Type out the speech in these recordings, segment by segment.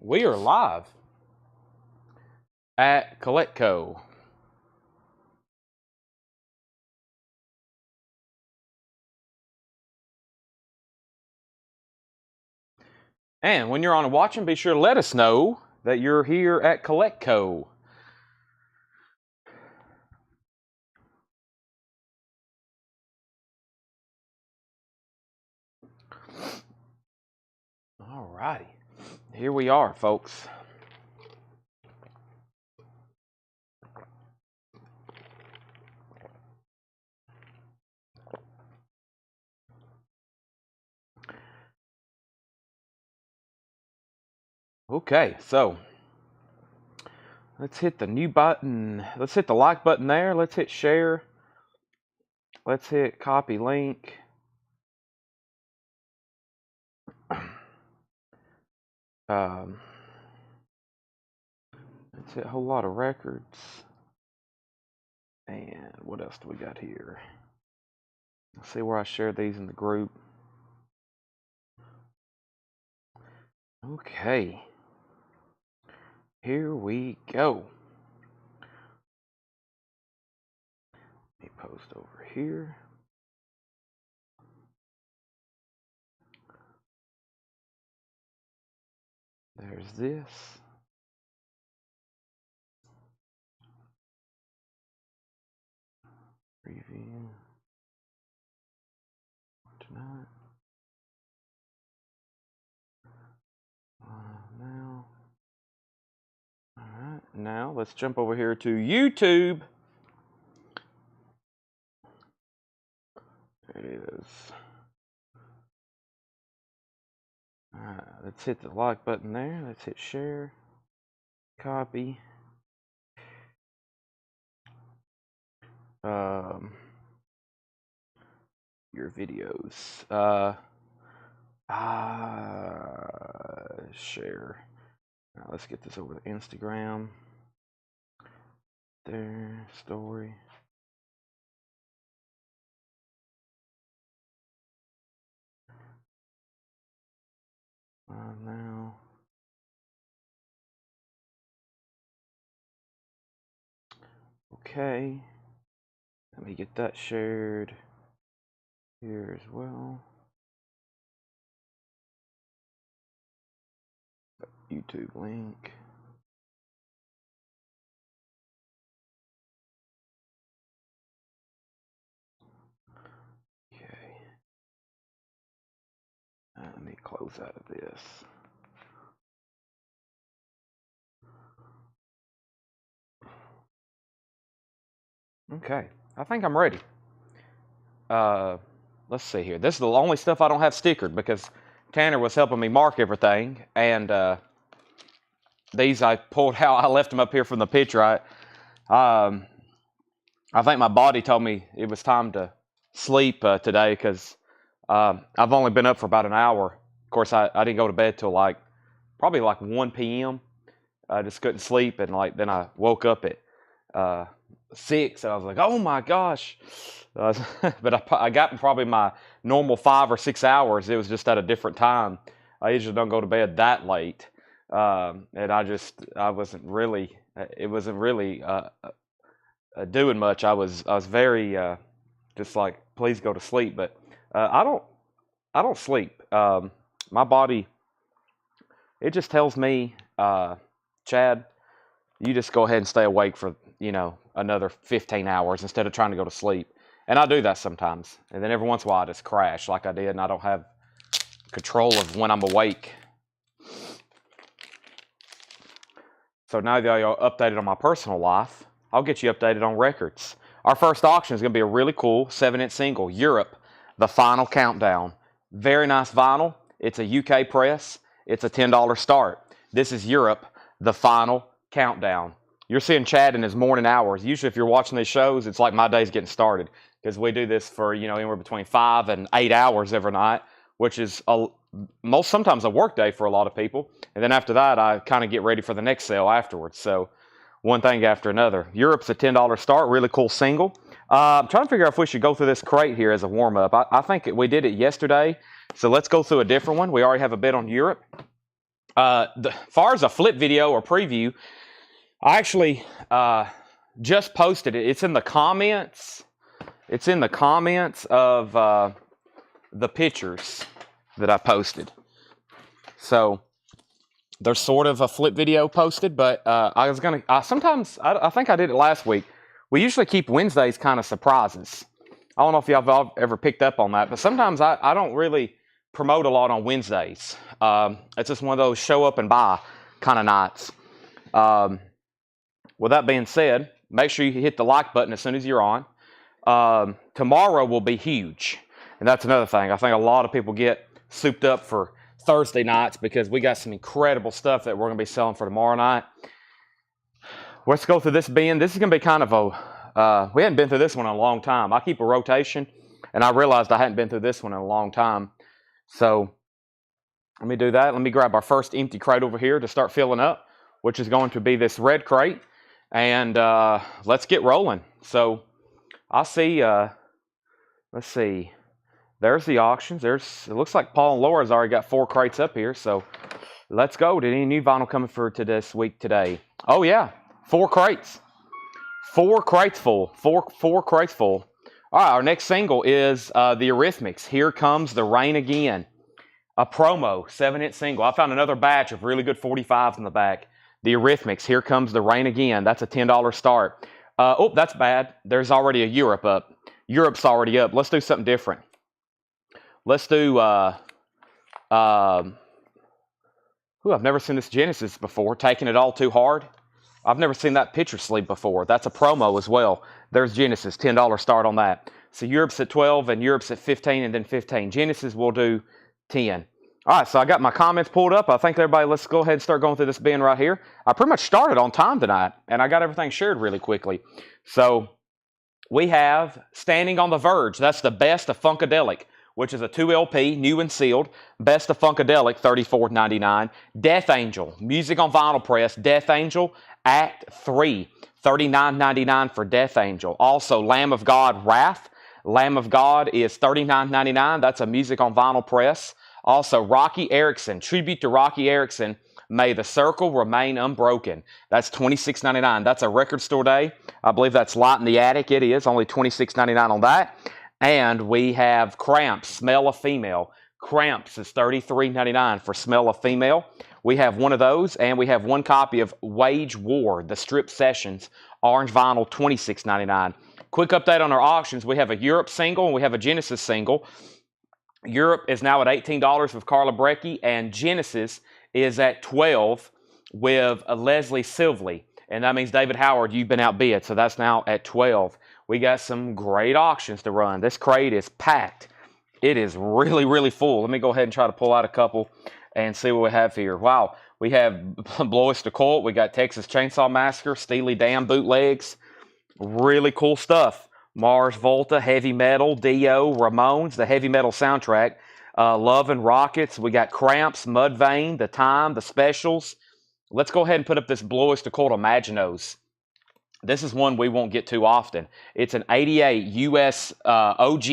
We are live at Collectible. And when you're on watching, be sure to let us know that you're here at Collectible. Alrighty, here we are, folks. Okay, so let's hit the new button. Let's hit the like button there. Let's hit share. Let's hit copy link. Let's hit a whole lot of records. And what else do we got here? Let's see where I share these in the group. Okay. Here we go. Let me post over here. There's this. Preview. Tonight. Now. Alright, now let's jump over here to YouTube. There it is. Alright, let's hit the like button there. Let's hit share. Copy. Your videos. Share. Now let's get this over to Instagram. There, story. Now. Okay. Let me get that shared here as well. YouTube link. Okay. Let me close out of this. Okay, I think I'm ready. Let's see here. This is the only stuff I don't have stickered because Tanner was helping me mark everything, and these I pulled out. I left them up here from the picture. I think my body told me it was time to sleep today because I've only been up for about an hour. Of course, I didn't go to bed till probably 1 p.m. I just couldn't sleep, and then I woke up at 6, and I was like, oh my gosh. But I got probably my normal 5 or 6 hours. It was just at a different time. I usually don't go to bed that late. And I wasn't really, it wasn't really doing much. I was very just like, please go to sleep. But I don't sleep. My body, it just tells me, Chad, you just go ahead and stay awake for, another 15 hours instead of trying to go to sleep. And I do that sometimes. And then every once in a while I just crash like I did, and I don't have control of when I'm awake. So now that you're updated on my personal life, I'll get you updated on records. Our first auction is going to be a really cool 7-inch single, Europe, The Final Countdown. Very nice vinyl. It's a UK press. It's a $10 start. This is Europe, The Final Countdown. You're seeing Chad in his morning hours. Usually if you're watching these shows, it's like my day's getting started because we do this for, anywhere between 5 and 8 hours every night, which is sometimes a work day for a lot of people. And then after that, I kind of get ready for the next sale afterwards. So one thing after another. Europe's a $10 start, really cool single. I'm trying to figure out if we should go through this crate here as a warm-up. I think we did it yesterday, so let's go through a different one. We already have a bid on Europe. As far as a flip video or preview, I actually just posted it. It's in the comments. It's in the comments of the pictures that I posted. So there's sort of a flip video posted, but I think I did it last week. We usually keep Wednesdays kind of surprises. I don't know if y'all have ever picked up on that, but sometimes I don't really promote a lot on Wednesdays. It's just one of those show up and buy kind of nights. With that being said, make sure you hit the like button as soon as you're on. Tomorrow will be huge. And that's another thing. I think a lot of people get souped up for Thursday nights because we got some incredible stuff that we're going to be selling for tomorrow night. Let's go through this bin. This is going to be kind of a, we hadn't been through this one in a long time. I keep a rotation, and I realized I hadn't been through this one in a long time. So let me do that. Let me grab our first empty crate over here to start filling up, which is going to be this red crate. And let's get rolling. So I see, let's see. There's the auctions. It looks like Paul and Laura's already got 4 crates up here. So let's go. Did any new vinyl coming for this week today? Oh, yeah. 4 crates. 4 crates full. Four crates full. All right, our next single is the Eurythmics. Here Comes the Rain Again. A promo, 7-inch single. I found another batch of really good 45s in the back. The Eurythmics, Here Comes the Rain Again. That's a $10 start. Oh, that's bad. There's already a Europe up. Europe's already up. Let's do something different. Let's do, I've never seen this Genesis before, Taking It All Too Hard. I've never seen that picture sleeve before. That's a promo as well. There's Genesis, $10 start on that. So Europe's at 12 and Europe's at 15 and then 15. Genesis will do 10. All right, so I got my comments pulled up. I think everybody, let's go ahead and start going through this bin right here. I pretty much started on time tonight, and I got everything shared really quickly. So we have Standing on the Verge. That's the Best of Funkadelic, which is a 2 LP, new and sealed. Best of Funkadelic, $34.99. Death Angel, music on vinyl press. Death Angel, Act 3, $39.99 for Death Angel. Also, Lamb of God, Wrath. Lamb of God is $39.99. That's a music on vinyl press. Also, Rocky Erickson, tribute to Rocky Erickson, May the Circle Remain Unbroken. That's $26.99. That's a record store day. I believe that's Light in the Attic. It is only $26.99 on that. And we have Cramps, Smell of Female. Cramps is $33.99 for Smell of Female. We have one of those, and we have one copy of Wage War, the Strip Sessions, orange vinyl, $26.99. Quick update on our auctions. We have a Europe single, and we have a Genesis single. Europe is now at $18 with Carla Breckie, and Genesis is at $12 with Leslie Silvley. And that means, David Howard, you've been outbid, so that's now at $12. We got some great auctions to run. This crate is packed. It is really, really full. Let me go ahead and try to pull out a couple and see what we have here. Wow, we have Blow Us to Court. We got Texas Chainsaw Massacre, Steely Dan bootlegs. Really cool stuff. Mars Volta, Heavy Metal, Dio, Ramones, the Heavy Metal soundtrack. Love and Rockets. We got Cramps, Mudvayne, The Time, The Specials. Let's go ahead and put up this Blow Us to Court Imaginos. This is one we won't get too often. It's an 88 US OG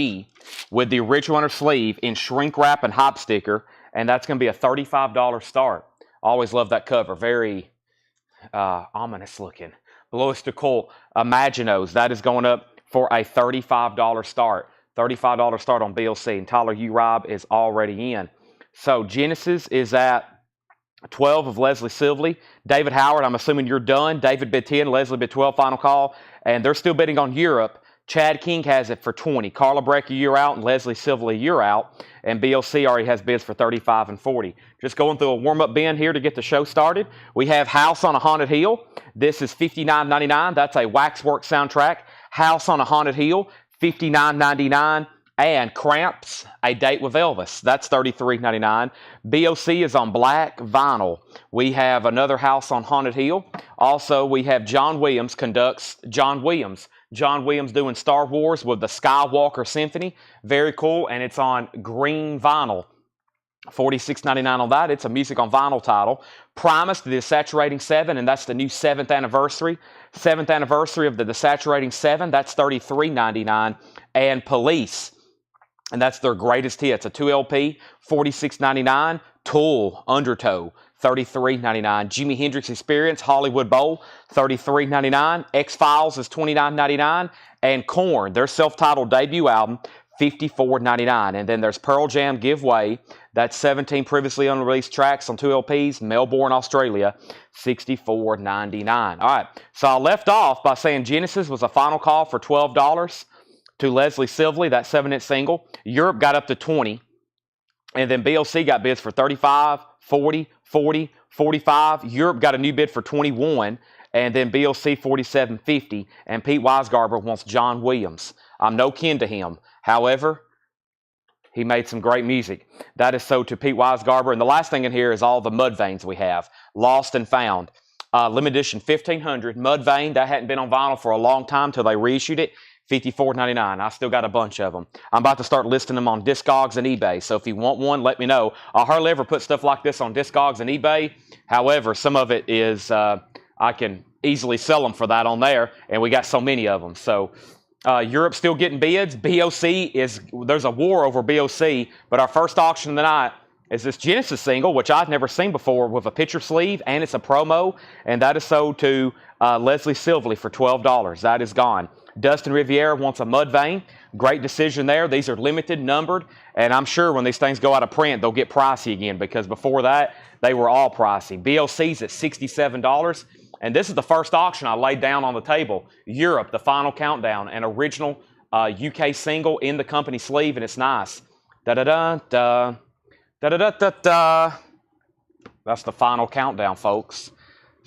with the original inner sleeve in shrink wrap and hop sticker, and that's going to be a $35 start. Always love that cover. Very ominous looking. Blow Us to Court Imaginos. That is going up for a $35 start. $35 start on BLC, and Tyler U. Rob is already in. So Genesis is at 12 of Leslie Silvley. David Howard, I'm assuming you're done. David bid 10, Leslie bid 12, final call. And they're still bidding on Europe. Chad King has it for 20. Carla Breckie, you're out, and Leslie Silvley, you're out. And BLC already has bids for 35 and 40. Just going through a warm-up bin here to get the show started. We have House on a Haunted Hill. This is $59.99. That's a Waxworks soundtrack. House on a Haunted Hill, $59.99. And Cramps, A Date with Elvis. That's $33.99. BOC is on black vinyl. We have another House on Haunted Hill. Also, we have John Williams conducts John Williams. John Williams doing Star Wars with the Skywalker Symphony. Very cool, and it's on green vinyl. $46.99 on that. It's a music on vinyl title. Primus, The Desaturating 7, and that's the new 7th anniversary. 7th anniversary of the Desaturating 7. That's $33.99. And Police, and that's their greatest hits. A 2 LP, $46.99. Tool Undertow, $33.99. Jimi Hendrix Experience Hollywood Bowl, $33.99. X-Files is $29.99. And Korn, their self-titled debut album, $54.99. And then there's Pearl Jam Give Way. That's 17 previously unreleased tracks on 2 LPs, Melbourne, Australia, $64.99. All right, so I left off by saying Genesis was a final call for $12 to Leslie Silvley, that 7-inch single. Europe got up to $20. And then BOC got bids for $35, $40, $40, $45. Europe got a new bid for $21. And then BOC $47.50. And Pete Weisgarber wants John Williams. I'm no kin to him. However, he made some great music. That is so to Pete Weisgarber. And the last thing in here is all the Mudvaynes we have. Lost and Found. Limited edition 1500. Mudvayne, that hadn't been on vinyl for a long time till they reissued it. $54.99. I still got a bunch of them. I'm about to start listing them on Discogs and eBay. So if you want one, let me know. I hardly ever put stuff like this on Discogs and eBay. However, some of it is, I can easily sell them for that on there. And we got so many of them. So Europe's still getting bids. BOC is, there's a war over BOC. But our first auction of the night is this Genesis single, which I've never seen before, with a picture sleeve. And it's a promo. And that is sold to Leslie Silvley for $12. That is gone. Dustin Riviera wants a Mudvayne. Great decision there. These are limited, numbered, and I'm sure when these things go out of print, they'll get pricey again, because before that, they were all pricey. BOC's at $67, and this is the first auction I laid down on the table. Europe, the final countdown, an original UK single in the company sleeve, and it's nice. Da-da-da-da, da-da-da-da-da. That's the final countdown, folks.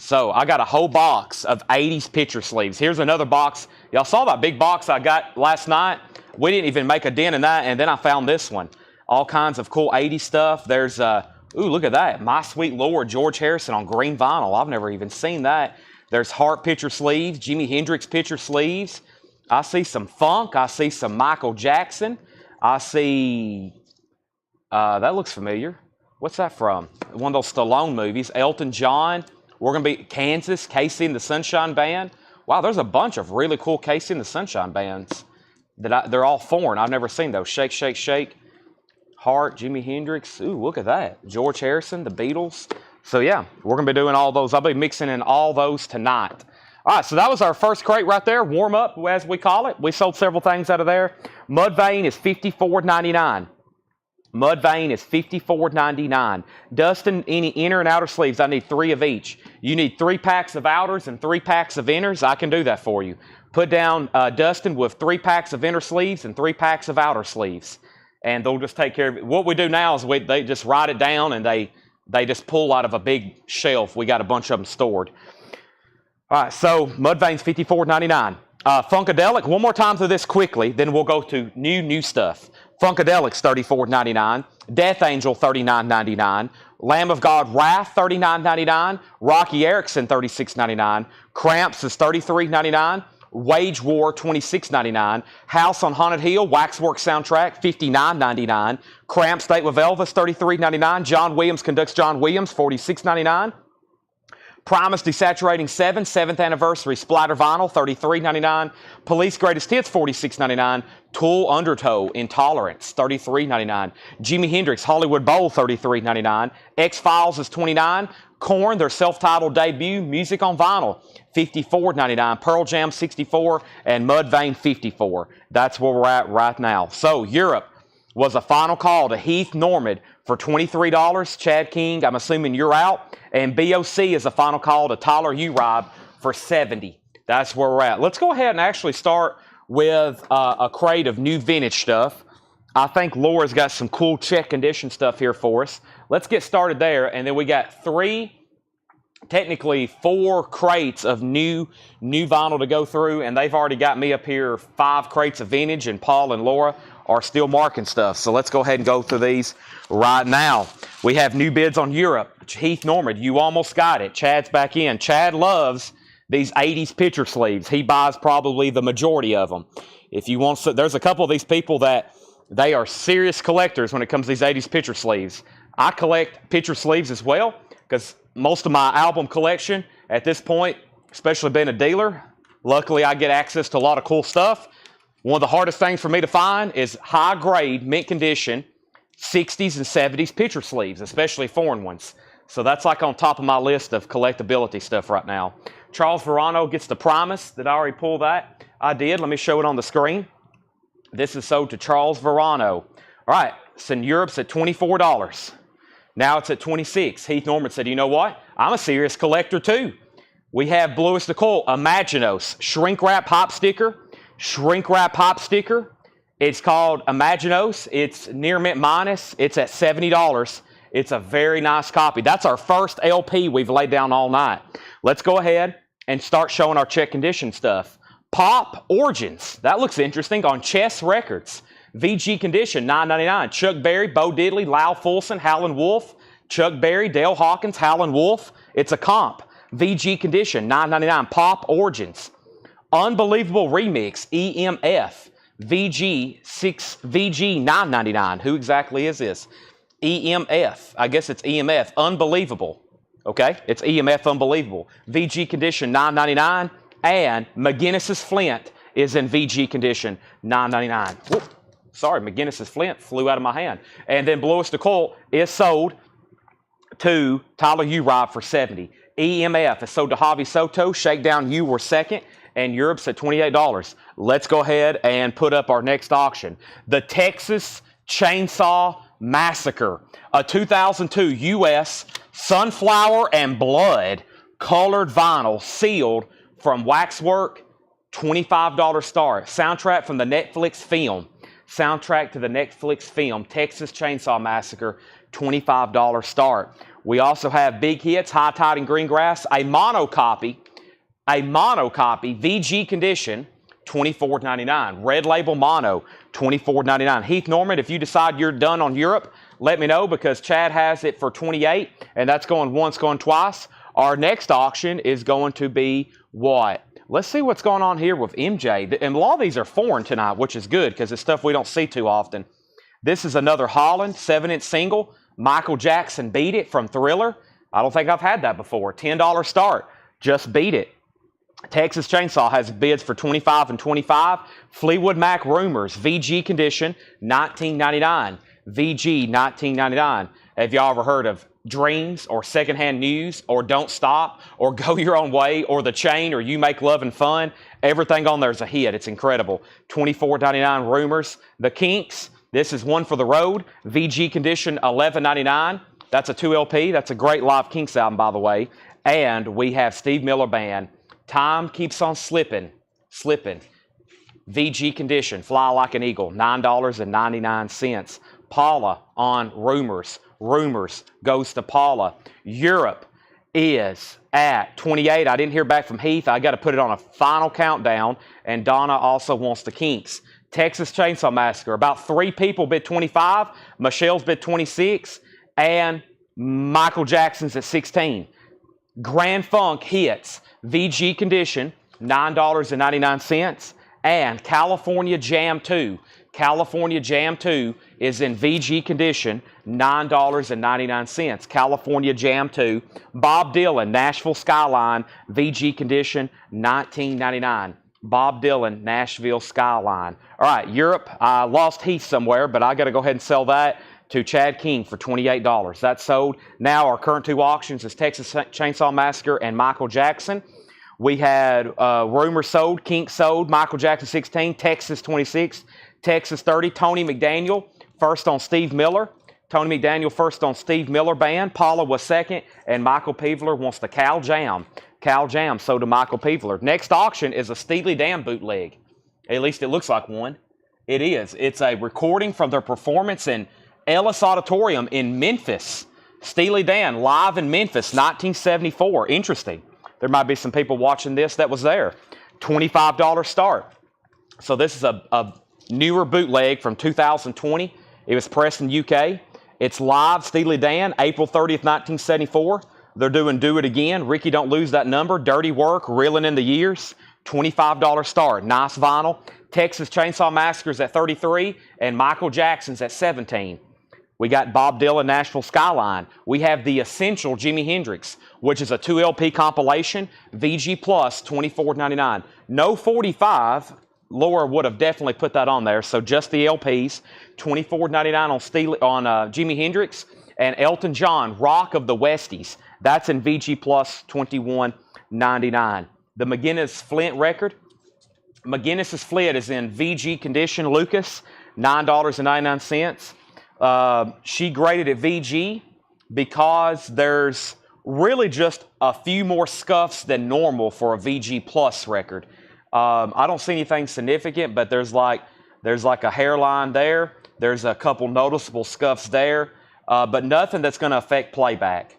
So I got a whole box of 80s picture sleeves. Here's another box. Y'all saw that big box I got last night? We didn't even make a dent in that, and then I found this one. All kinds of cool 80s stuff. There's, ooh, look at that. My Sweet Lord, George Harrison on green vinyl. I've never even seen that. There's Heart picture sleeves, Jimi Hendrix picture sleeves. I see some funk. I see some Michael Jackson. I see, that looks familiar. What's that from? One of those Stallone movies. Elton John. We're going to be Kansas, Casey and the Sunshine Band. Wow, there's a bunch of really cool Casey and the Sunshine Bands. They're all foreign. I've never seen those. Shake, Shake, Shake. Heart, Jimi Hendrix. Ooh, look at that. George Harrison, the Beatles. So, yeah, we're going to be doing all those. I'll be mixing in all those tonight. All right, so that was our first crate right there. Warm up, as we call it. We sold several things out of there. Mudvayne is $54.99. Mudvayne is $54.99. Dustin, any inner and outer sleeves, I need 3 of each. You need 3 packs of outers and 3 packs of inners. I can do that for you. Put down Dustin with 3 packs of inner sleeves and 3 packs of outer sleeves. And they'll just take care of it. What we do now is they just write it down, and they just pull out of a big shelf. We got a bunch of them stored. All right, so Mudvayne's $54.99. Funkadelic, one more time through this quickly, then we'll go to new stuff. Funkadelic's $34.99. Death Angel, $39.99. Lamb of God Wrath, $39.99. Rocky Erickson, $36.99. Cramps is $33.99. Wage War, $26.99. House on Haunted Hill, Waxworks soundtrack, $59.99. Cramps State with Elvis, $33.99. John Williams Conducts John Williams, $46.99. Primus Desaturating 7, 7th Anniversary Splatter Vinyl, $33.99. Police Greatest Hits, $46.99. Tool Undertow Intolerance, $33.99. Jimi Hendrix Hollywood Bowl, $33.99. X-Files is $29. Korn, their self-titled debut, Music on Vinyl, $54.99. Pearl Jam, $64. And Mudvayne, $54. That's where we're at right now. So, Europe was a final call to Heath Normand for $23. Chad King, I'm assuming you're out. And BOC is a final call to Tyler Urob for $70. That's where we're at. Let's go ahead and actually start with a crate of new vintage stuff. I think Laura's got some cool check condition stuff here for us. Let's get started there. And then we got technically 4 crates of new vinyl to go through. And they've already got me up here 5 crates of vintage, and Paul and Laura are still marking stuff. So let's go ahead and go through these right now. We have new bids on Europe. Heath Normand, you almost got it. Chad's back in. Chad loves these 80s picture sleeves. He buys probably the majority of them. If you want, there's a couple of these people that they are serious collectors when it comes to these 80s picture sleeves. I collect picture sleeves as well, because most of my album collection at this point, especially being a dealer, luckily I get access to a lot of cool stuff. One of the hardest things for me to find is high grade, mint condition, 60s and 70s picture sleeves, especially foreign ones. So that's like on top of my list of collectability stuff right now. Charles Verano gets the Primus. Did I already pull that? I did. Let me show it on the screen. This is sold to Charles Verano. All right, so in Europe's at $24. Now it's at $26. Heath Norman said, you know what? I'm a serious collector too. We have Bluest Nicole, Imaginos, shrink wrap hop sticker. Shrink wrap hop sticker. It's called Imaginos. It's near mint minus. It's at $70. It's a very nice copy. That's our first LP we've laid down all night. Let's go ahead and start showing our check condition stuff. Pop Origins. That looks interesting on Chess Records. VG condition, $9.99. Chuck Berry, Bo Diddley, Lyle Fulson, Howlin' Wolf. Chuck Berry, Dale Hawkins, Howlin' Wolf. It's a comp. VG condition, $9.99. Pop Origins. Unbelievable Remix, EMF. VG $9.99. Who exactly is this? EMF. I guess it's EMF. Unbelievable. Okay? It's EMF Unbelievable. VG condition, $9.99. And McGinnis's Flint is in VG condition, $9.99. Whoop. Sorry, McGinnis's Flint flew out of my hand. And then Bluest Nicole is sold to Tyler U-Rob for $70. EMF is sold to Javi Soto. Shakedown U were second. And Europe's at $28. Let's go ahead and put up our next auction. The Texas Chainsaw Massacre. A 2002 U.S. Sunflower and Blood colored vinyl sealed from Waxwork, $25 start. Soundtrack from the Netflix film. Soundtrack to the Netflix film, Texas Chainsaw Massacre, $25 start. We also have big hits, High Tide and Greengrass, a mono copy, VG condition, $24.99. Red Label Mono, $24.99. Heath Norman, if you decide you're done on Europe, let me know because Chad has it for $28, and that's going once, going twice. Our next auction is going to be what? Let's see what's going on here with MJ. And a lot of these are foreign tonight, which is good because it's stuff we don't see too often. This is another Holland 7-inch single. Michael Jackson, Beat It from Thriller. I don't think I've had that before. $10 start. Just Beat It. Texas Chainsaw has bids for $25 and $25. Fleetwood Mac Rumors, VG condition, $19.99. VG, $19.99. Have y'all ever heard of Dreams or Secondhand News or Don't Stop or Go Your Own Way or The Chain or You Make Love and Fun? Everything on there is a hit. It's incredible. $24.99 Rumors. The Kinks, this is One for the Road. VG condition, $11.99. That's a 2LP. That's a great live Kinks album, by the way. And we have Steve Miller Band. Time Keeps on Slipping. VG condition, Fly Like an Eagle, $9.99. Paula on Rumors. Rumors goes to Paula. Europe is at 28. I didn't hear back from Heath. I got to put it on a final countdown. And Donna also wants the Kinks. Texas Chainsaw Massacre. About 3 people bid 25. Michelle's bid 26. And Michael Jackson's at 16. Grand Funk hits. VG condition, $9.99. And California Jam 2. California Jam 2 is in VG condition, $9.99. California Jam 2. Bob Dylan, Nashville Skyline, VG condition, $19.99. Bob Dylan, Nashville Skyline. All right, Europe, I lost Heath somewhere, but I got to go ahead and sell that to Chad King for $28. That's sold. Now our current 2 auctions is Texas Chainsaw Massacre and Michael Jackson. We had Rumor sold, Kink sold, Michael Jackson 16, Texas 26, Texas 30, Tony McDaniel first on Steve Miller. Tony McDaniel first on Steve Miller Band. Paula was second, and Michael Peevler wants the Cal Jam. Cal Jam sold to Michael Peevler. Next auction is a Steely Dan bootleg. At least it looks like one. It is. It's a recording from their performance in Ellis Auditorium in Memphis. Steely Dan live in Memphis, 1974. Interesting. There might be some people watching this that was there. $25 start. So this is a newer bootleg from 2020. It was pressed in UK. It's live Steely Dan, April 30th, 1974. They're doing Do It Again. Ricky, Don't Lose That Number. Dirty Work, Reeling in the Years. $25 start. Nice vinyl. Texas Chainsaw Massacre's at 33 and Michael Jackson's at 17. We got Bob Dylan, Nashville Skyline. We have The Essential Jimi Hendrix, which is a 2LP compilation. VG Plus, $24.99. No 45. Laura would have definitely put that on there. So just the LPs, $24.99 on Jimi Hendrix, and Elton John, Rock of the Westies. That's in VG Plus, $21.99. The McGinnis Flint record. McGinnis's Flint is in VG condition, Lucas, $9.99. She graded it VG because there's really just a few more scuffs than normal for a VG Plus record. I don't see anything significant, but there's like a hairline there. There's a couple noticeable scuffs there, but nothing that's going to affect playback.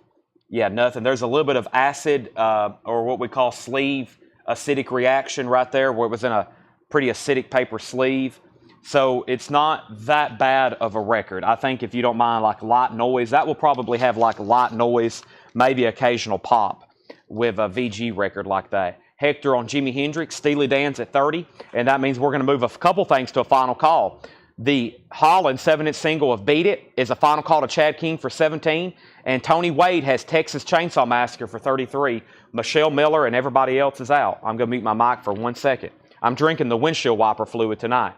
Yeah, nothing. There's a little bit of acid or what we call sleeve acidic reaction right there, where it was in a pretty acidic paper sleeve. So it's not that bad of a record. I think if you don't mind like light noise, that will probably have like light noise, maybe occasional pop with a VG record like that. Hector on Jimi Hendrix, Steely Dan's at 30, and that means we're going to move a couple things to a final call. The Holland 7-inch single of Beat It is a final call to Chad King for 17, and Tony Wade has Texas Chainsaw Massacre for 33. Michelle Miller and everybody else is out. I'm going to mute my mic for 1 second. I'm drinking the windshield wiper fluid tonight.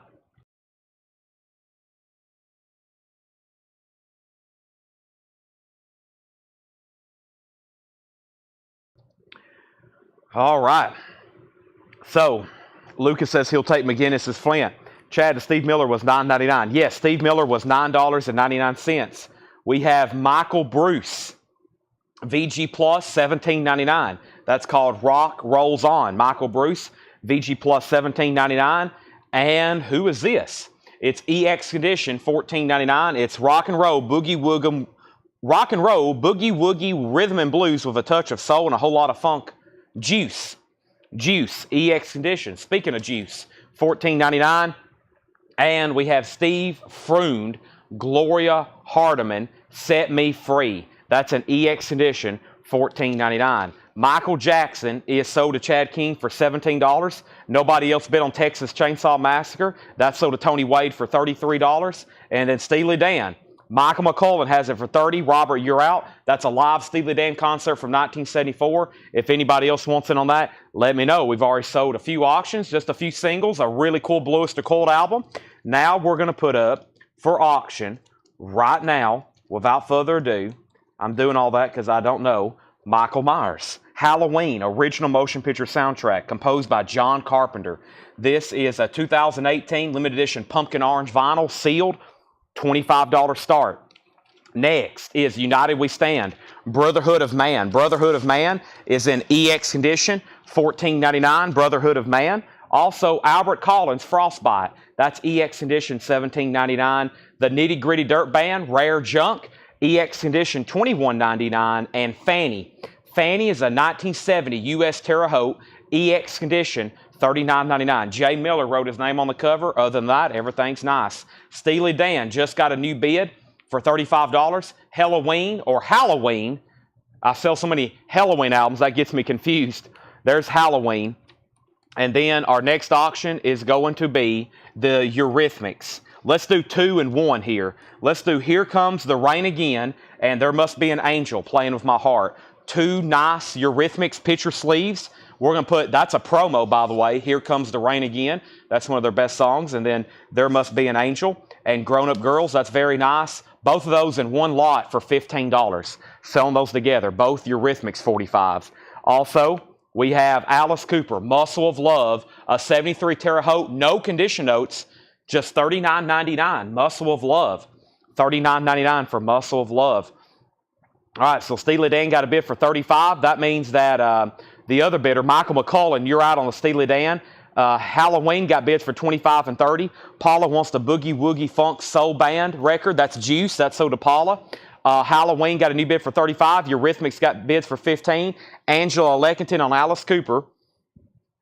All right. So, Lucas says he'll take McGinnis's Flint. Chad, Steve Miller was $9.99. Yes, Steve Miller was $9.99. We have Michael Bruce, VG Plus, $17.99. That's called Rock Rolls On. Michael Bruce, VG Plus, $17.99. And who is this? It's EX Condition, $14.99. It's rock and roll, boogie woogie rhythm and blues with a touch of soul and a whole lot of funk. Juice, EX Condition. Speaking of Juice, $14.99. And we have Steve Freund, Gloria Hardiman, Set Me Free. That's an EX Condition, $14.99. Michael Jackson is sold to Chad King for $17. Nobody else bid on Texas Chainsaw Massacre. That's sold to Tony Wade for $33. And then Steely Dan. Michael McCullen has it for $30. Robert, you're out. That's a live Steely Dan concert from 1974. If anybody else wants in on that, let me know. We've already sold a few auctions, just a few singles, a really cool Bluest to Cold album. Now we're going to put up for auction right now, without further ado. I'm doing all that because I don't know. Michael Myers, Halloween, original motion picture soundtrack, composed by John Carpenter. This is a 2018 limited edition pumpkin orange vinyl, sealed. $25 start. Next is United We Stand, Brotherhood of Man. Brotherhood of Man is in EX Condition, $14.99, Brotherhood of Man. Also, Albert Collins, Frostbite. That's EX Condition, $17.99. The Nitty Gritty Dirt Band, Rare Junk, EX Condition, $21.99. And Fanny. Fanny is a 1970 U.S. Terre Haute, EX Condition, $39.99. Jay Miller wrote his name on the cover. Other than that, everything's nice. Steely Dan just got a new bid for $35. Halloween. I sell so many Halloween albums, that gets me confused. There's Halloween. And then our next auction is going to be the Eurythmics. Let's do 2 and 1 here. Let's do Here Comes the Rain Again and There Must Be an Angel, Playing With My Heart. 2 nice Eurythmics picture sleeves. We're going to put, that's a promo, by the way, Here Comes the Rain Again. That's one of their best songs. And then There Must Be an Angel and Grown Up Girls. That's very nice. Both of those in one lot for $15. Selling those together. Both Eurythmics 45s. Also, we have Alice Cooper, Muscle of Love, a 73 Terre Haute, no condition notes, just $39.99. Muscle of Love. $39.99 for Muscle of Love. All right, so Steely Dan got a bid for $35. That means that the other bidder, Michael McCullen, you're out on the Steely Dan. Halloween got bids for $25 and $30. Paula wants the Boogie Woogie Funk Soul Band record. That's Juice. That's sold to Paula. Halloween got a new bid for $35. Eurythmics got bids for $15. Angela Leckington on Alice Cooper.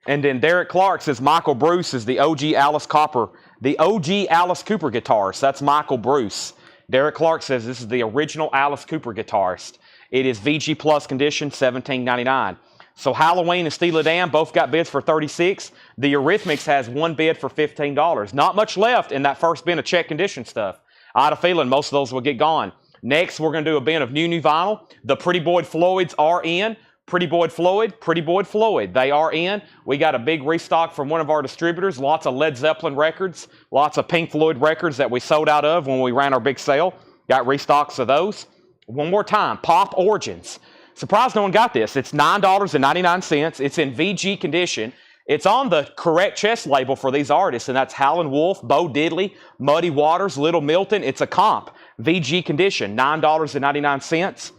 And then Derek Clark says Michael Bruce is the OG Alice Cooper guitarist. That's Michael Bruce. Derek Clark says this is the original Alice Cooper guitarist. It is VG Plus condition, $17.99. So Halloween and Steely Dan both got bids for $36. The Eurythmics has one bid for $15. Not much left in that first bin of check condition stuff. I had a feeling most of those will get gone. Next, we're going to do a bin of new vinyl. The Pretty Boy Floyds are in. Pretty Boy Floyd, they are in. We got a big restock from one of our distributors. Lots of Led Zeppelin records, lots of Pink Floyd records that we sold out of when we ran our big sale. Got restocks of those. One more time, Pop Origins. Surprised no one got this. It's $9.99. It's in VG condition. It's on the correct chest label for these artists, and that's Howlin' Wolf, Bo Diddley, Muddy Waters, Little Milton. It's a comp. VG condition, $9.99.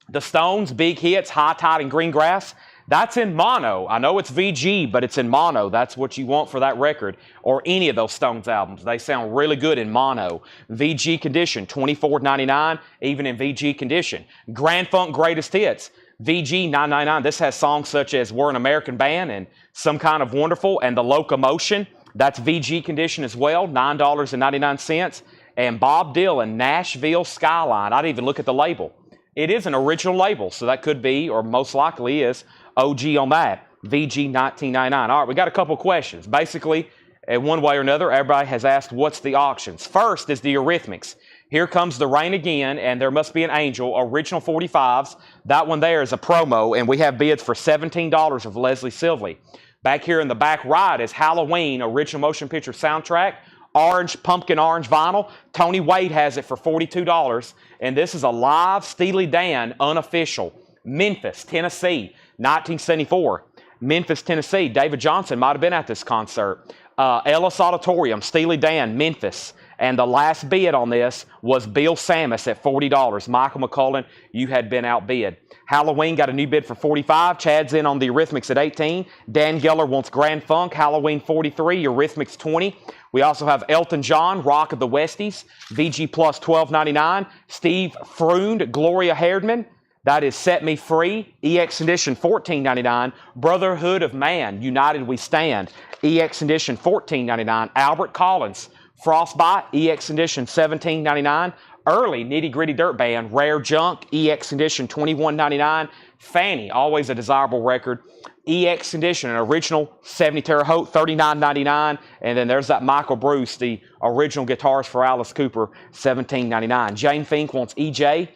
The Stones, Big Hits, High Tide, and Green Grass, that's in mono. I know it's VG, but it's in mono. That's what you want for that record, or any of those Stones albums. They sound really good in mono. VG condition, $24.99, even in VG condition. Grand Funk Greatest Hits, VG, $9.99. This has songs such as We're an American Band and Some Kind of Wonderful and The Locomotion. That's VG condition as well, $9.99. And Bob Dylan, Nashville Skyline. I didn't even look at the label. It is an original label, so that could be, or most likely is, OG on that. VG $19.99. All right, we got a couple questions. Basically, in one way or another, everybody has asked, what's the auctions? First is the Eurythmics. Here Comes the Rain Again, and There Must Be an Angel, original 45s. That one there is a promo, and we have bids for $17 of Leslie Silvey. Back here in the back right is Halloween, original motion picture soundtrack. Orange, pumpkin orange vinyl. Tony Wade has it for $42. And this is a live Steely Dan unofficial. Memphis, Tennessee, 1974. Memphis, Tennessee. David Johnson might have been at this concert. Ellis Auditorium, Steely Dan, Memphis. And the last bid on this was Bill Samus at $40. Michael McCullen, you had been outbid. Halloween got a new bid for $45. Chad's in on the Eurythmics at $18. Dan Geller wants Grand Funk. Halloween $43. Eurythmics $20. We also have Elton John, Rock of the Westies. VG Plus $12.99. Steve Freund, Gloria Hairdman. That is Set Me Free. EX Edition $14.99. Brotherhood of Man, United We Stand. EX Edition $14.99. Albert Collins, Frostbite. EX Edition $17.99. Early Nitty Gritty Dirt Band, Rare Junk, EX Edition $21.99. Fanny, always a desirable record. EX Edition, an original 70 Terre Haute, $39.99. And then there's that Michael Bruce, the original guitarist for Alice Cooper, $17.99. Jane Fink wants EJ.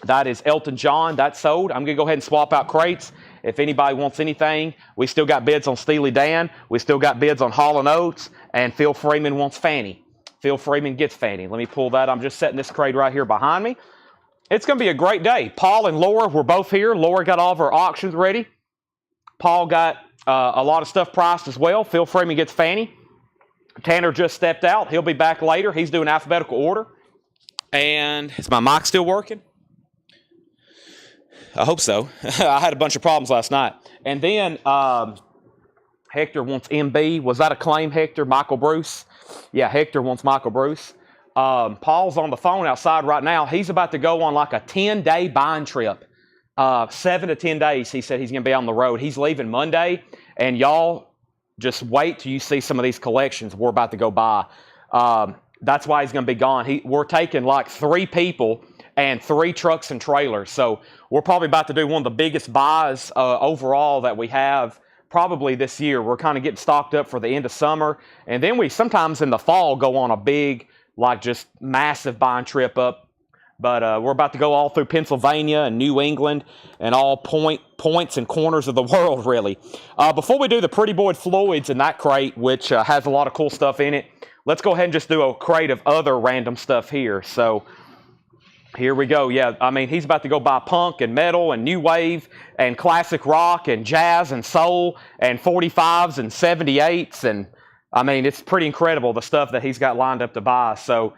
That is Elton John. That's sold. I'm going to go ahead and swap out crates. If anybody wants anything, we still got bids on Steely Dan. We still got bids on Hall & Oates. And Phil Freeman wants Fanny. Phil Freeman gets Fanny. Let me pull that. I'm just setting this crate right here behind me. It's going to be a great day. Paul and Laura were both here. Laura got all of her auctions ready. Paul got a lot of stuff priced as well. Phil Freeman gets Fanny. Tanner just stepped out. He'll be back later. He's doing alphabetical order. And is my mic still working? I hope so. I had a bunch of problems last night. And then Hector wants MB. Was that a claim, Hector? Michael Bruce? Yeah, Hector wants Michael Bruce. Paul's on the phone outside right now. He's about to go on like a 10-day buying trip. 7 to 10 days, he said he's going to be on the road. He's leaving Monday, and y'all just wait till you see some of these collections we're about to go buy. That's why he's going to be gone. We're taking like 3 people and 3 trucks and trailers. So we're probably about to do one of the biggest buys overall that we have probably this year. We're kind of getting stocked up for the end of summer. And then we sometimes in the fall go on a big, like just massive buying trip up. But we're about to go all through Pennsylvania and New England and all points and corners of the world, really. Before we do the Pretty Boy Floyds in that crate, which has a lot of cool stuff in it, let's go ahead and just do a crate of other random stuff here. So here we go. Yeah, I mean, he's about to go buy punk and metal and new wave and classic rock and jazz and soul and 45s and 78s. And, I mean, it's pretty incredible, the stuff that he's got lined up to buy. So,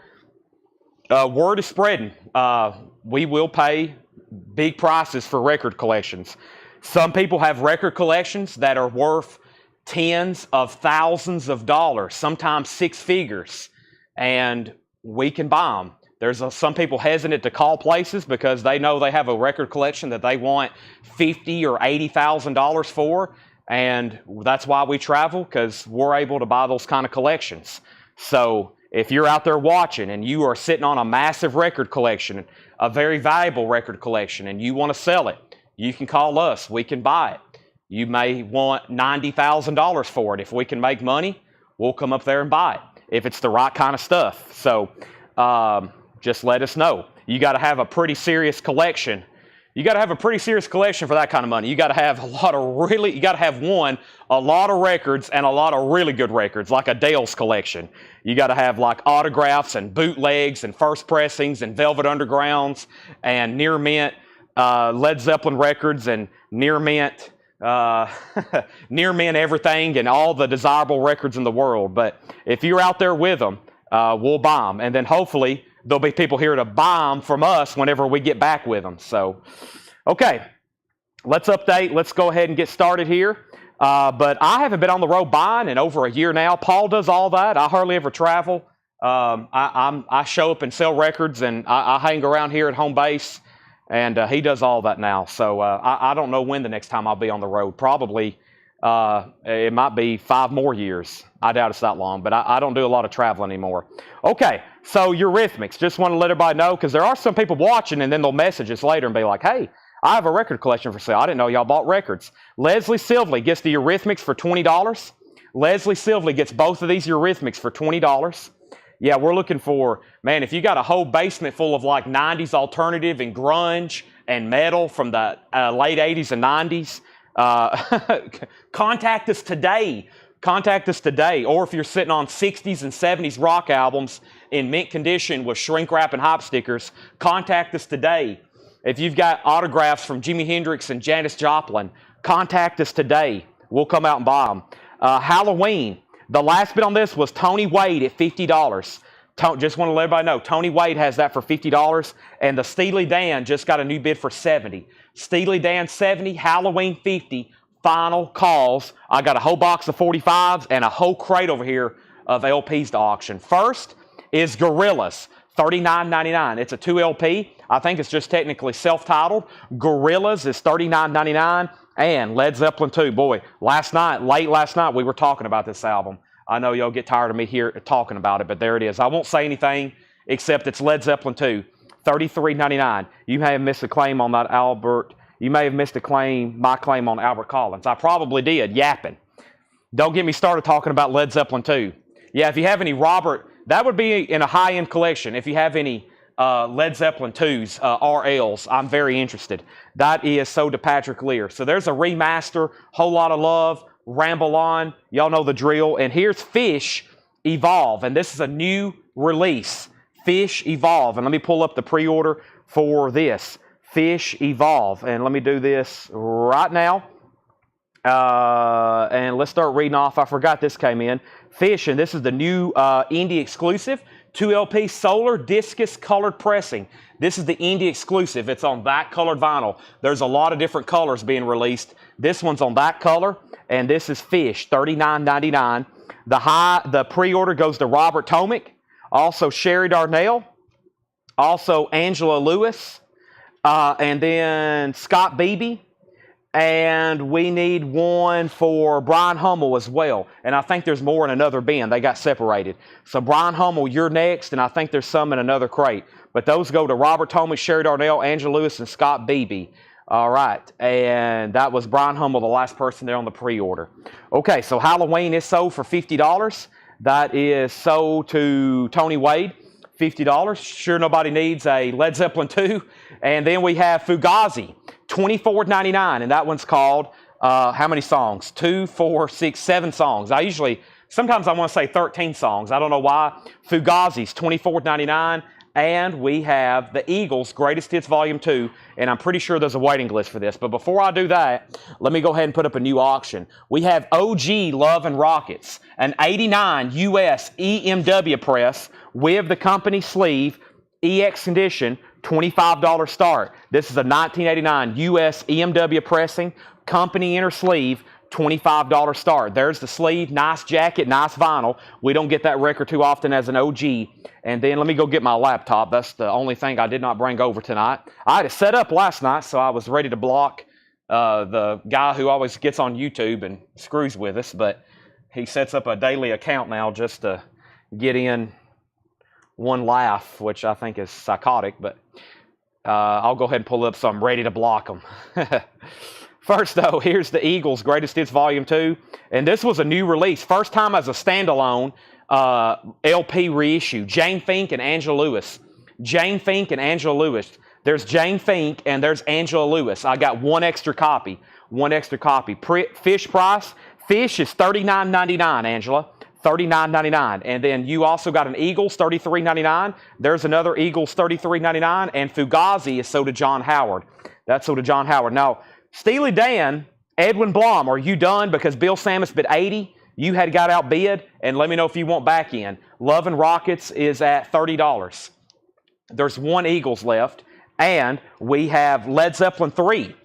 word is spreading. We will pay big prices for record collections. Some people have record collections that are worth tens of thousands of dollars, sometimes 6 figures, and we can buy them. There's some people hesitant to call places because they know they have a record collection that they want $50,000 or $80,000 for, and that's why we travel, because we're able to buy those kind of collections. So if you're out there watching and you are sitting on a massive record collection, a very valuable record collection, and you want to sell it, you can call us. We can buy it. You may want $90,000 for it. If we can make money, we'll come up there and buy it, if it's the right kind of stuff. So just let us know. You got to have a pretty serious collection You got to have a pretty serious collection for that kind of money. You got to have a lot of you got to have a lot of records and a lot of really good records, like a Dale's collection. You got to have like autographs and bootlegs and first pressings and Velvet Undergrounds and near mint Led Zeppelin records and near mint near mint everything and all the desirable records in the world. But if you're out there with them, we'll buy them, and then hopefully there'll be people here to buy them from us whenever we get back with them. So, okay, let's update. Let's go ahead and get started here. But I haven't been on the road buying in over a year now. Paul does all that. I hardly ever travel. I show up and sell records, and I hang around here at home base, and he does all that now. So I don't know when the next time I'll be on the road. Probably it might be 5 more years. I doubt it's that long, but I don't do a lot of traveling anymore. Okay, so Eurythmics. Just want to let everybody know, because there are some people watching, and then they'll message us later and be like, hey, I have a record collection for sale. I didn't know y'all bought records. Leslie Silvley gets the Eurythmics for $20. Leslie Silvley gets both of these Eurythmics for $20. Yeah, we're looking for, man, if you got a whole basement full of like 90s alternative and grunge and metal from the late 80s and 90s, contact us today. Contact us today. Or if you're sitting on 60s and 70s rock albums in mint condition with shrink wrap and hop stickers, contact us today. If you've got autographs from Jimi Hendrix and Janis Joplin, contact us today. We'll come out and buy them. Halloween. The last bid on this was Tony Wade at $50. Just want to let everybody know, Tony Wade has that for $50, and the Steely Dan just got a new bid for $70. Steely Dan $70, Halloween $50, final calls. I got a whole box of 45s and a whole crate over here of LPs to auction. First is Gorillaz, $39.99. It's a 2 LP. I think it's just technically self-titled. Gorillaz is $39.99. And Led Zeppelin 2, boy, late last night, we were talking about this album. I know y'all get tired of me here talking about it, but there it is. I won't say anything except it's Led Zeppelin 2, $33.99. You may have missed a claim on that Albert. You may have missed my claim on Albert Collins. I probably did, yapping. Don't get me started talking about Led Zeppelin 2. Yeah, if you have any Robert, that would be in a high-end collection. If you have any Led Zeppelin 2s, RLs, I'm very interested. That is so to Patrick Lear. So there's a remaster, Whole Lot of Love, Ramble On. Y'all know the drill. And here's Fish Evolve. And this is a new release. Fish Evolve. And let me pull up the pre-order for this. Fish Evolve. And let me do this right now. And let's start reading off. I forgot this came in. Fish, and this is the new indie exclusive. 2 LP Solar Discus colored pressing. This is the indie exclusive. It's on that colored vinyl. There's a lot of different colors being released. This one's on that color, and this is Fish, $39.99. The pre-order goes to Robert Tomick, also Sherry Darnell, also Angela Lewis, and then Scott Beebe. And we need one for Brian Hummel as well. And I think there's more in another bin. They got separated. So Brian Hummel, you're next, and I think there's some in another crate. But those go to Robert Tomick, Sherry Darnell, Angela Lewis, and Scott Beebe. All right. And that was Brian Hummel, the last person there on the pre-order. Okay, so Halloween is sold for $50. That is sold to Tony Wade, $50. Sure nobody needs a Led Zeppelin 2. And then we have Fugazi, $24.99, and that one's called, how many songs? 2, 4, 6, 7 songs. Sometimes I want to say 13 songs. I don't know why. Fugazi's $24.99, and we have the Eagles' Greatest Hits Volume 2, and I'm pretty sure there's a waiting list for this. But before I do that, let me go ahead and put up a new auction. We have OG Love and Rockets, an 89 US EMW press with the company sleeve, EX condition, $25 start. This is a 1989 US EMW pressing, company inner sleeve, $25 start. There's the sleeve, nice jacket, nice vinyl. We don't get that record too often as an OG. And then let me go get my laptop. That's the only thing I did not bring over tonight. I had it set up last night, so I was ready to block the guy who always gets on YouTube and screws with us, but he sets up a daily account now just to get in one laugh, which I think is psychotic, but I'll go ahead and pull up so I'm ready to block them. First, though, here's the Eagles' Greatest Hits Volume 2, and this was a new release. First time as a standalone LP reissue. Jane Fink and Angela Lewis. Jane Fink and Angela Lewis. There's Jane Fink, and there's Angela Lewis. I got one extra copy. One extra copy. Fish price. Fish is $39.99, Angela. $39.99. And then you also got an Eagles, $33.99. There's another Eagles, $33.99. And Fugazi is sold to John Howard. That's sold to John Howard. Now, Steely Dan, Edwin Blom, are you done? Because Bill Samus bid 80. You had got outbid. And let me know if you want back in. Love and Rockets is at $30. There's one Eagles left. And we have Led Zeppelin 3.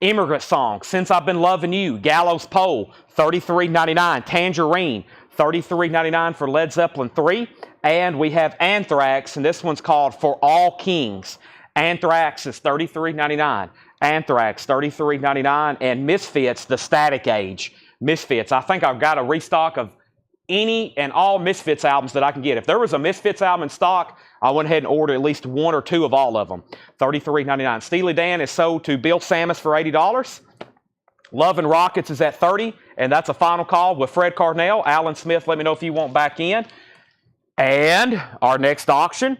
Immigrant Song, Since I've Been Loving You. Gallows Pole, $33.99. Tangerine, $33.99 for Led Zeppelin 3. And we have Anthrax, and this one's called For All Kings. Anthrax is $33.99. Anthrax, $33.99. And Misfits, The Static Age. Misfits, I think I've got a restock of any and all Misfits albums that I can get. If there was a Misfits album in stock, I went ahead and ordered at least one or two of all of them. $33.99. Steely Dan is sold to Bill Samus for $80. Love and Rockets is at $30, and that's a final call with Fred Carnell. Alan Smith, let me know if you want back in. And our next auction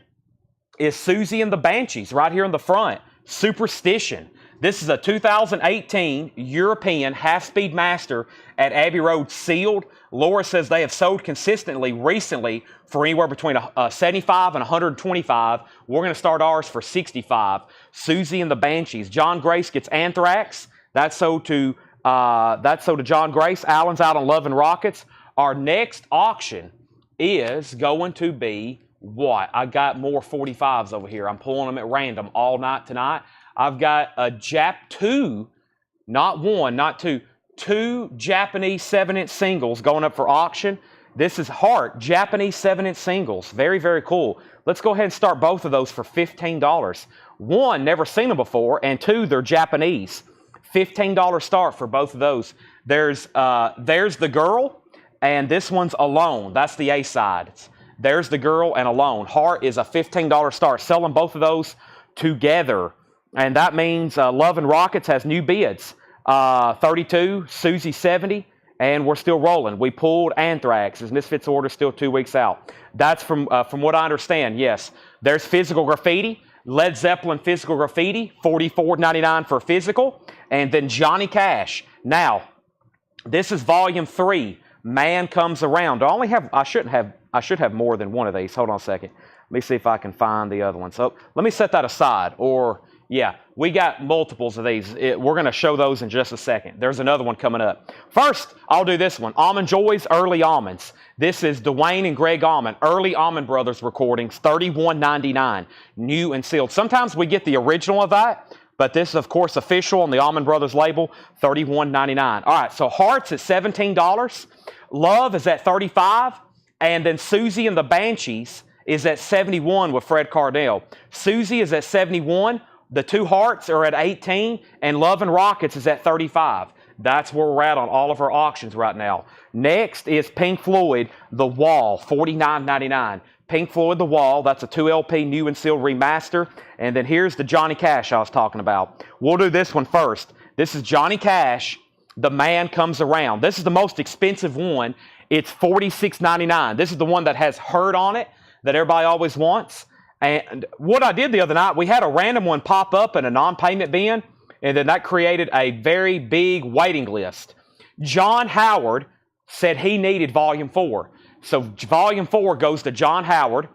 is Susie and the Banshees right here in the front. Superstition. This is a 2018 European half-speed master at Abbey Road sealed. Laura says they have sold consistently recently for anywhere between 75 and 125. We're going to start ours for 65. Susie and the Banshees. John Grace gets Anthrax. That's sold to John Grace. Alan's out on Love and Rockets. Our next auction is going to be what? I got more 45s over here. I'm pulling them at random all night tonight. I've got a two, not one, not two, two Japanese 7-inch singles going up for auction. This is Heart, Japanese 7-inch singles. Very, very cool. Let's go ahead and start both of those for $15. One, never seen them before, and two, they're Japanese. $15 start for both of those. There's The Girl, and this one's Alone. That's the A side. There's The Girl and Alone. Heart is a $15 start. Selling both of those together. And that means Love and Rockets has new bids. 32, Susie 70, and we're still rolling. We pulled Anthrax. His Misfits order still 2 weeks out. That's from what I understand, yes. There's Physical Graffiti. Led Zeppelin Physical Graffiti, $44.99 for physical. And then Johnny Cash. Now, this is volume 3. Man Comes Around. I should have more than one of these. Hold on a second. Let me see if I can find the other one. So let me set that aside. Yeah, we got multiples of these. We're going to show those in just a second. There's another one coming up. First, I'll do this one. Almond Joy's Early Almonds. This is Dwayne and Greg Almond. Early Almond Brothers recordings, $31.99. New and sealed. Sometimes we get the original of that, but this is, of course, official on the Almond Brothers label, $31.99. All right, so Hearts at $17. Love is at $35. And then Susie and the Banshees is at $71 with Fred Cardell. Susie is at $71. The two Hearts are at $18, and Love and Rockets is at $35. That's where we're at on all of our auctions right now. Next is Pink Floyd, The Wall, $49.99. Pink Floyd, The Wall, that's a 2 LP new and sealed remaster. And then here's the Johnny Cash I was talking about. We'll do this one first. This is Johnny Cash, The Man Comes Around. This is the most expensive one. It's $46.99. This is the one that has Hurt on it that everybody always wants. And what I did the other night, we had a random one pop up in a non-payment bin, and then that created a very big waiting list. John Howard said he needed Volume 4. So Volume 4 goes to John Howard.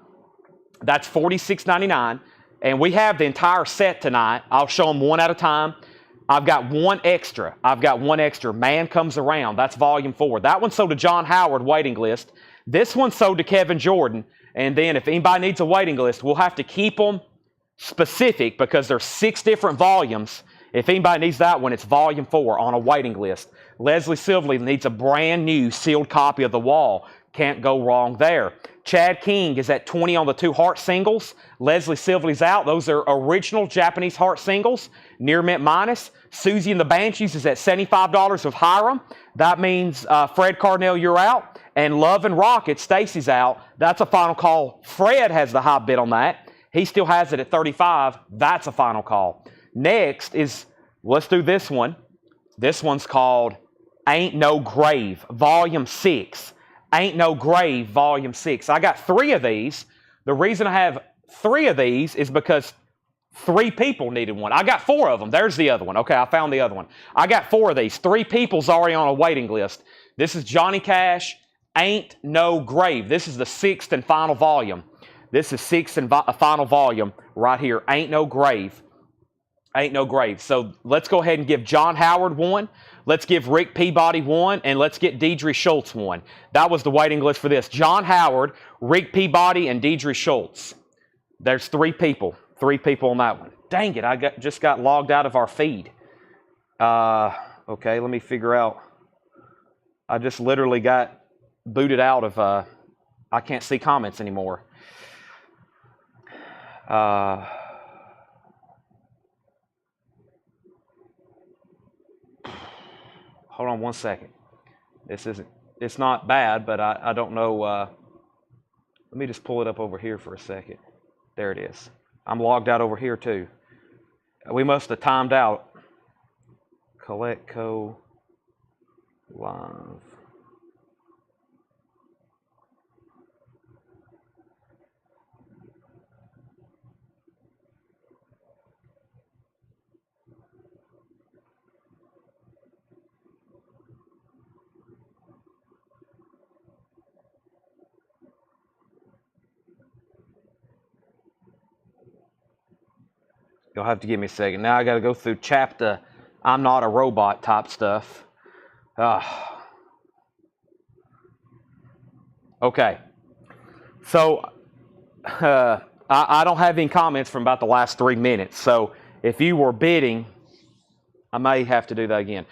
That's $46.99. And we have the entire set tonight. I'll show them one at a time. I've got one extra. Man Comes Around. That's Volume 4. That one sold to John Howard, waiting list. This one sold to Kevin Jordan. And then if anybody needs a waiting list, we'll have to keep them specific because there's 6 different volumes. If anybody needs that one, it's Volume 4 on a waiting list. Leslie Silverly needs a brand new sealed copy of The Wall. Can't go wrong there. Chad King is at $20 on the 2 Heart singles. Leslie Silverly's out. Those are original Japanese Heart singles. Near mint minus. Susie and the Banshees is at $75 with Hiram. That means Fred Cardell, you're out. And Love and Rockets, Stacy's out. That's a final call. Fred has the high bid on that. He still has it at $35. That's a final call. Next is, let's do this one. This one's called Ain't No Grave, Volume 6. Ain't No Grave, Volume 6. I got 3 of these. The reason I have 3 of these is because 3 people needed one. I got 4 of them. There's the other one. Okay, I found the other one. I got 4 of these. 3 people's already on a waiting list. This is Johnny Cash, Ain't No Grave. This is the 6th and final volume. This is 6th and final volume right here. Ain't No Grave. Ain't No Grave. So let's go ahead and give John Howard one. Let's give Rick Peabody one. And let's get Deidre Schultz one. That was the waiting list for this. John Howard, Rick Peabody, and Deidre Schultz. There's 3 people. 3 people on that one. Dang it, I just got logged out of our feed. Okay, let me figure out. I just literally got booted out of, I can't see comments anymore. Hold on one second. It's not bad, but I don't know. Let me just pull it up over here for a second. There it is. I'm logged out over here too. We must have timed out. Collectible live. You'll have to give me a second. Now I got to go through chapter I'm not a robot type stuff. Okay. So I don't have any comments from about the last 3 minutes. So if you were bidding, I may have to do that again.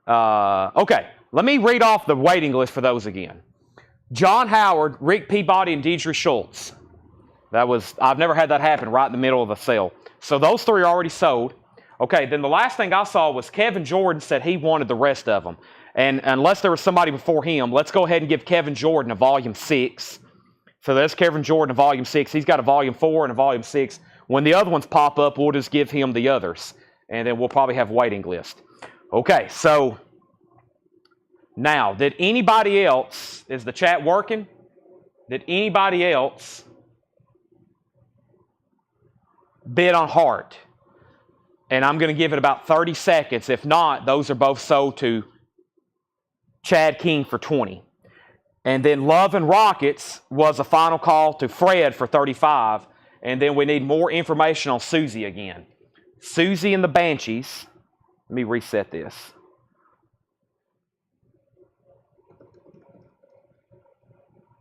Okay. Let me read off the waiting list for those again. John Howard, Rick Peabody, and Deidre Schultz. I've never had that happen right in the middle of a sale. So those 3 are already sold. Okay, then the last thing I saw was Kevin Jordan said he wanted the rest of them. And unless there was somebody before him, let's go ahead and give Kevin Jordan a volume 6. So there's Kevin Jordan, a volume 6. He's got a volume 4 and a volume 6. When the other ones pop up, we'll just give him the others. And then we'll probably have a waiting list. Okay, so now, did anybody else, is the chat working? Did anybody else bid on Heart? And I'm going to give it about 30 seconds. If not, those are both sold to Chad King for 20. And then Love and Rockets was a final call to Fred for 35. And then we need more information on Susie again. Susie and the Banshees. Let me reset this.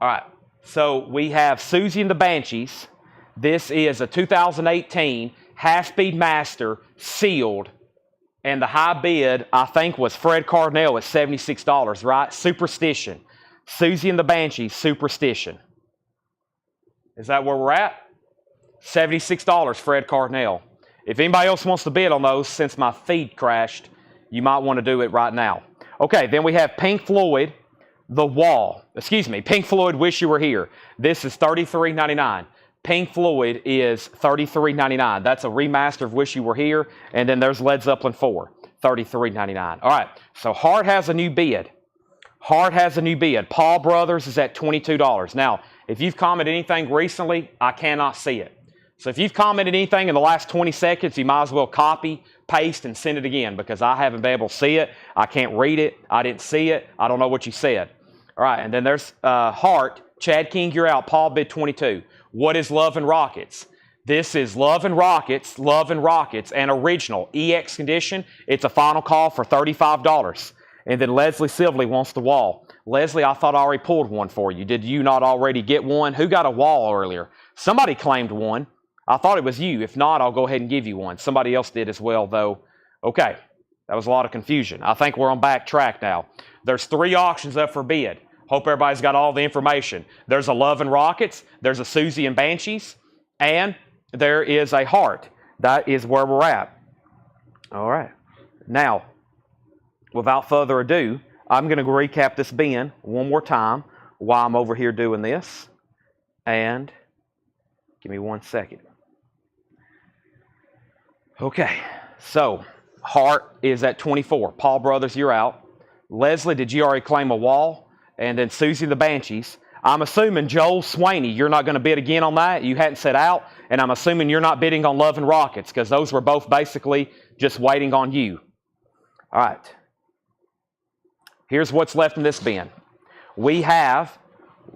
All right. So we have Susie and the Banshees. This is a 2018 half-speed master, sealed, and the high bid, I think, was Fred Cardinal at $76, right? Superstition. Susie and the Banshee, Superstition. Is that where we're at? $76, Fred Cardinal. If anybody else wants to bid on those, since my feed crashed, you might want to do it right now. Okay, then we have Pink Floyd, The Wall. Excuse me, Pink Floyd, Wish You Were Here. This is $33.99. Pink Floyd is $33.99. That's a remaster of Wish You Were Here. And then there's Led Zeppelin 4, $33.99. All right, so Heart has a new bid. Heart has a new bid. Paul Brothers is at $22. Now, if you've commented anything recently, I cannot see it. So if you've commented anything in the last 20 seconds, you might as well copy, paste, and send it again because I haven't been able to see it. I can't read it. I didn't see it. I don't know what you said. All right, and then there's Heart. Chad King, you're out. Paul bid 22. What is Love and Rockets? This is Love and Rockets, and original EX condition. It's a final call for $35. And then Leslie Sibley wants the wall. Leslie, I thought I already pulled one for you. Did you not already get one? Who got a wall earlier? Somebody claimed one. I thought it was you. If not, I'll go ahead and give you one. Somebody else did as well, though. Okay, that was a lot of confusion. I think we're on back track now. There's 3 auctions up for bid. Hope everybody's got all the information. There's a Love and Rockets, there's a Susie and Banshees, and there is a Heart. That is where we're at. All right. Now, without further ado, I'm going to recap this bin one more time while I'm over here doing this. And give me 1 second. Okay, so Heart is at 24. Paul Brothers, you're out. Leslie, did you already claim a wall? And then Susie and the Banshees. I'm assuming Joel Swaney, you're not going to bid again on that. You hadn't set out. And I'm assuming you're not bidding on Love and Rockets because those were both basically just waiting on you. All right. Here's what's left in this bin. We have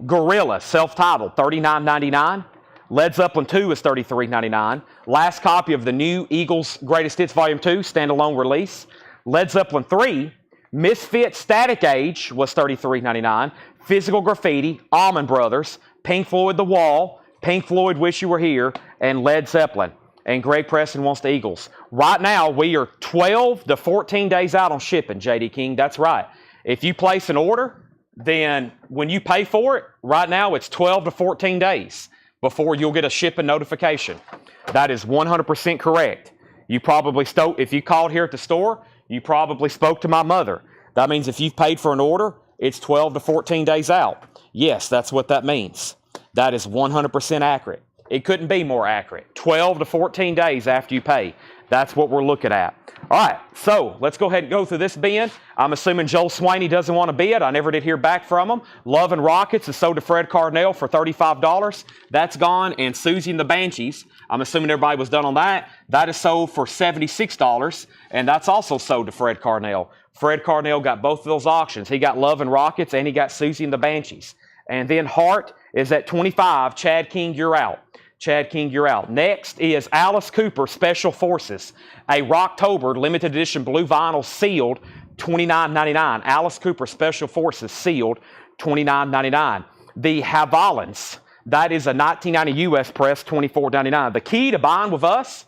Gorilla, self-titled, $39.99. Led Zeppelin 2 is $33.99. Last copy of the new Eagles Greatest Hits Volume 2, standalone release. Led Zeppelin 3, Misfit Static Age was $33.99. Physical Graffiti, Allman Brothers, Pink Floyd The Wall, Pink Floyd Wish You Were Here, and Led Zeppelin. And Greg Preston wants the Eagles. Right now, we are 12 to 14 days out on shipping, J.D. King. That's right. If you place an order, then when you pay for it, right now it's 12 to 14 days before you'll get a shipping notification. That is 100% correct. You probably if you called here at the store, you probably spoke to my mother. That means if you've paid for an order, it's 12 to 14 days out. Yes, that's what that means. That is 100% accurate. It couldn't be more accurate. 12 to 14 days after you pay. That's what we're looking at. All right, so let's go ahead and go through this bin. I'm assuming Joel Swaney doesn't want to bid. I never did hear back from him. Love and Rockets is sold to Fred Cardinale for $35. That's gone. And Susie and the Banshees, I'm assuming everybody was done on that. That is sold for $76, and that's also sold to Fred Cardinale. Fred Cardinale got both of those auctions. He got Love and Rockets, and he got Susie and the Banshees. And then Hart is at $25. Chad King, you're out. Chad King, you're out. Next is Alice Cooper Special Forces, a Rocktober limited edition blue vinyl sealed, $29.99. Alice Cooper Special Forces sealed, $29.99. The Havalans, that is a 1990 U.S. press, $24.99. The key to buying with us,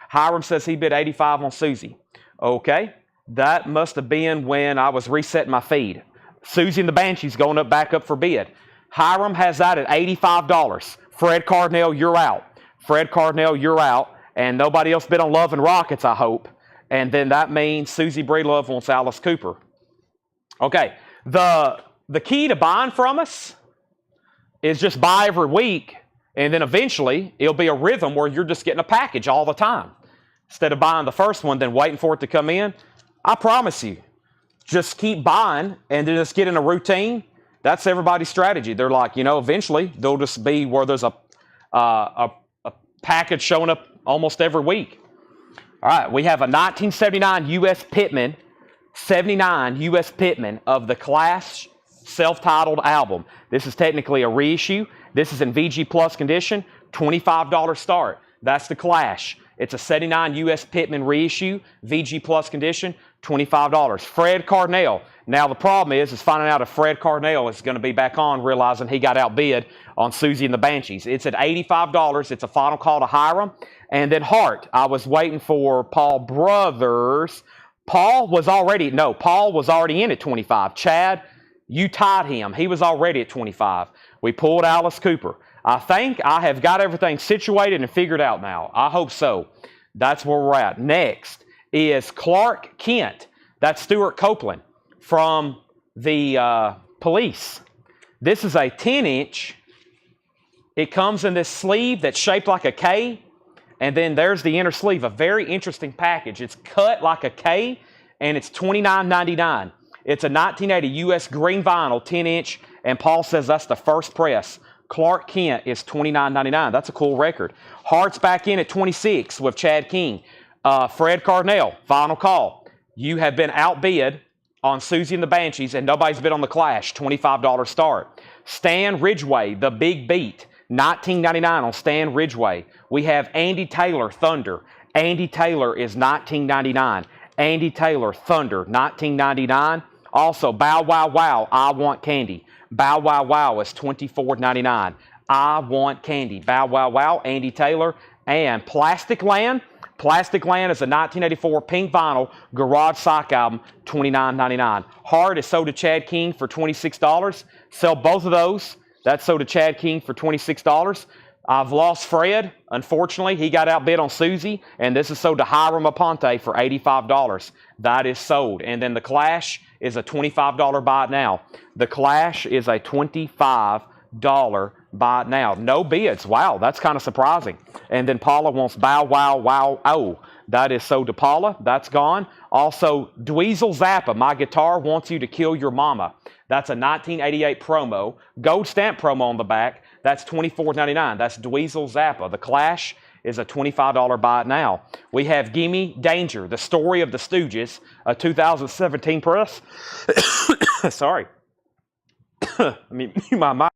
Hiram says he bid $85 on Susie. Okay, that must have been when I was resetting my feed. Susie and the Banshees going back up for bid. Hiram has that at $85. Fred Cardinale, you're out. Fred Cardinale, you're out. And nobody else bid on Love and Rockets, I hope. And then that means Susie Breedlove wants Alice Cooper. Okay, the key to buying from us is just buy every week, and then eventually it'll be a rhythm where you're just getting a package all the time. Instead of buying the first one, then waiting for it to come in, I promise you, just keep buying and then just get in a routine. That's everybody's strategy. They're like, eventually they'll just be where there's a package showing up almost every week. All right, we have a 1979 U.S. Pittman, 79 U.S. Pittman of the Clash self-titled album. This is technically a reissue. This is in VG Plus condition, $25 start. That's the Clash. It's a 79 U.S. Pittman reissue, VG Plus condition, $25. Fred Cardinale. Now the problem is finding out if Fred Cardinale is going to be back on, realizing he got outbid on Susie and the Banshees. It's at $85. It's a final call to Hiram. And then Hart. I was waiting for Paul Brothers. Paul was already in at 25. Chad, you tied him. He was already at 25. We pulled Alice Cooper. I think I have got everything situated and figured out now. I hope so. That's where we're at. Next is Clark Kent. That's Stuart Copeland from the Police. This is a 10-inch. It comes in this sleeve that's shaped like a K, and then there's the inner sleeve. A very interesting package. It's cut like a K, and it's $29.99. It's a 1980 U.S. green vinyl 10-inch, and Paul says that's the first press. Clark Kent is $29.99. That's a cool record. Hart's back in at 26 with Chad King. Fred Cardinale, final call. You have been outbid on Susie and the Banshees, and nobody's bid on the Clash. $25 start. Stan Ridgway, The Big Beat, $19.99 on Stan Ridgway. We have Andy Taylor, Thunder. Andy Taylor is $19.99. Andy Taylor, Thunder, $19.99. Also, Bow Wow Wow, I Want Candy. Bow Wow Wow is $24.99. I Want Candy. Bow Wow Wow, Andy Taylor. And Plastic Land. Plastic Land is a 1984 pink vinyl Garage Sock album, $29.99. Hard is sold to Chad King for $26. Sell both of those. That's sold to Chad King for $26. I've lost Fred. Unfortunately, he got outbid on Susie, and this is sold to Hiram Aponte for $85. That is sold. And then the Clash is a $25 buy it now. The Clash is a $25 Buy it now. No bids. Wow, that's kind of surprising. And then Paula wants Bow Wow Wow Oh. That is sold to Paula. That's gone. Also, Dweezil Zappa, My Guitar Wants You to Kill Your Mama. That's a 1988 promo. Gold stamp promo on the back. That's $24.99. That's Dweezil Zappa. The Clash is a $25 buy it now. We have Gimme Danger, The Story of the Stooges, a 2017 press. Sorry. Let me mute my mic.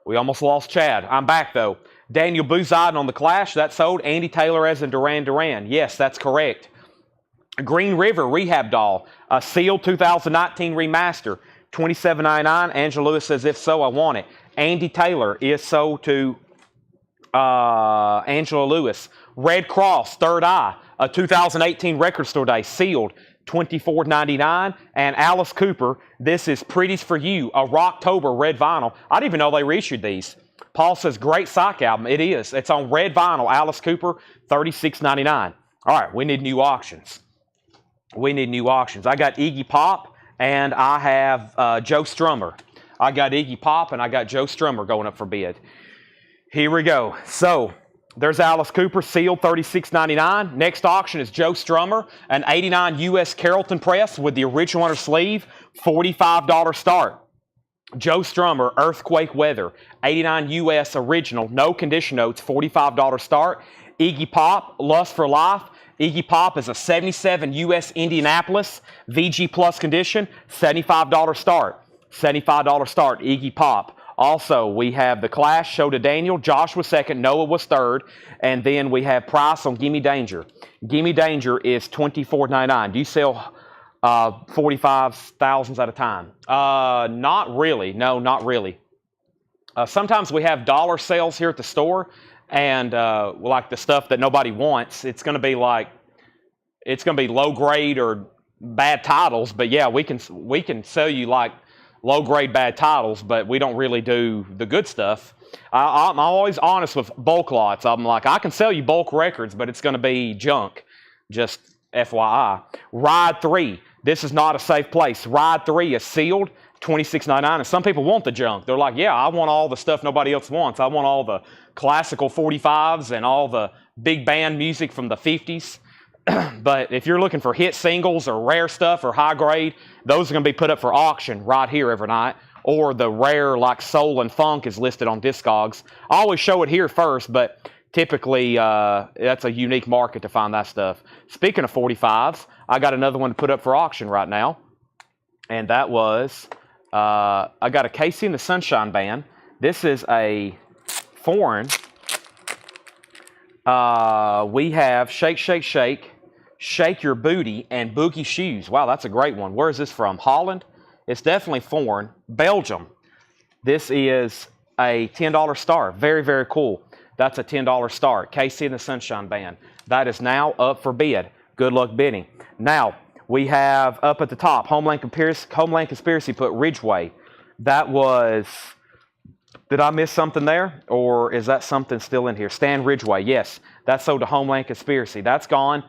We almost lost Chad. I'm back, though. Daniel Bouzide on the Clash. That sold. Andy Taylor as in Duran Duran. Yes, that's correct. Green River Rehab Doll. A sealed 2019 remaster. $27.99. Angela Lewis says, if so, I want it. Andy Taylor is sold to Angela Lewis. Red Cross Third Eye. A 2018 Record Store Day. Sealed. $24.99. And Alice Cooper, this is Pretties for You, a Rocktober red vinyl. I didn't even know they reissued these. Paul says, great psych album. It is. It's on red vinyl. Alice Cooper, $36.99. All right, we need new auctions. We need new auctions. I got Iggy Pop and I have Joe Strummer. I got Iggy Pop and I got Joe Strummer going up for bid. Here we go. So, there's Alice Cooper, sealed, $36.99. Next auction is Joe Strummer, an 89 U.S. Carrollton press with the original on her sleeve, $45 start. Joe Strummer, Earthquake Weather, 89 U.S. original, no condition notes, $45 start. Iggy Pop, Lust for Life. Iggy Pop is a 77 U.S. Indianapolis, VG Plus condition, $75 start. $75 start, Iggy Pop. Also, we have The Clash, Show to Daniel. Josh was second. Noah was third. And then we have Price on Gimme Danger. Gimme Danger is $24.99. Do you sell 45,000s at a time? Not really. No, not really. Sometimes we have dollar sales here at the store. And like the stuff that nobody wants, it's going to be like, it's going to be low grade or bad titles. But yeah, we can sell you like low-grade bad titles, but we don't really do the good stuff. I'm always honest with bulk lots. I'm like, I can sell you bulk records, but it's going to be junk. Just FYI. Ride 3. This is not a safe place. Ride 3 is sealed, $26.99, and some people want the junk. They're like, yeah, I want all the stuff nobody else wants. I want all the classical 45s and all the big band music from the 50s. But if you're looking for hit singles or rare stuff or high grade, those are going to be put up for auction right here every night. Or the rare like soul and funk is listed on Discogs. I always show it here first, but typically that's a unique market to find that stuff. Speaking of 45s, I got another one to put up for auction right now. And that was, I got a Casey and the Sunshine Band. This is a foreign. We have Shake, Shake, Shake, Shake Your Booty, and Boogie Shoes. Wow, that's a great one. Where is this from? Holland? It's definitely foreign. Belgium. This is a $10 start. Very, very cool. That's a $10 start. Casey and the Sunshine Band. That is now up for bid. Good luck bidding. Now, we have up at the top, Homeland Conspiracy put Ridgeway. That was... Did I miss something there? Or is that something still in here? Stan Ridgeway, yes. That's sold to Homeland Conspiracy. That's gone.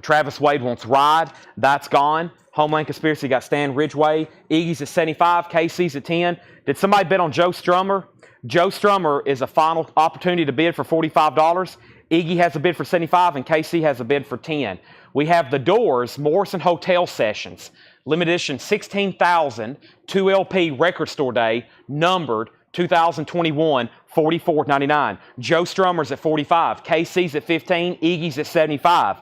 Travis Wade wants Ride. That's gone. Homeland Conspiracy got Stan Ridgeway. Iggy's at 75. KC's at 10. Did somebody bid on Joe Strummer? Joe Strummer is a final opportunity to bid for $45. Iggy has a bid for 75 and KC has a bid for 10. We have The Doors, Morrison Hotel Sessions. Limited edition 16,000, 2 LP Record Store Day, numbered 2021, $44.99. Joe Strummer's at 45. KC's at 15. Iggy's at 75.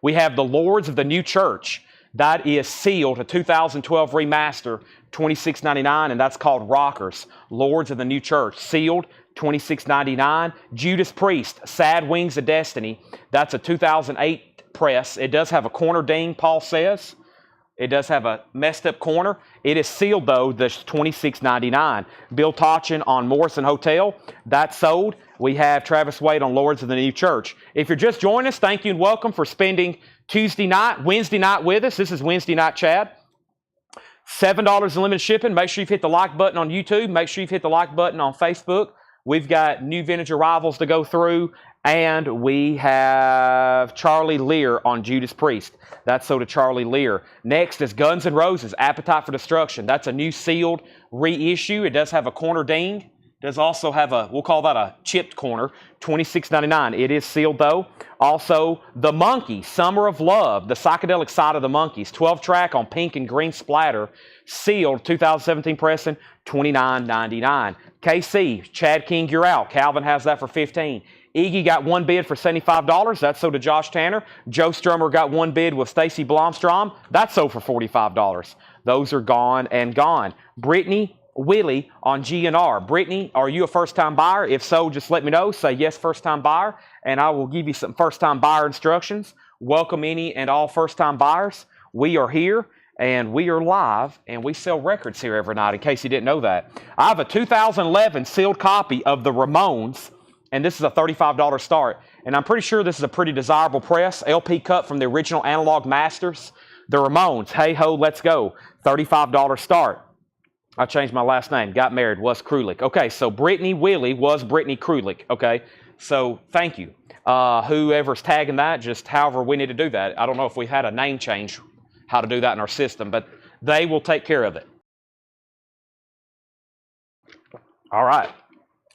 We have The Lords of the New Church. That is sealed, a 2012 remaster, $26.99, and that's called Rockers. Lords of the New Church, sealed, $26.99. Judas Priest, Sad Wings of Destiny. That's a 2008 press. It does have a corner ding, Paul says. It does have a messed up corner. It is sealed, though, that's $26.99. Bill Tochin on Morrison Hotel. That's sold. We have Travis Wade on Lords of the New Church. If you're just joining us, thank you and welcome for spending Tuesday night, Wednesday night with us. This is Wednesday night, Chad. $7 in limited shipping. Make sure you've hit the like button on YouTube. Make sure you've hit the like button on Facebook. We've got new vintage arrivals to go through. And we have Charlie Lear on Judas Priest. That's sold to Charlie Lear. Next is Guns N' Roses, Appetite for Destruction. That's a new sealed reissue. It does have a corner ding. It does also have a, we'll call that a chipped corner, $26.99. It is sealed though. Also, The Monkees, Summer of Love, the psychedelic side of the Monkees, 12-track on pink and green splatter, sealed, 2017 pressing, $29.99. KC, Chad King, You're Out. Calvin has that for $15. Iggy got one bid for $75. That's sold to Josh Tanner. Joe Strummer got one bid with Stacy Blomstrom. That's sold for $45. Those are gone and gone. Brittany Willie on GNR. Brittany, are you a first-time buyer? If so, just let me know. Say yes, first-time buyer, and I will give you some first-time buyer instructions. Welcome any and all first-time buyers. We are here, and we are live, and we sell records here every night, in case you didn't know that. I have a 2011 sealed copy of the Ramones, and this is a $35 start. And I'm pretty sure this is a pretty desirable press. LP cut from the original Analog Masters. The Ramones, Hey Ho, Let's Go. $35 start. I changed my last name. Got married, was Krulik. Okay, so Brittany Willie was Brittany Krulik. Okay, so thank you. Whoever's tagging that, just however we need to do that. I don't know if we had a name change, how to do that in our system, but they will take care of it. All right,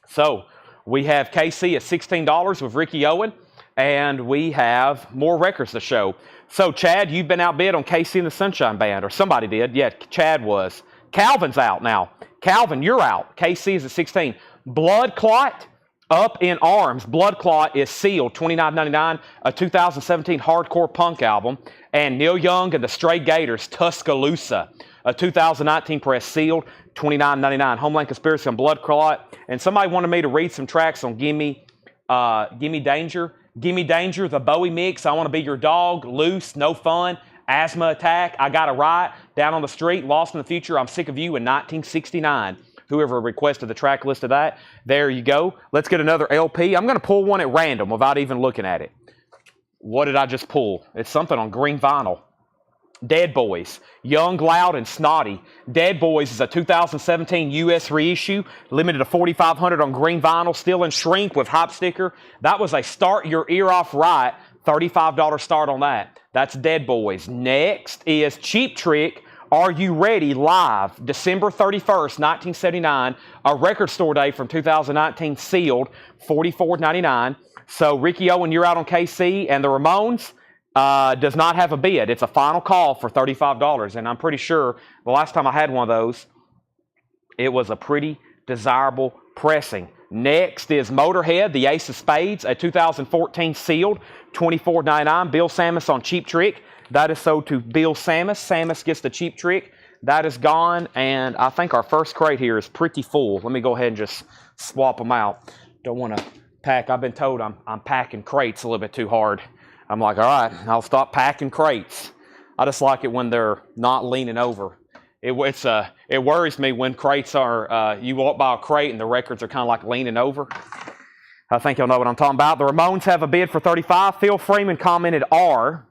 so we have KC at $16 with Ricky Owen, and we have more records to show. So, Chad, you've been outbid on KC and the Sunshine Band, or somebody did. Yeah, Chad was. Calvin's out now. Calvin, you're out. KC is at 16. Blood Clot, Up in Arms. Blood Clot is sealed, $29.99, a 2017 hardcore punk album. And Neil Young and the Stray Gators, Tuscaloosa, a 2019 press, sealed, $29.99. Homeland Conspiracy on Blood Clot. And somebody wanted me to read some tracks on Gimme Danger. Gimme Danger, the Bowie mix, I Want to Be Your Dog, Loose, No Fun, Asthma Attack, I Got a Right, Down on the Street, Lost in the Future, I'm Sick of You, in 1969. Whoever requested the track list of that, there you go. Let's get another LP. I'm going to pull one at random without even looking at it. What did I just pull? It's something on green vinyl. Dead Boys, Young, Loud, and Snotty. Dead Boys is a 2017 U.S. reissue, limited to 4,500 on green vinyl, still in shrink with hop sticker. That was a Start Your Ear Off Right, $35 start on that. That's Dead Boys. Next is Cheap Trick, Are You Ready? Live, December 31st, 1979, a record store day from 2019, sealed, $44.99. So Ricky Owen, you're out on KC, and the Ramones does not have a bid. It's a final call for $35, and I'm pretty sure the last time I had one of those, it was a pretty desirable pressing. Next is Motorhead, the Ace of Spades, a 2014 sealed, $24.99. Bill Samus on Cheap Trick. That is sold to Bill Samus. Samus gets the Cheap Trick. That is gone, and I think our first crate here is pretty full. Let me go ahead and just swap them out. Don't want to pack. I've been told I'm packing crates a little bit too hard. I'm like, all right, I'll stop packing crates. I just like it when they're not leaning over. It worries me when crates are, you walk by a crate and the records are kind of like leaning over. I think y'all know what I'm talking about. The Ramones have a bid for $35. Phil Freeman commented R.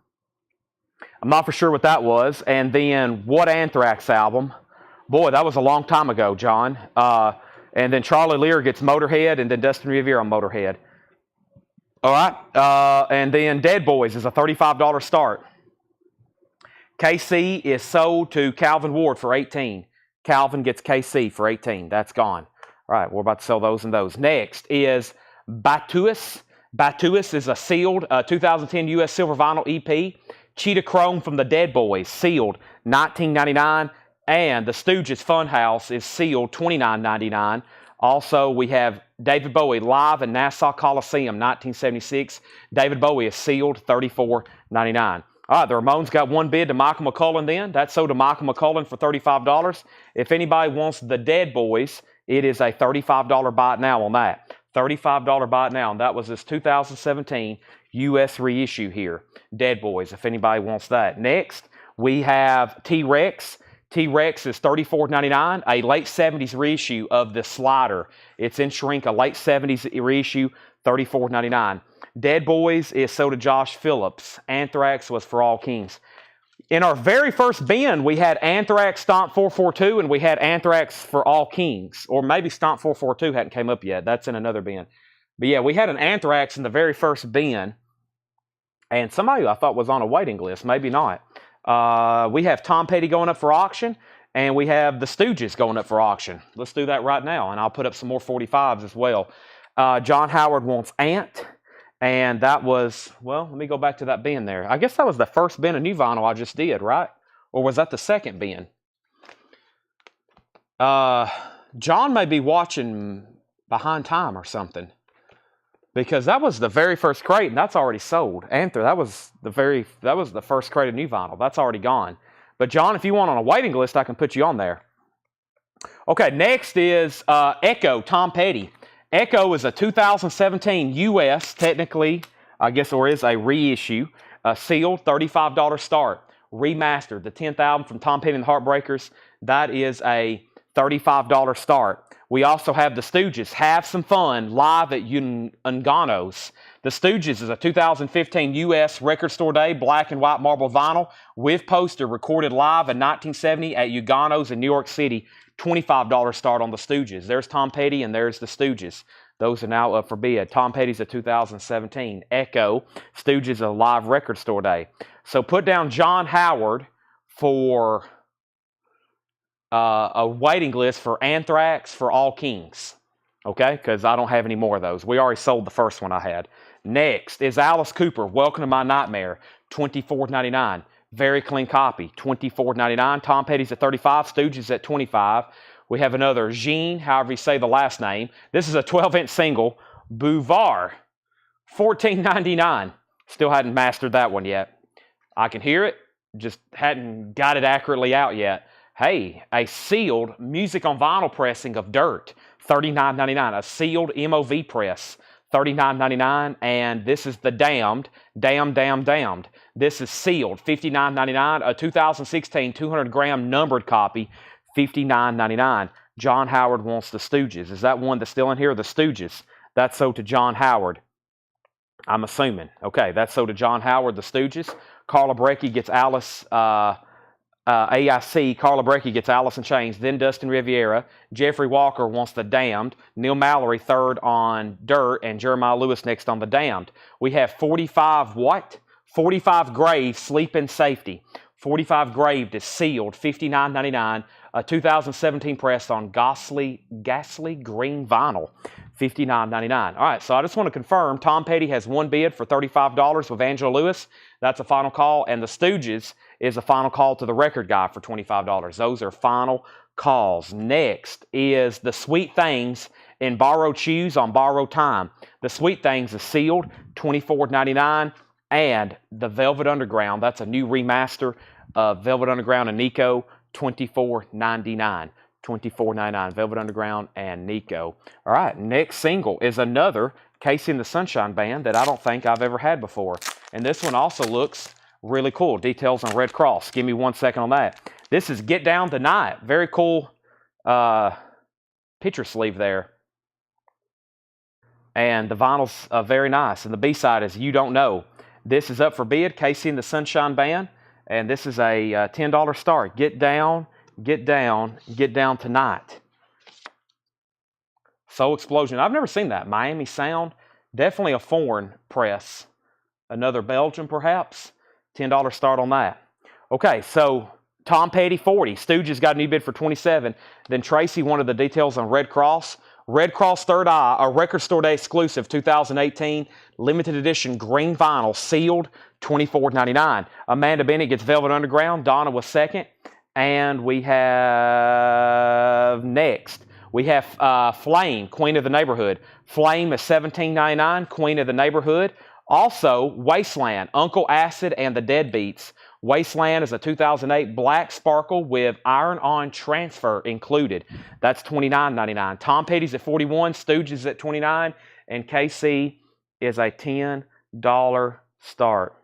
I'm not for sure what that was. And then What Anthrax album? Boy, that was a long time ago, John. And then Charlie Lear gets Motorhead, and then Dustin Revere on Motorhead. All right. And then Dead Boys is a $35 start. KC is sold to Calvin Ward for $18. Calvin gets KC for $18. That's gone. All right, we're about to sell those and those. Next is Batuus. Batuus is a sealed 2010 U.S. Silver Vinyl EP. Cheetah Chrome from the Dead Boys, sealed, $19.99. And the Stooges Funhouse is sealed, $29.99. Also, we have David Bowie live in Nassau Coliseum, 1976. David Bowie is sealed, $34.99. All right, the Ramones got one bid to Michael McCullen then. That's sold to Michael McCullen for $35. If anybody wants the Dead Boys, it is a $35 buy it now on that. $35 buy it now, and that was this 2017 U.S. reissue here. Dead Boys, if anybody wants that. Next, we have T-Rex. T-Rex is $34.99, a late 70s reissue of the Slider. It's in shrink, a late 70s reissue, $34.99. Dead Boys is sold to Josh Phillips. Anthrax was For All Kings. In our very first bin, we had Anthrax Stomp 442, and we had Anthrax For All Kings. Or maybe Stomp 442 hadn't came up yet. That's in another bin. But yeah, we had an Anthrax in the very first bin, and somebody I thought was on a waiting list, maybe not. We have Tom Petty going up for auction, and we have the Stooges going up for auction. Let's do that right now, and I'll put up some more 45s as well. John Howard wants Ant, and that was, well, let me go back to that bin there. I guess that was the first bin of new vinyl I just did, right? Or was that the second bin? John may be watching Behind Time or something, because that was the very first crate, and that's already sold. Anther, that was the first crate of new vinyl. That's already gone. But John, if you want on a waiting list, I can put you on there. Okay, next is Echo, Tom Petty. Echo is a 2017 US, technically, I guess, or is a reissue, sealed, $35 start, remastered, the 10th album from Tom Petty and the Heartbreakers. That is a $35 start. We also have the Stooges, Have Some Fun, live at Ungano's. The Stooges is a 2015 US Record Store Day, black and white marble vinyl, with poster, recorded live in 1970 at Ungano's in New York City. $25 start on the Stooges. There's Tom Petty and there's the Stooges. Those are now up for bid. Tom Petty's a 2017. Echo, Stooges a live Record Store Day. So put down John Howard for a waiting list for Anthrax for All Kings. Okay, because I don't have any more of those. We already sold the first one I had. Next is Alice Cooper, Welcome to My Nightmare, $24.99. Very clean copy, $24.99. Tom Petty's at $35, Stooges at $25. We have another Jean, however you say the last name. This is a 12-inch single, Bouvard, $14.99. Still hadn't mastered that one yet. I can hear it, just hadn't got it accurately out yet. Hey, a sealed music on vinyl pressing of Dirt, $39.99. A sealed MOV press, $39.99. And this is the Damned, Damned. This is sealed, $59.99. A 2016 200-gram numbered copy, $59.99. John Howard wants the Stooges. Is that one that's still in here? The Stooges. That's sold to John Howard, I'm assuming. Okay, that's sold to John Howard, the Stooges. Carla Breckie gets Alice... AIC, Carla Breckie gets Alice in Chains, then Dustin Riviera. Jeffrey Walker wants the Damned. Neil Mallory third on Dirt, and Jeremiah Lewis next on the Damned. We have 45 what? 45 Grave, Sleep in Safety. 45 Grave is sealed, $59.99. A 2017 press on ghastly green vinyl, $59.99. All right, so I just want to confirm Tom Petty has one bid for $35 with Angela Lewis. That's a final call. And the Stooges is a final call to the record guy for $25. Those are final calls. Next is the Sweet Things in Borrowed Shoes on Borrowed Time. The Sweet Things is sealed, $24.99. And the Velvet Underground, that's a new remaster of Velvet Underground and Nico, $24.99. $24.99. Velvet Underground and Nico. All right, next single is another Casey and the Sunshine Band that I don't think I've ever had before. And this one also looks really cool. Details on Red Cross. Give me 1 second on that. This is Get Down Tonight. Very cool picture sleeve there. And the vinyl's very nice. And the B-side is You Don't Know. This is up for bid, Casey and the Sunshine Band. And this is a $10 start. Get Down Tonight. Soul Explosion. I've never seen that. Miami Sound. Definitely a foreign press. Another Belgium, perhaps. $10 start on that. Okay, so Tom Petty, 40. Stooges got a new bid for 27. Then Tracy wanted the details on Red Cross. Red Cross Third Eye, a Record Store Day exclusive, 2018, limited edition green vinyl, sealed, $24.99. Amanda Bennett gets Velvet Underground. Donna was second. And we have next, we have Flame, Queen of the Neighborhood. Flame is $17.99, Queen of the Neighborhood. Also, Wasteland, Uncle Acid and the Deadbeats. Wasteland is a 2008 black sparkle with iron-on transfer included. That's $29.99. Tom Petty's at $41, Stooges at $29, and KC is a $10 start.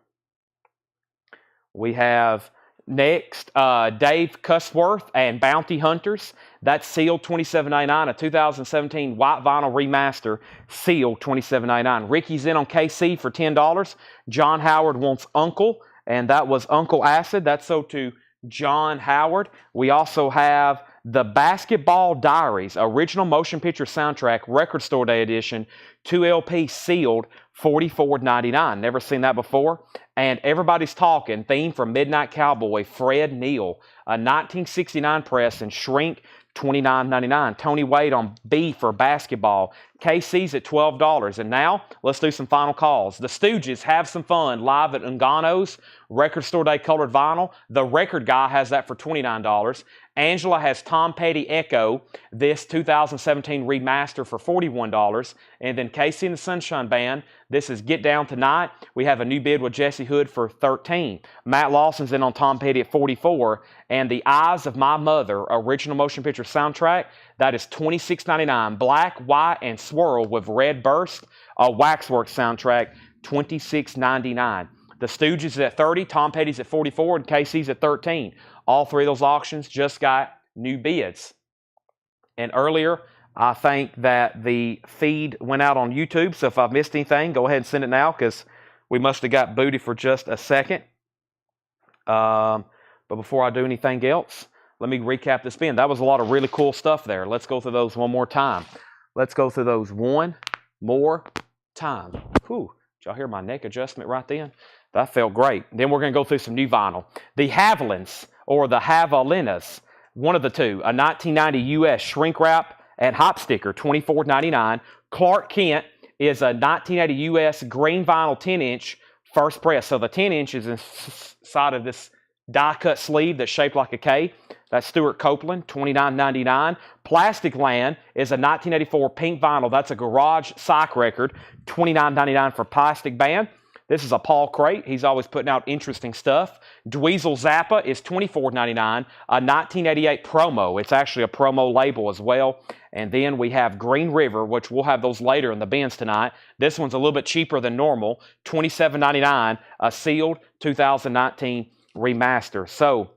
We have next Dave Cusworth and Bounty Hunters. That's sealed, $27.99. A 2017 white vinyl remaster, sealed, $27.99. Ricky's in on KC for $10. John Howard wants Uncle, and that was Uncle Acid. That's sold to John Howard. We also have The Basketball Diaries original motion picture soundtrack record store day edition 2 LP sealed, $44.99. Never seen that before. And Everybody's Talking theme from Midnight Cowboy, Fred Neil, a 1969 press and shrink, $29.99. Tony Wade on B for Basketball. KC's at $12. And now, let's do some final calls. The Stooges Have Some Fun live at Ungano's. Record Store Day colored vinyl. The Record Guy has that for $29. Angela has Tom Petty Echo, this 2017 remaster for $41. And then Casey and the Sunshine Band, this is Get Down Tonight. We have a new bid with Jesse Hood for $13. Matt Lawson's in on Tom Petty at $44. And The Eyes of My Mother, original motion picture soundtrack, that is $26.99. Black, white, and swirl with red burst, a Waxworks soundtrack, $26.99. The Stooges is at $30, Tom Petty's at $44, and KC's at $13. All three of those auctions just got new bids. And earlier, I think that the feed went out on YouTube, so if I've missed anything, go ahead and send it now, because we must have got booted for just a second. But before I do anything else, let me recap this spin. That was a lot of really cool stuff there. Let's go through those one more time. Let's go through those one more time. Whew, did y'all hear my neck adjustment right then? That felt great. Then we're going to go through some new vinyl. The Havilands, or the Havalinas, one of the two. A 1990 U.S. shrink wrap and hop sticker, $24.99. Clark Kent is a 1980 U.S. green vinyl 10-inch first press. So the 10-inch is inside of this die-cut sleeve that's shaped like a K. That's Stuart Copeland, $29.99. Plastic Land is a 1984 pink vinyl. That's a garage psych record, $29.99 for Plastic Band. This is a Paul Crate. He's always putting out interesting stuff. Dweezil Zappa is $24.99, a 1988 promo. It's actually a promo label as well. And then we have Green River, which we'll have those later in the bins tonight. This one's a little bit cheaper than normal, $27.99, a sealed 2019 remaster. So,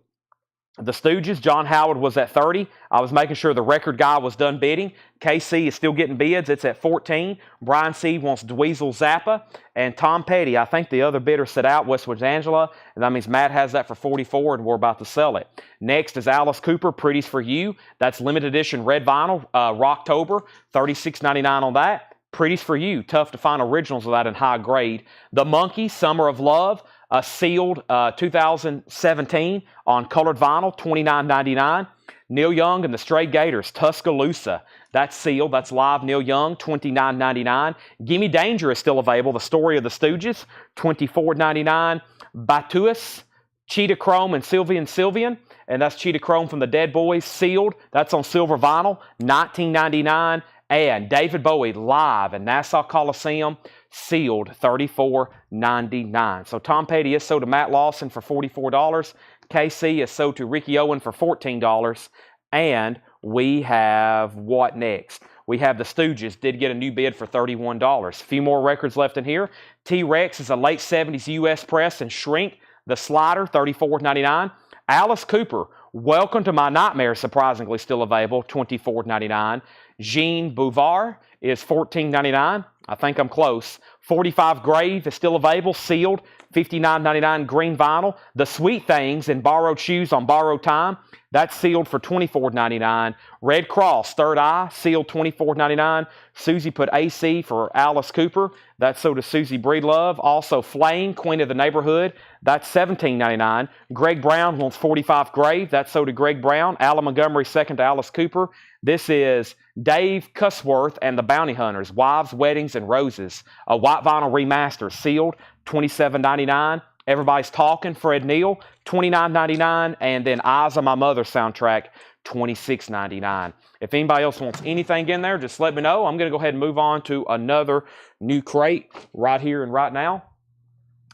the Stooges, John Howard was at $30. I was making sure the Record Guy was done bidding. KC is still getting bids. It's at $14. Brian C. wants Dweezil Zappa. And Tom Petty, I think the other bidder set out, Westwood's Angela. And that means Matt has that for $44, and we're about to sell it. Next is Alice Cooper, Pretty's For You. That's limited edition red vinyl, Rocktober, $36.99 on that. Pretty's For You, tough to find originals of that in high grade. The Monkey, Summer of Love, a sealed 2017 on colored vinyl, $29.99. Neil Young and the Stray Gators, Tuscaloosa. That's sealed. That's live Neil Young, $29.99. Gimme Danger is still available. The Story of the Stooges, $24.99. Batuus, Cheetah Chrome and Sylvian. And that's Cheetah Chrome from the Dead Boys, sealed. That's on silver vinyl, $19.99. And David Bowie live in Nassau Coliseum, sealed, $34.99. So Tom Petty is sold to Matt Lawson for $44. KC is sold to Ricky Owen for $14. And we have what next? We have the Stooges, did get a new bid for $31. A few more records left in here. T-Rex is a late 70s U.S. press and shrink. The Slider, $34.99. Alice Cooper, Welcome to My Nightmare, surprisingly still available, $24.99. Jean Bouvard is $14.99. I think I'm close. 45 Grave is still available, sealed, $59.99 green vinyl. The Sweet Things in Borrowed Shoes on Borrowed Time, that's sealed for $24.99. Red Cross, Third Eye, sealed $24.99. Susie put AC for Alice Cooper. That's sold to Susie Breedlove. Also Flame, Queen of the Neighborhood, that's $17.99. Greg Brown wants 45 Grave. That's sold to Greg Brown. Alan Montgomery second to Alice Cooper. This is Dave Cusworth and the Bounty Hunters, Wives, Weddings, and Roses. A white vinyl remaster, sealed, $27.99. Everybody's Talking, Fred Neil, $29.99. And then Eyes of My Mother soundtrack, $26.99. If anybody else wants anything in there, just let me know. I'm going to go ahead and move on to another new crate right here and right now.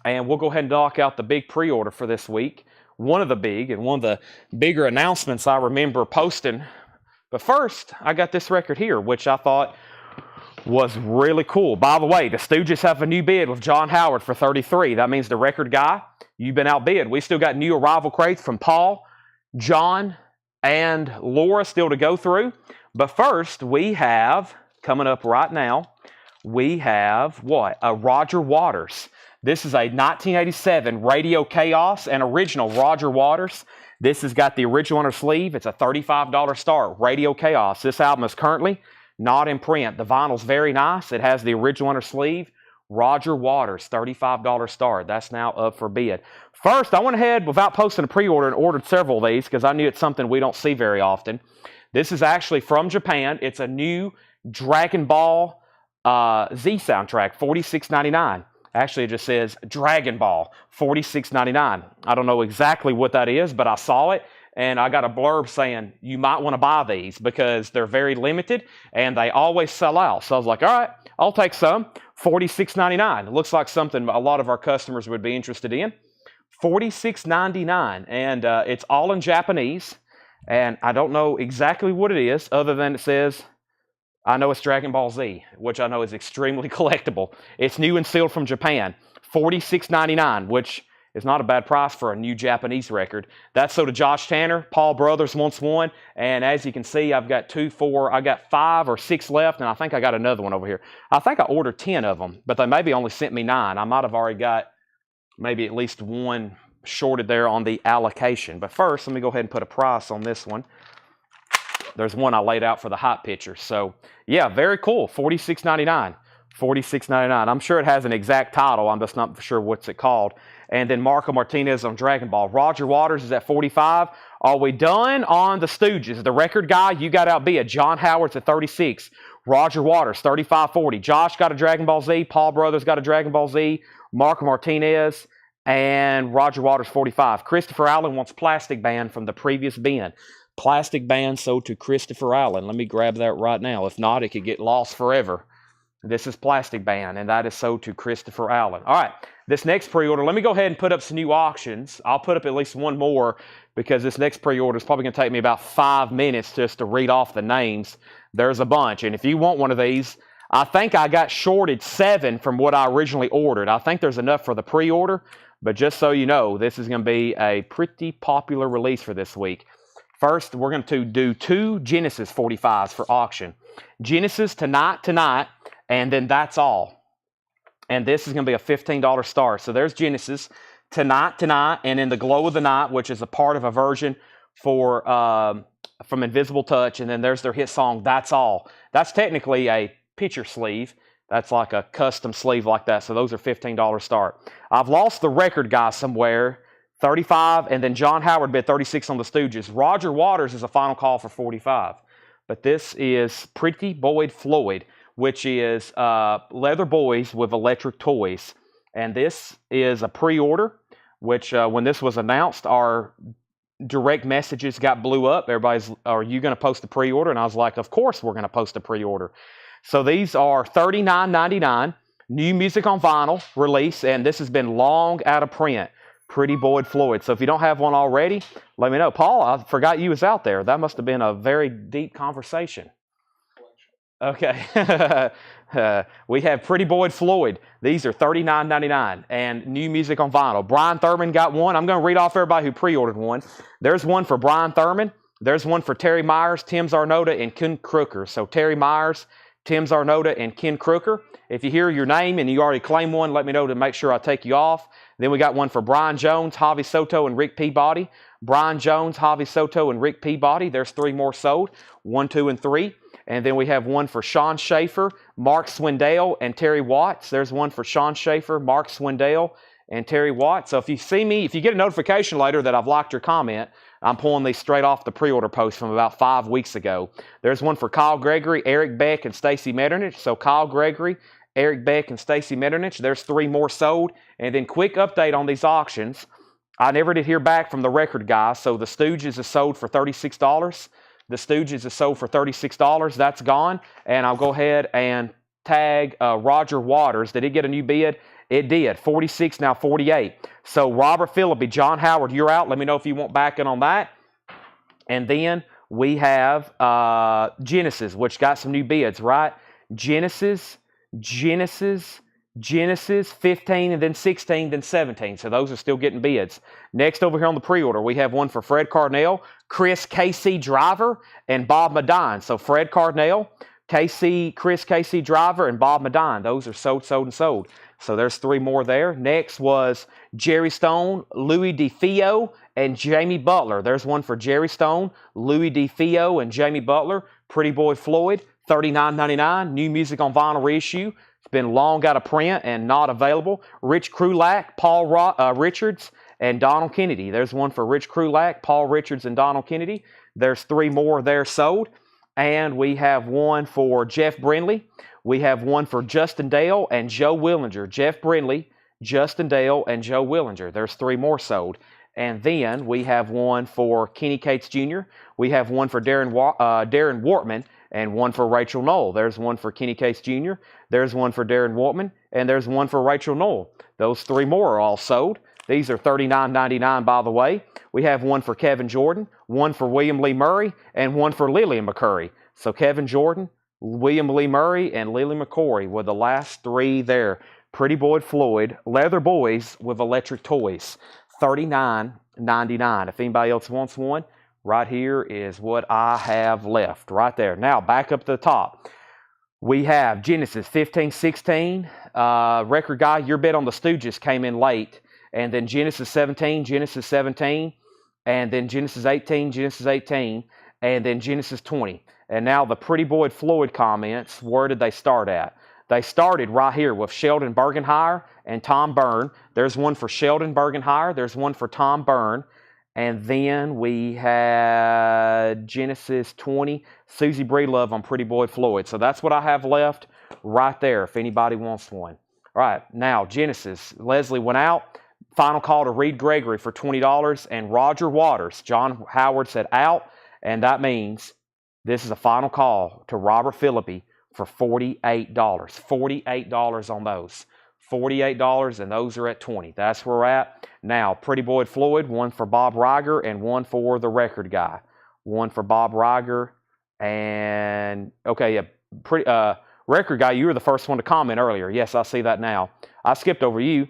And we'll go ahead and knock out the big pre-order for this week. One of the bigger announcements I remember posting. But first, I got this record here, which I thought was really cool. By the way, the Stooges have a new bid with John Howard for $33. That means the Record Guy, you've been outbid. We still got new arrival crates from Paul, John, and Laura still to go through. But first, we have, coming up right now, we have what? A Roger Waters. This is a 1987 Radio Chaos and original Roger Waters. This has got the original on her sleeve. It's a $35 start. Radio Chaos. This album is currently not in print. The vinyl's very nice. It has the original on her sleeve. Roger Waters, $35 start. That's now up for bid. First, I went ahead without posting a pre-order and ordered several of these because I knew it's something we don't see very often. This is actually from Japan. It's a new Dragon Ball Z soundtrack, $46.99. Actually, it just says Dragon Ball, $46.99. I don't know exactly what that is, but I saw it, and I got a blurb saying you might want to buy these because they're very limited, and they always sell out. So I was like, all right, I'll take some. $46.99. It looks like something a lot of our customers would be interested in. $46.99, and it's all in Japanese, and I don't know exactly what it is other than it says, I know it's Dragon Ball Z, which I know is extremely collectible. It's new and sealed from Japan. $46.99, which is not a bad price for a new Japanese record. That's so to Josh Tanner. Paul Brothers wants one. And as you can see, I've got 5 or 6 left, and I think I got another one over here. I think I ordered 10 of them, but they maybe only sent me 9. I might have already got maybe at least one shorted there on the allocation. But first, let me go ahead and put a price on this one. There's one I laid out for the hot picture. So, yeah, very cool. $46.99. $46.99. I'm sure it has an exact title. I'm just not sure what's it called. And then Marco Martinez on Dragon Ball. Roger Waters is at $45. Are we done on the Stooges? The record guy, you got outbid. John Howard's at $36. Roger Waters, $35.40. Josh got a Dragon Ball Z. Paul Brothers got a Dragon Ball Z. Marco Martinez and Roger Waters, $45. Christopher Allen wants Plastic Band from the previous bin. Plastic Band sold to Christopher Allen. Let me grab that right now. If not, it could get lost forever. This is Plastic Band, and that is sold to Christopher Allen. All right, this next pre-order, let me go ahead and put up some new auctions. I'll put up at least one more because this next pre-order is probably going to take me about 5 minutes just to read off the names. There's a bunch, and if you want one of these, I think I got shorted 7 from what I originally ordered. I think there's enough for the pre-order, but just so you know, this is going to be a pretty popular release for this week. First, we're going to do 2 Genesis 45s for auction. Genesis Tonight, and then That's All. And this is going to be a $15 start. So there's Genesis Tonight, and then The Glow of the Night, which is a part of a version for from Invisible Touch. And then there's their hit song, That's All. That's technically a picture sleeve. That's like a custom sleeve like that. So those are $15 start. I've lost the record guy somewhere. 35, and then John Howard bid 36 on the Stooges. Roger Waters is a final call for 45. But this is Pretty Boy Floyd, which is Leather Boys with Electric Toys. And this is a pre-order, which when this was announced, our direct messages got blew up. Everybody's, are you going to post a pre-order? And I was like, of course we're going to post a pre-order. So these are $39.99, new music on vinyl release, and this has been long out of print. Pretty Boy Floyd. So if you don't have one already, let me know. Paul, I forgot you was out there. That must have been a very deep conversation. Okay. We have Pretty Boy Floyd. These are $39.99 and new music on vinyl. Brian Thurman got one. I'm going to read off everybody who pre-ordered one. There's one for Brian Thurman. There's one for Terry Myers, Tim Zarnota, and Ken Crooker. So Terry Myers, Tim Zarnota, and Ken Crooker. If you hear your name and you already claim one, let me know to make sure I take you off. Then we got one for Brian Jones, Javi Soto, and Rick Peabody. Brian Jones, Javi Soto, and Rick Peabody. There's 3 more sold, 1, 2, and 3. And then we have one for Sean Schaefer, Mark Swindell, and Terry Watts. There's one for Sean Schaefer, Mark Swindell, and Terry Watts. So if you see me, if you get a notification later that I've liked your comment, I'm pulling these straight off the pre-order post from about 5 weeks ago. There's one for Kyle Gregory, Eric Beck, and Stacy Metternich. So Kyle Gregory, Eric Beck, and Stacy Metternich. There's 3 more sold. And then quick update on these auctions. I never did hear back from the record guy. So the Stooges is sold for $36. The Stooges is sold for $36. That's gone. And I'll go ahead and tag Roger Waters. Did it get a new bid? It did. 46, now 48. So Robert Phillippe, John Howard, you're out. Let me know if you want backing on that. And then we have Genesis, which got some new bids, right? Genesis, 15, and then 16, then 17. So those are still getting bids. Next over here on the pre-order, we have one for Fred Carnell, Chris KC Driver, and Bob Madine. So Fred Carnell, Chris KC Driver, and Bob Madine. Those are sold, and sold. So there's 3 more there. Next was Jerry Stone, Louis DeFeo, and Jamie Butler. There's one for Jerry Stone, Louis D. Theo, and Jamie Butler. Pretty Boy Floyd, $39.99. New music on vinyl reissue. It's been long out of print and not available. Rich Krulak, Paul Richards, and Donald Kennedy. There's one for Rich Krulak, Paul Richards, and Donald Kennedy. There's 3 more there sold. And we have one for Jeff Brindley. We have one for Justin Dale and Joe Willinger. Jeff Brindley, Justin Dale, and Joe Willinger. There's 3 more sold. And then we have one for Kenny Cates Jr. We have one for Darren Wortman and one for Rachel Knoll. There's one for Kenny Cates Jr. There's one for Darren Wortman, and there's one for Rachel Knoll. Those 3 more are all sold. These are $39.99, by the way. We have one for Kevin Jordan, one for William Lee Murray, and one for Lillian McCurry. So Kevin Jordan, William Lee Murray, and Lily McCory were the last 3 there. Pretty Boy Floyd, Leather Boys with Electric Toys, $39.99. If anybody else wants one, right here is what I have left, right there. Now, back up to the top. We have Genesis 15-16. Record Guy, Your Bet on the Stooges came in late. And then Genesis 17, and then Genesis 18, and then Genesis 20. And now the Pretty Boy Floyd comments, where did they start at? They started right here with Sheldon Bergenhire and Tom Byrne. There's one for Sheldon Bergenhire. There's one for Tom Byrne. And then we had Genesis 20, Susie Breedlove on Pretty Boy Floyd. So that's what I have left right there if anybody wants one. All right, now Genesis. Leslie went out. Final call to Reed Gregory for $20 and Roger Waters. John Howard said out, and that means this is a final call to Robert Philippi for $48. $48 on those. $48, and those are at $20. That's where we're at. Now, Pretty Boy Floyd, one for Bob Riger and one for the Record Guy. One for Bob Riger and, okay, yeah, Record Guy, you were the first one to comment earlier. Yes, I see that now. I skipped over you.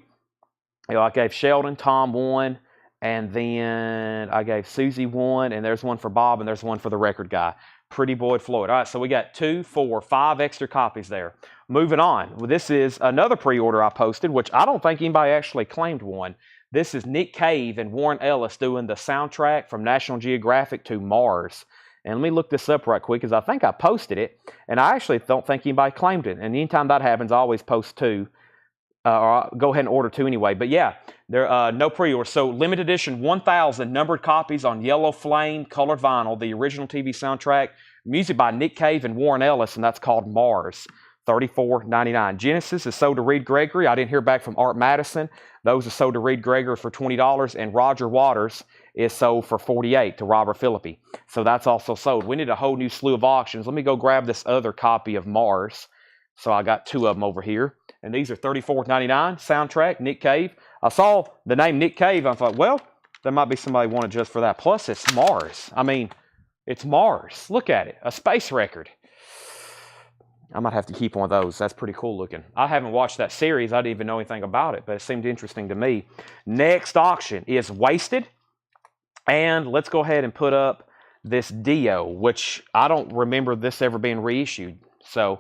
You know, I gave Sheldon, Tom one, and then I gave Susie one, and there's one for Bob, and there's one for the Record Guy. Pretty Boy Floyd. All right, so we got 2, 4, 5 extra copies there. Moving on. Well, this is another pre-order I posted, which I don't think anybody actually claimed one. This is Nick Cave and Warren Ellis doing the soundtrack from National Geographic to Mars. And let me look this up right quick, because I think I posted it, and I actually don't think anybody claimed it. And anytime that happens, I always post 2. Or I'll go ahead and order 2 anyway. But yeah, there no pre-order. So limited edition 1,000 numbered copies on yellow flame colored vinyl, the original TV soundtrack, music by Nick Cave and Warren Ellis, and that's called Mars. $34.99. Genesis is sold to Reed Gregory. I didn't hear back from Art Madison. Those are sold to Reed Gregory for $20, and Roger Waters is sold for $48 to Robert Philippi. So that's also sold. We need a whole new slew of auctions. Let me go grab this other copy of Mars. So I got 2 of them over here. And these are $34.99. Soundtrack, Nick Cave. I saw the name Nick Cave. I thought, well, there might be somebody wanted just for that. Plus, it's Mars. I mean, it's Mars. Look at it. A space record. I might have to keep one of those. That's pretty cool looking. I haven't watched that series. I didn't even know anything about it, but it seemed interesting to me. Next auction is Wasted. And let's go ahead and put up this Dio, which I don't remember this ever being reissued. So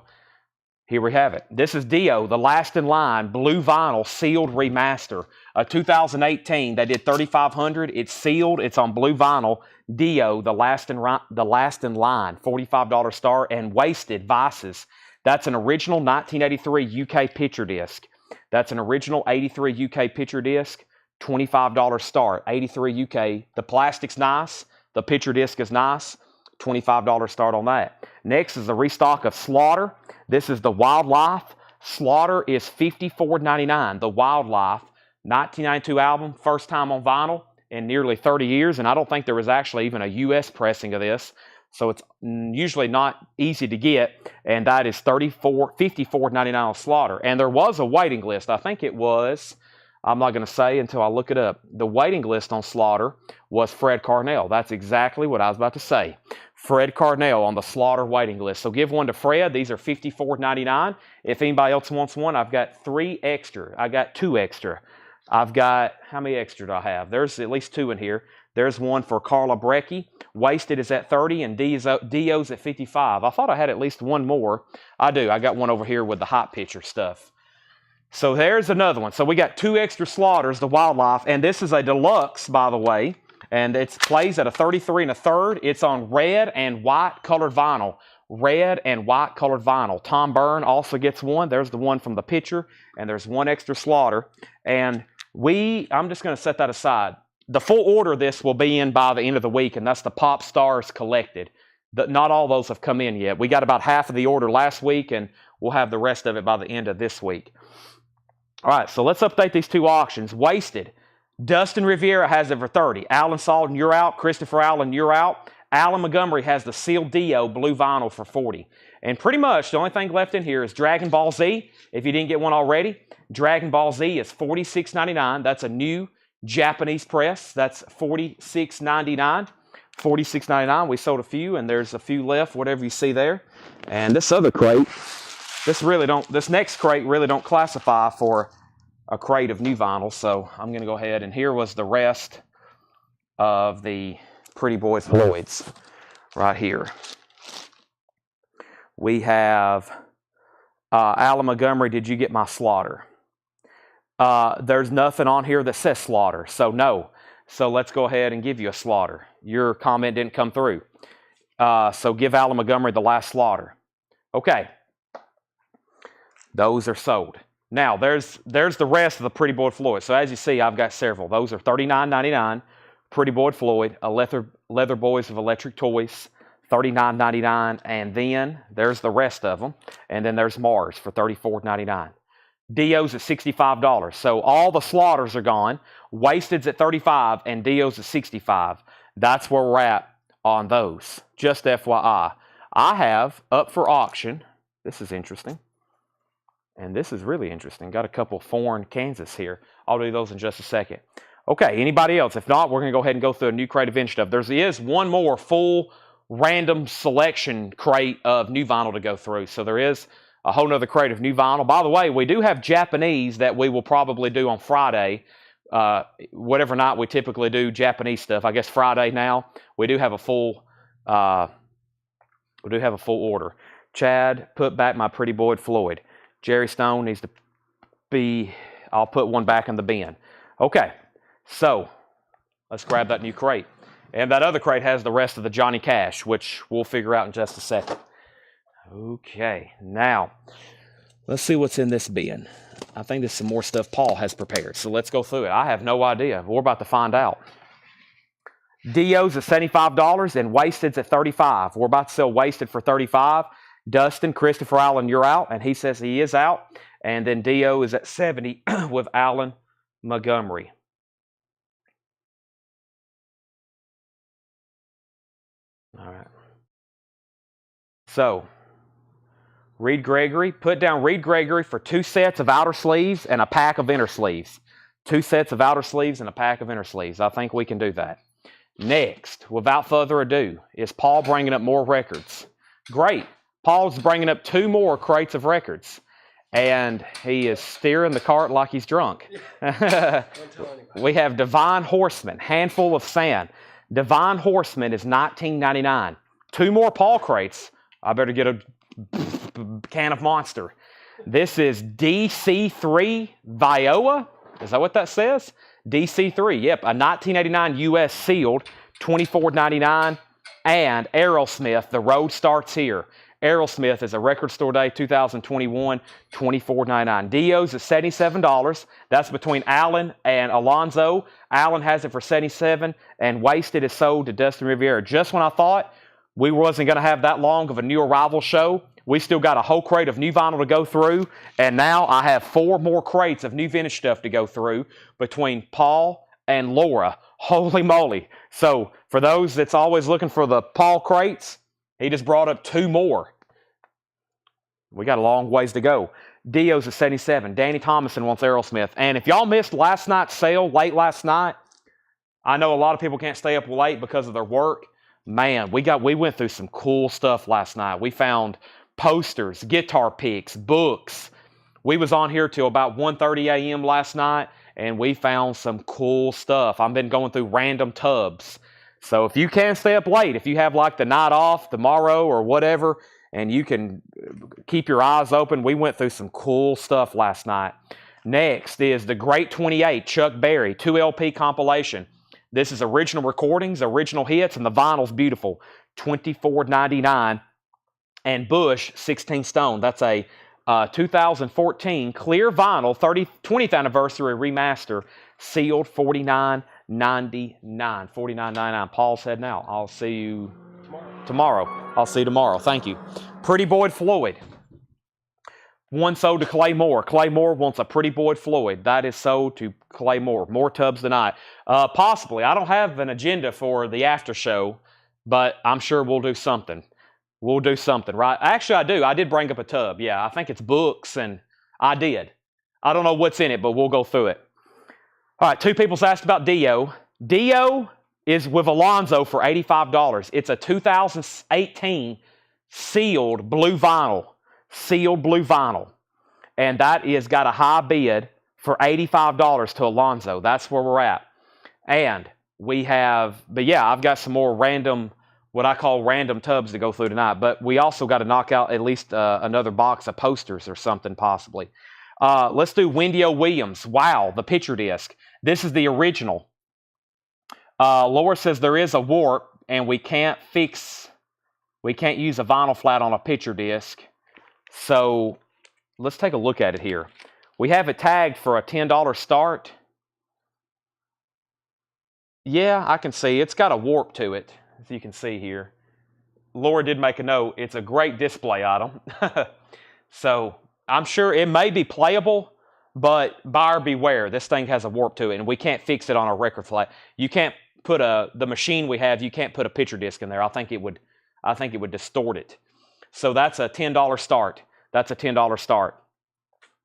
here we have it. This is Dio, the Last in Line, blue vinyl, sealed remaster. 2018, they did 3,500. It's sealed. It's on blue vinyl. Dio, the Last in Line, $45 star, and Wasted Vices. That's an original 1983 UK picture disc. That's an original 83 UK picture disc, $25 start, 83 UK. The plastic's nice. The picture disc is nice. $25 start on that. Next is the restock of Slaughter. This is the Wildlife. Slaughter is $54.99. The Wildlife, 1992 album, first time on vinyl in nearly 30 years, and I don't think there was actually even a U.S. pressing of this, so it's usually not easy to get, and that is $54.99 on Slaughter. And there was a waiting list. I think it was, I'm not going to say until I look it up. The waiting list on Slaughter was Fred Carnell. That's exactly what I was about to say. Fred Carnell on the Slaughter waiting list. So give one to Fred. These are $54.99. If anybody else wants one, I've got 3 extra. I got 2 extra. I've got, how many extra do I have? There's at least 2 in here. There's one for Carla Brecky. Wasted is at 30 and Dio's at 55. I thought I had at least one more. I do. I got one over here with the hot picture stuff. So there's another one. So we got 2 extra Slaughters, the Wildlife, and this is a deluxe, by the way. And it plays at a 33 1/3. It's on red and white colored vinyl. Red and white colored vinyl. Tom Byrne also gets one. There's the one from the picture, and there's one extra slaughter. And I'm just going to set that aside. The full order of this will be in by the end of the week, and that's the Pop Stars Collected. Not all those have come in yet. We got about half of the order last week, and we'll have the rest of it by the end of this week. All right, so let's update these two auctions. Wasted. Dustin Riviera has it for 30. Alan Salden, you're out. Christopher Allen, you're out. Alan Montgomery has the Sealed Dio blue vinyl for 40. And pretty much the only thing left in here is Dragon Ball Z. If you didn't get one already, Dragon Ball Z is $46.99. That's a new Japanese press. That's $46.99. $46.99. We sold a few, and there's a few left, whatever you see there. And this other crate, this next crate really don't classify for a crate of new vinyl, so I'm going to go ahead, and here was the rest of the Pretty Boy Floyds right here. We have Alan Montgomery, did you get my slaughter? There's nothing on here that says slaughter, so no. So let's go ahead and give you a slaughter. Your comment didn't come through. So give Alan Montgomery the last slaughter. Okay. Those are sold. Now, there's the rest of the Pretty Boy Floyd. So as you see, I've got several. Those are $39.99. Pretty Boy Floyd, a Leather Boys of Electric Toys, $39.99. And then there's the rest of them. And then there's Mars for $34.99. Dio's at $65. So all the slaughters are gone. Wasted's at $35 and Dio's at $65. That's where we're at on those. Just FYI. I have up for auction. This is interesting. And this is really interesting. Got a couple foreign Kansas here. I'll do those in just a second. Okay, anybody else? If not, we're going to go ahead and go through a new crate of vintage stuff. There is one more full random selection crate of new vinyl to go through. So there is a whole nother crate of new vinyl. By the way, we do have Japanese that we will probably do on Friday. Whatever night we typically do Japanese stuff. I guess Friday now. We do have a full order. Chad, put back my Pretty Boy Floyd. Jerry Stone needs to be, I'll put one back in the bin. Okay, so let's grab that new crate. And that other crate has the rest of the Johnny Cash, which we'll figure out in just a second. Okay, now, let's see what's in this bin. I think there's some more stuff Paul has prepared, so let's go through it. I have no idea. We're about to find out. Dio's at $75 and Wasted's at $35. We're about to sell Wasted for $35. Dustin, Christopher Allen, you're out, and he says he is out. And then Dio is at $70 with Alan Montgomery. All right. So, Reed Gregory, put down Reed Gregory for 2 sets of outer sleeves and a pack of inner sleeves. 2 sets of outer sleeves and a pack of inner sleeves. I think we can do that. Next, without further ado, is Paul bringing up more records. Great. Paul's bringing up 2 more crates of records, and he is steering the cart like he's drunk. We have Divine Horseman, Handful of Sand. Divine Horseman is $19.99. 2 more Paul crates. I better get a can of Monster. This is DC3 Viola. Is that what that says? DC3, yep, a 1989 US sealed, $24.99. And Aerosmith, The Road Starts Here. Aerosmith is a Record Store Day 2021, $24.99. Dio's is $77. That's between Alan and Alonzo. Alan has it for $77, and Wasted is sold to Dustin Riviera. Just when I thought we wasn't going to have that long of a new arrival show, we still got a whole crate of new vinyl to go through, and now I have 4 more crates of new vintage stuff to go through between Paul and Laura. Holy moly. So for those that's always looking for the Paul crates, he just brought up 2 more. We got a long ways to go. Dio's at $77. Danny Thomason wants Aerosmith. And if y'all missed last night's sale, late last night, I know a lot of people can't stay up late because of their work. Man, we went through some cool stuff last night. We found posters, guitar picks, books. We was on here till about 1:30 a.m. last night, and we found some cool stuff. I've been going through random tubs. So if you can stay up late, if you have like the night off tomorrow or whatever, and you can keep your eyes open, we went through some cool stuff last night. Next is the Great 28, Chuck Berry, 2 LP compilation. This is original recordings, original hits, and the vinyl's beautiful. $24.99. And Bush, 16 Stone. That's a 2014 clear vinyl 20th anniversary remaster, sealed, $49.99. $49.99. Paul said now. I'll see you tomorrow. I'll see you tomorrow. Thank you. Pretty Boy Floyd. One sold to Clay Moore. Clay Moore wants a Pretty Boy Floyd. That is sold to Clay Moore. More tubs tonight. Possibly. I don't have an agenda for the after show, but I'm sure we'll do something. We'll do something, right? Actually, I do. I did bring up a tub. Yeah, I think it's books, and I did. I don't know what's in it, but we'll go through it. All right, two people's asked about Dio. Dio is with Alonzo for $85. It's a 2018 sealed blue vinyl. Sealed blue vinyl. And that is got a high bid for $85 to Alonzo. That's where we're at. And we have, but yeah, I've got some more random, what I call random tubs to go through tonight. But we also got to knock out at least another box of posters or something possibly. Let's do Wendy O. Williams. Wow, the picture disc. This is the original. Laura says there is a warp and we can't use a vinyl flat on a picture disc. So let's take a look at it here. We have it tagged for a $10 start. Yeah, I can see. It's got a warp to it, as you can see here. Laura did make a note. It's a great display item. So I'm sure it may be playable, but buyer beware. This thing has a warp to it, and we can't fix it on a record flat. You can't put the machine we have, you can't put a picture disc in there. I think it would distort it. So that's a $10 start. That's a $10 start.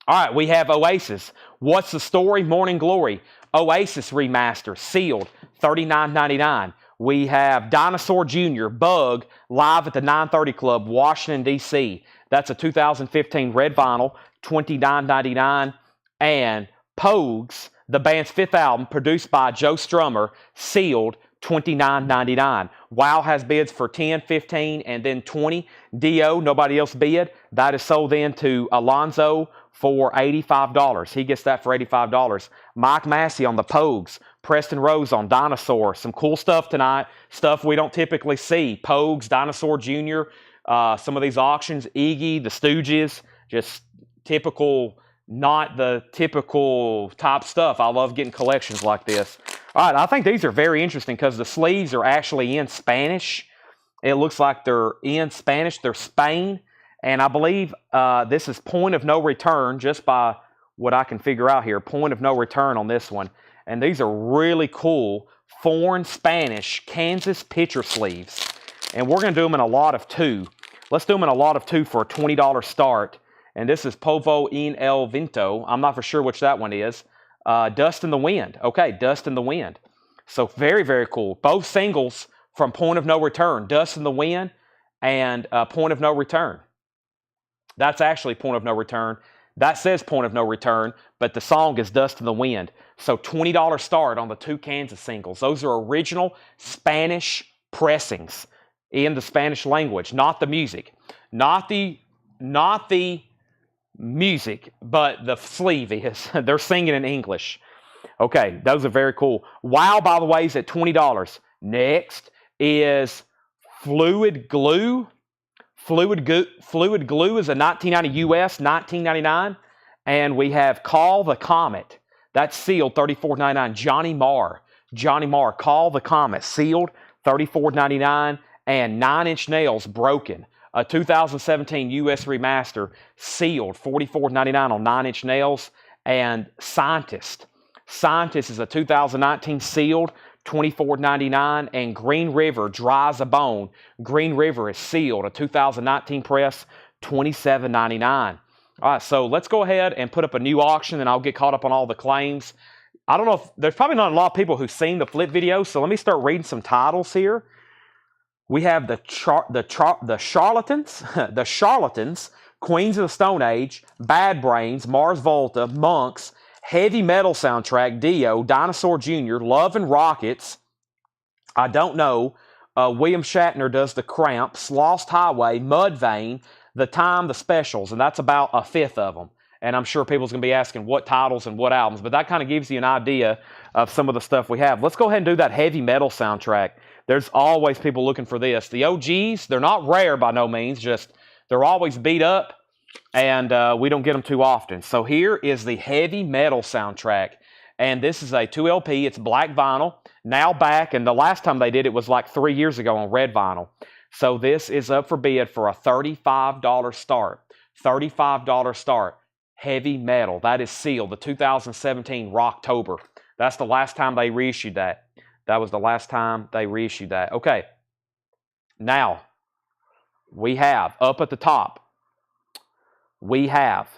All right, we have Oasis. What's the Story? Morning Glory. Oasis remaster, sealed, $39.99. We have Dinosaur Jr., Bug, live at the 930 Club, Washington, D.C. That's a 2015 red vinyl, $29.99. And Pogues, the band's fifth album, produced by Joe Strummer, sealed, $29.99. Wow has bids for $10, $15, and then $20. Dio, nobody else bid. That is sold in to Alonzo for $85. He gets that for $85. Mike Massey on the Pogues. Preston Rose on Dinosaur. Some cool stuff tonight. Stuff we don't typically see. Pogues, Dinosaur Jr., some of these auctions. Iggy, the Stooges. Just typical, not the typical top stuff. I love getting collections like this. All right, I think these are very interesting because the sleeves are actually in Spanish. It looks like they're in Spanish. They're Spain. And I believe this is point of no return, just by what I can figure out here. Point of no return on this one. And these are really cool foreign Spanish Kansas picture sleeves. And we're going to do them in a lot of two. Let's do them in a lot of two for a $20 start. And this is Povo en el Viento. I'm not for sure which that one is. Dust in the Wind. Okay, Dust in the Wind. So very, very cool. Both singles from Point of No Return. Dust in the Wind and Point of No Return. That's actually Point of No Return. That says Point of No Return, but the song is Dust in the Wind. So $20 start on the two Kansas singles. Those are original Spanish pressings in the Spanish language, not the music. Not the music, but the sleeve is. They're singing in English. Okay, those are very cool. Wow, by the way, is at $20. Next is Fluid Glue. Fluid Glue is a 1990 US, $19.99. And we have Call the Comet. That's sealed, $34.99. Johnny Marr, Call the Comet, sealed, $34.99. And 9 Inch Nails, Broken, a 2017 US remaster, sealed, $44.99 on 9 Inch Nails. And Scientist is a 2019 sealed, $24.99. And Green River, Dry as a Bone. Green River is sealed, a 2019 press, $27.99. All right, so let's go ahead and put up a new auction, and I'll get caught up on all the claims. I don't know if there's probably not a lot of people who've seen the flip video, so let me start reading some titles here. We have the Charlatans, the Charlatans, Queens of the Stone Age, Bad Brains, Mars Volta, Monks, Heavy Metal Soundtrack, Dio, Dinosaur Jr., Love and Rockets, I Don't Know, William Shatner Does the Cramps, Lost Highway, Mudvayne, The Time, The Specials, and that's about a fifth of them. And I'm sure people's going to be asking what titles and what albums, but that kind of gives you an idea of some of the stuff we have. Let's go ahead and do that heavy metal soundtrack. There's always people looking for this. The OGs, they're not rare by no means, just they're always beat up, and we don't get them too often. So here is the heavy metal soundtrack, and this is a 2LP. It's black vinyl, now back, and the last time they did it was like 3 years ago on red vinyl. So this is up for bid for a $35 start. $35 start. Heavy metal. That is sealed. The 2017 Rocktober. That's the last time they reissued that. That was the last time they reissued that. Okay. Now, we have, up at the top, we have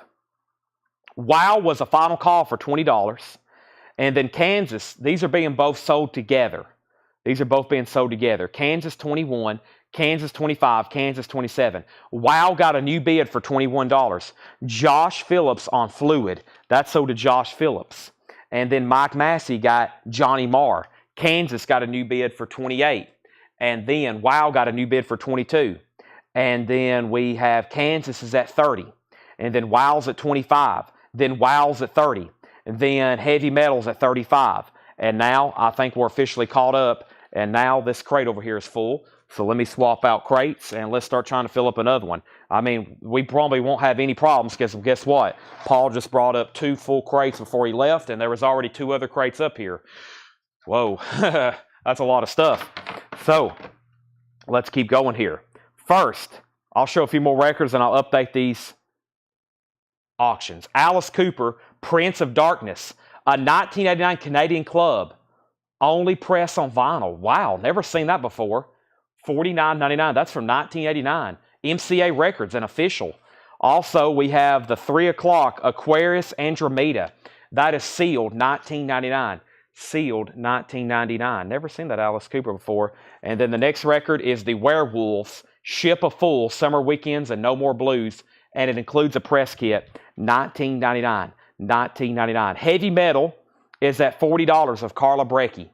Wow was a final call for $20. And then Kansas, these are being both sold together. These are both being sold together. Kansas 21, Kansas 25, Kansas 27. Wow got a new bid for $21. Josh Phillips on Fluid. That's sold to Josh Phillips. And then Mike Massey got Johnny Marr. Kansas got a new bid for $28. And then Wow got a new bid for $22. And then we have Kansas is at $30. And then Wow's at $25. Then Wow's at $30. And then Heavy Metal's at $35. And now I think we're officially caught up. And now this crate over here is full. So let me swap out crates and let's start trying to fill up another one. I mean, we probably won't have any problems because guess what? Paul just brought up 2 full crates before he left, and there was already 2 other crates up here. Whoa, that's a lot of stuff. So let's keep going here. First, I'll show a few more records and I'll update these auctions. Alice Cooper, Prince of Darkness, a 1989 Canadian club. Only press on vinyl. Wow, never seen that before. $49.99. That's from 1989. MCA Records, an official. Also, we have the 3 o'clock Aquarius Andromeda. That is sealed, $19.99. Sealed, $19.99. Never seen that Alice Cooper before. And then the next record is the Werewolves, Ship of Fools, Summer Weekends, and No More Blues. And it includes a press kit, $19.99. $19.99. Heavy Metal is at $40 of Carla Breckie.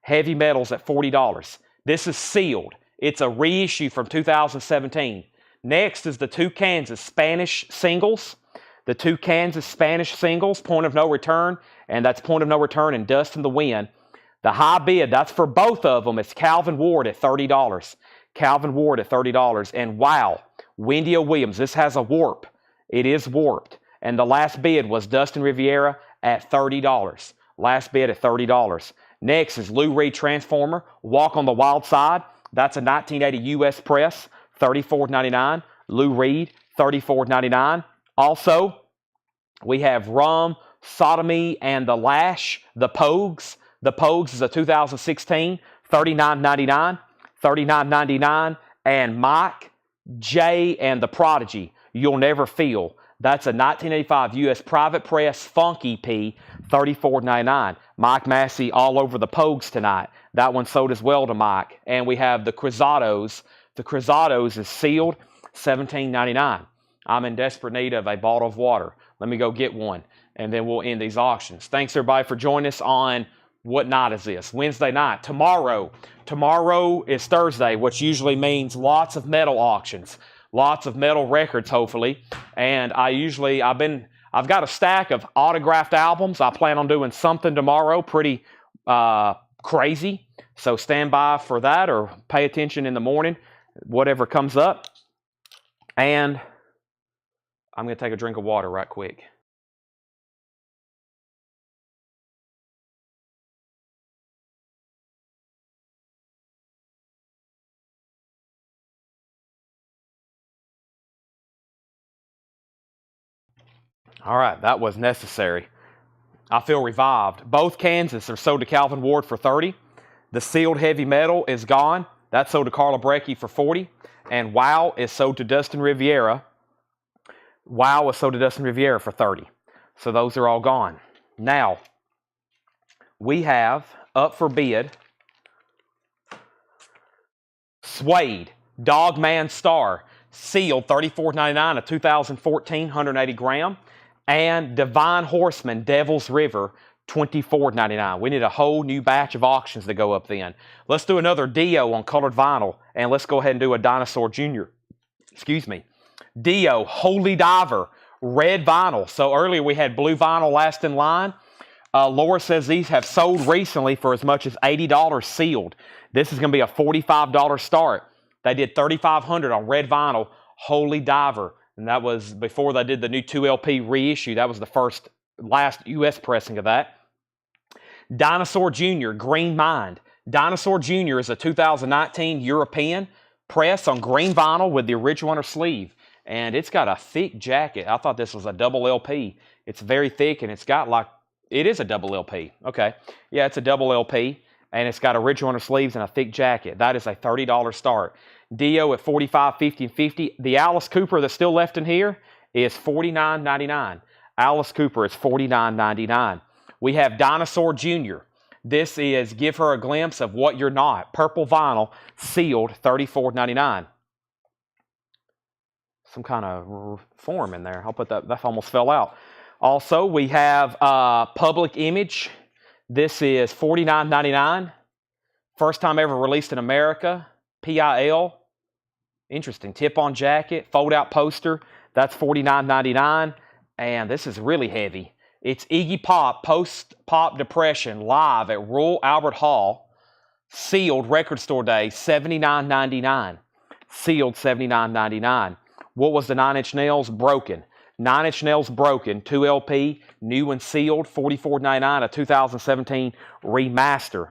Heavy Metal's at $40. This is sealed. It's a reissue from 2017. Next is the 2 Kansas Spanish singles. The 2 Kansas Spanish singles, Point of No Return, and that's Point of No Return and Dust in the Wind. The high bid, that's for both of them. It's Calvin Ward at $30. Calvin Ward at $30. And wow, Wendy O. Williams. This has a warp. It is warped. And the last bid was Dustin Riviera at $30. Last bid at $30. Next is Lou Reed Transformer, Walk on the Wild Side. That's a 1980 U.S. press, $34.99. Lou Reed, $34.99. Also, we have Rum, Sodomy, and the Lash, the Pogues. The Pogues is a 2016, $39.99. $39.99. And Mike, Jay, and the Prodigy, You'll Never Feel. That's a 1985 U.S. Private Press Funk EP, $34.99. Mike Massey all over the Pogues tonight. That one sold as well to Mike. And we have the Cruzados. The Cruzados is sealed, $17.99. I'm in desperate need of a bottle of water. Let me go get one, and then we'll end these auctions. Thanks, everybody, for joining us on, what night is this? Wednesday night. Tomorrow is Thursday, which usually means lots of metal auctions. Lots of metal records, hopefully. And I've got a stack of autographed albums. I plan on doing something tomorrow, pretty crazy. So stand by for that or pay attention in the morning, whatever comes up. And I'm going to take a drink of water right quick. All right, that was necessary. I feel revived. Both Kansas are sold to Calvin Ward for $30. The sealed Heavy Metal is gone. That's sold to Carla Breckie for $40. And Wow is sold to Dustin Riviera. Wow is sold to Dustin Riviera for $30. So those are all gone. Now, we have up for bid Suede, Dogman Star, sealed, $34.99, a 2014, 180 gram. And Divine Horseman, Devil's River, $24.99. We need a whole new batch of auctions to go up then. Let's do another Dio on colored vinyl, and let's go ahead and do a Dinosaur Jr. Dio, Holy Diver, red vinyl. So earlier we had blue vinyl last in line. Laura says these have sold recently for as much as $80 sealed. This is going to be a $45 start. They did $3,500 on red vinyl, Holy Diver. And that was before they did the new 2LP reissue. That was the last U.S. pressing of that. Dinosaur Jr., Green Mind. Dinosaur Jr. is a 2019 European press on green vinyl with the original inner sleeve. And it's got a thick jacket. I thought this was a double LP. It's very thick, and it's got like, it is a double LP. Okay. Yeah, it's a double LP, and it's got original inner sleeves and a thick jacket. That is a $30 start. Dio at $45, $50, and $50. The Alice Cooper that's still left in here is $49.99. Alice Cooper is $49.99. We have Dinosaur Jr. This is Give Her a Glimpse of What You're Not. Purple vinyl, sealed, $34.99. Some kind of form in there. I'll put that almost fell out. Also, we have Public Image. This is $49.99. First time ever released in America. PIL. Interesting. Tip-on jacket. Fold-out poster. That's $49.99. And this is really heavy. It's Iggy Pop, Post-Pop Depression, live at Royal Albert Hall. Sealed, record store day, $79.99. Sealed, $79.99. What was the Nine Inch Nails? Broken. Nine Inch Nails Broken, 2LP, new and sealed, $44.99, a 2017 remaster.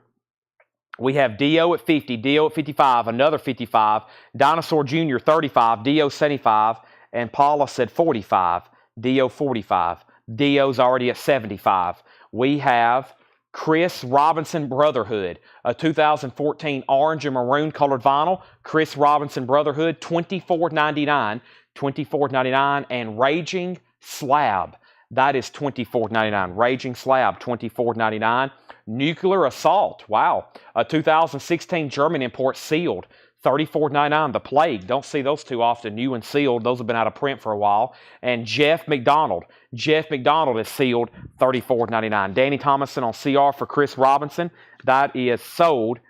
We have Dio at $50, Dio at $55, another $55, Dinosaur Jr. $35, Dio $75, and Paula said $45, Dio $45. Dio's already at $75. We have Chris Robinson Brotherhood, a 2014 orange and maroon colored vinyl. Chris Robinson Brotherhood, $24.99. $24.99. And Raging Slab, that is $24.99. Raging Slab, $24.99. Nuclear Assault, wow, a 2016 German import, sealed, $34.99. The Plague, don't see those too often, new and sealed. Those have been out of print for a while. And Jeff McDonald. Jeff McDonald is sealed, $34.99. Danny Thomason on CR for Chris Robinson. That is sold.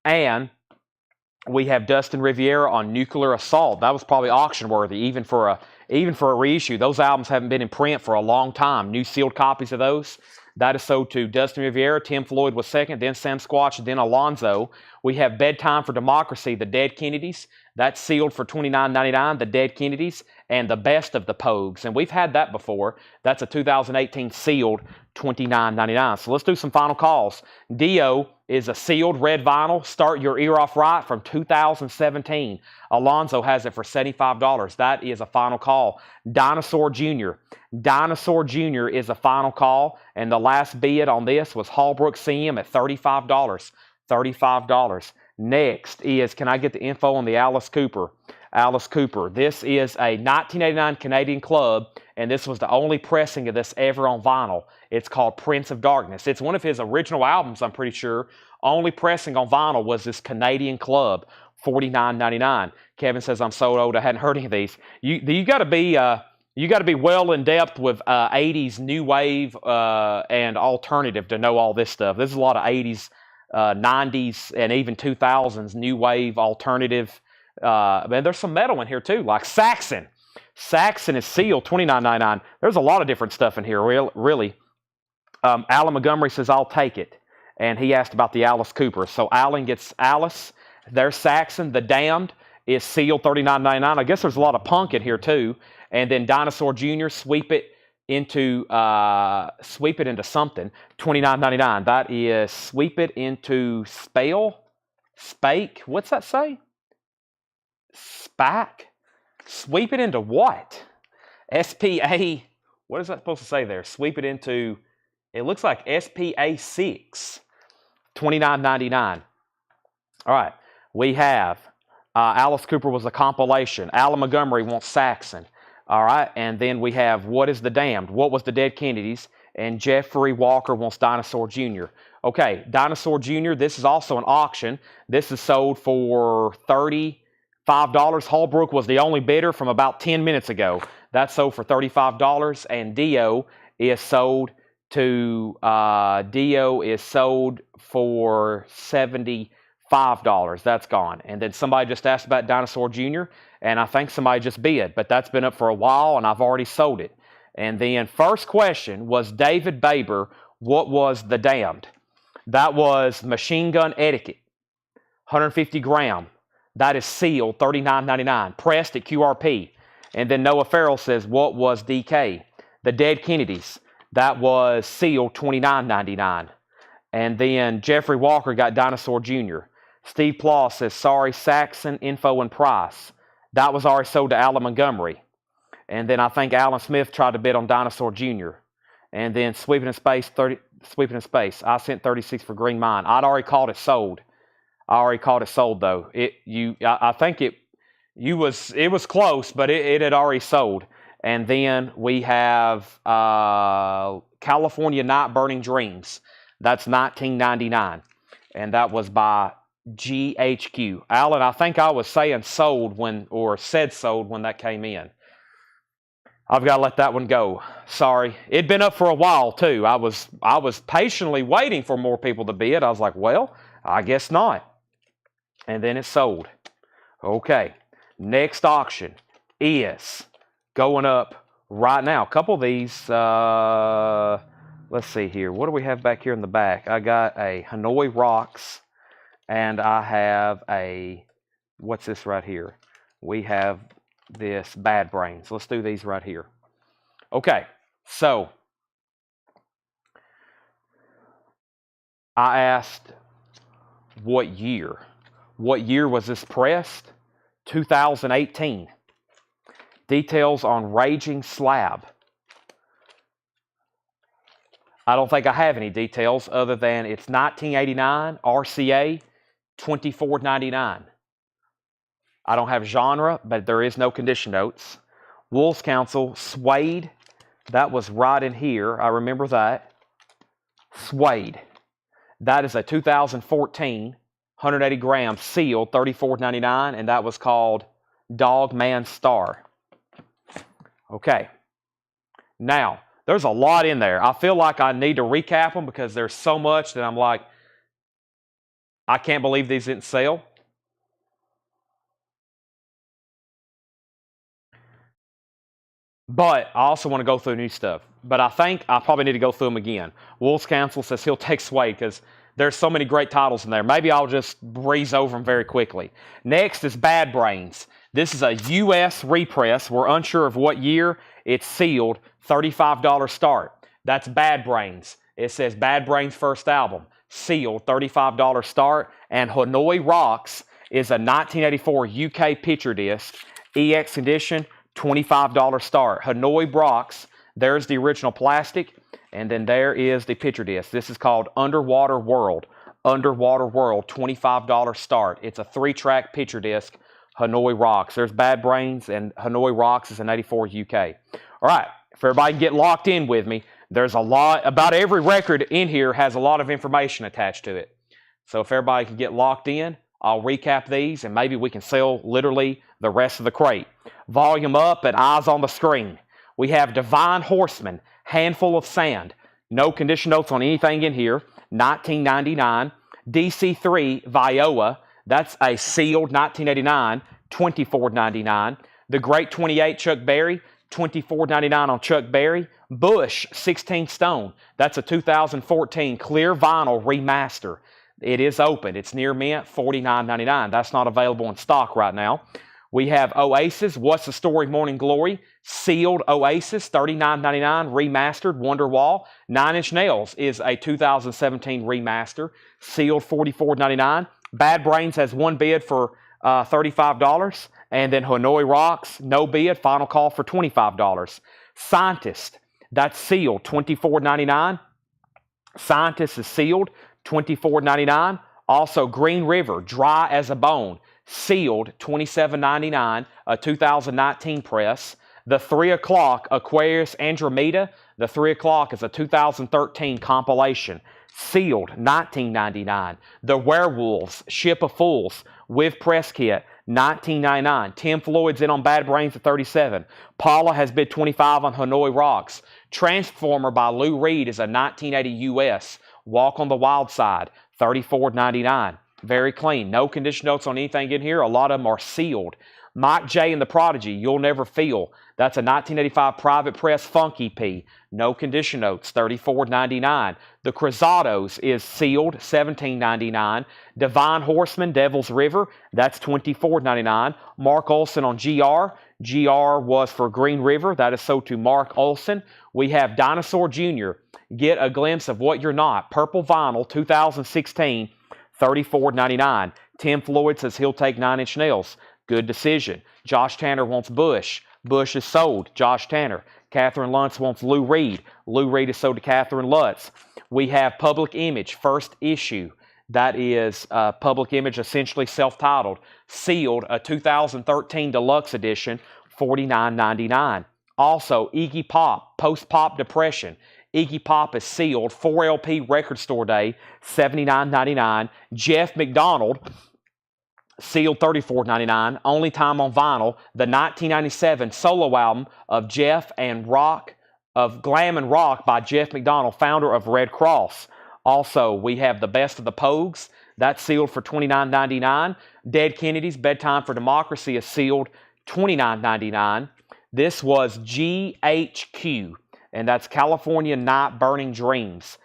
And we have Dustin Riviera on Nuclear Assault. That was probably auction worthy, even for a reissue. Those albums haven't been in print for a long time. New sealed copies of those. That is sold to Dustin Riviera. Tim Floyd was second, then Sam Squatch, then Alonzo. We have Bedtime for Democracy, The Dead Kennedys. That's sealed for $29.99, The Dead Kennedys, and The Best of the Pogues. And we've had that before. That's a 2018 sealed, $29.99. So let's do some final calls. Dio is a sealed red vinyl, Start Your Ear Off Right, from 2017. Alonzo has it for $75. That is a final call. Dinosaur Jr. Dinosaur Jr. is a final call, and the last bid on this was Hallbrook CM at $35. $35. Next is, can I get the info on the Alice Cooper? Alice Cooper. This is a 1989 Canadian club, and this was the only pressing of this ever on vinyl. It's called Prince of Darkness. It's one of his original albums, I'm pretty sure. Only pressing on vinyl was this Canadian club, $49.99. Kevin says, I'm so old, I hadn't heard any of these. You got to be well in depth with 80s new wave and alternative to know all this stuff. There's a lot of 80s, 90s, and even 2000s new wave alternative. And there's some metal in here too, like Saxon. Saxon is sealed, $29.99. There's a lot of different stuff in here, really. Alan Montgomery says, I'll take it. And he asked about the Alice Cooper. So Alan gets Alice. There's Saxon. The Damned is sealed, $39.99. I guess there's a lot of punk in here too. And then Dinosaur Jr., sweep it into something, $29.99. That is Sweep It Into Spake. What's that say? Spack? Sweep it into what? SPA. What is that supposed to say there? Sweep it into, it looks like SPA 6, $29.99. All right. We have Alice Cooper was a compilation. Alan Montgomery wants Saxon. All right. And then we have What is the Damned? What was the Dead Kennedys? And Jeffrey Walker wants Dinosaur Jr. Okay. Dinosaur Jr., this is also an auction. This is sold for $35. Hallbrook was the only bidder from about 10 minutes ago. That's sold for $35. And Dio is sold for $75. That's gone. And then somebody just asked about Dinosaur Jr., and I think somebody just bid, but that's been up for a while, and I've already sold it. And then first question was David Baber, what was The Damned? That was Machine Gun Etiquette, 150 gram. That is sealed, $39.99, pressed at QRP. And then Noah Farrell says, what was DK? The Dead Kennedys. That was sealed, $29.99. And then Jeffrey Walker got Dinosaur Jr. Steve Plaw says, sorry, Saxon, Info, and Price. That was already sold to Alan Montgomery. And then I think Alan Smith tried to bid on Dinosaur Jr. And then Sweeping in Space, I sent 36 for Green Mine. I'd already called it sold. I already called it sold though. I think it was close, but it had already sold. And then we have California Night Burning Dreams. That's $19.99, and that was by GHQ. Alan, I think I was saying sold said sold when that came in. I've got to let that one go. Sorry. It'd been up for a while too. I was patiently waiting for more people to bid. I was like, well, I guess not. And then it sold. Okay. Next auction is going up right now. A couple of these, let's see here. What do we have back here in the back? I got a Hanoi Rocks, and I have what's this right here? We have this Bad Brains. Let's do these right here. Okay, so I asked what year. What year was this pressed? 2018. Details on Raging Slab. I don't think I have any details other than it's 1989 RCA, $24.99. I don't have genre, but there is no condition notes. Wolves Council, Suede. That was right in here. I remember that. Suede. That is a 2014, 180 grams sealed, $34.99, and that was called Dog Man Star. Okay. Now, there's a lot in there. I feel like I need to recap them because there's so much that I'm like, I can't believe these didn't sell. But I also want to go through new stuff. But I think I probably need to go through them again. Wolves Council says he'll take Suede because there's so many great titles in there. Maybe I'll just breeze over them very quickly. Next is Bad Brains. This is a U.S. repress. We're unsure of what year. It's sealed. $35 start. That's Bad Brains. It says Bad Brains first album. Sealed. $35 start. And Hanoi Rocks is a 1984 UK picture disc. EX edition. $25 start. Hanoi Rocks. There's the original plastic. And then there is the picture disc. This is called Underwater World. Underwater World. $25 start. It's a 3-track picture disc. Hanoi Rocks. There's Bad Brains, and Hanoi Rocks is an 84 UK. All right. If everybody can get locked in with me, there's a lot, about every record in here has a lot of information attached to it. So if everybody can get locked in, I'll recap these, and maybe we can sell literally the rest of the crate. Volume up and eyes on the screen. We have Divine Horseman, Handful of Sand. No condition notes on anything in here. $19.99. DC3 Viola. That's a sealed 1989. $24.99. The Great 28 Chuck Berry. $24.99 on Chuck Berry. Bush 16 Stone. That's a 2014 clear vinyl remaster. It is open. It's near mint. $49.99. That's not available in stock right now. We have Oasis, What's the Story, Morning Glory, sealed Oasis, $39.99, remastered, Wonderwall. 9 Inch Nails is a 2017 remaster, sealed $44.99. Bad Brains has one bid for $35, and then Hanoi Rocks, no bid, final call for $25. Scientist, that's sealed, $24.99. Scientist is sealed, $24.99. Also, Green River, Dry as a Bone, sealed, $27.99, a 2019 press. The 3 O'Clock Aquarius Andromeda, the 3 O'Clock is a 2013 compilation, sealed, $19.99. The Werewolves, Ship of Fools, with press kit, $19.99. Tim Floyd's in on Bad Brains at $37. Paula has bid $25 on Hanoi Rocks. Transformer by Lou Reed is a 1980 US. Walk on the Wild Side, $34.99. Very clean. No condition notes on anything in here. A lot of them are sealed. Mike J and the Prodigy, You'll Never Feel. That's a 1985 private press funk EP. No condition notes, $34.99. The Cruzados is sealed, $17.99. Divine Horseman, Devil's River, that's $24.99. Mark Olson on GR. GR was for Green River. That is sold to Mark Olson. We have Dinosaur Jr. Get a Glimpse of What You're Not. Purple vinyl, 2016, $34.99. Tim Floyd says he'll take 9 Inch Nails. Good decision. Josh Tanner wants Bush. Bush is sold. Josh Tanner. Catherine Lutz wants Lou Reed. Lou Reed is sold to Catherine Lutz. We have Public Image, first issue. That is Public Image, essentially self-titled. Sealed, a 2013 deluxe edition, $49.99. Also, Iggy Pop, Post-Pop Depression. Iggy Pop is sealed, 4LP Record Store Day, $79.99. Jeff McDonald, sealed, $34.99. Only time on vinyl, the 1997 solo album of Jeff and Rock, of Glam and Rock by Jeff McDonald, founder of Red Cross. Also, we have The Best of the Pogues. That's sealed for $29.99. Dead Kennedys, Bedtime for Democracy is sealed, $29.99. This was GHQ, and that's California Night Burning Dreams.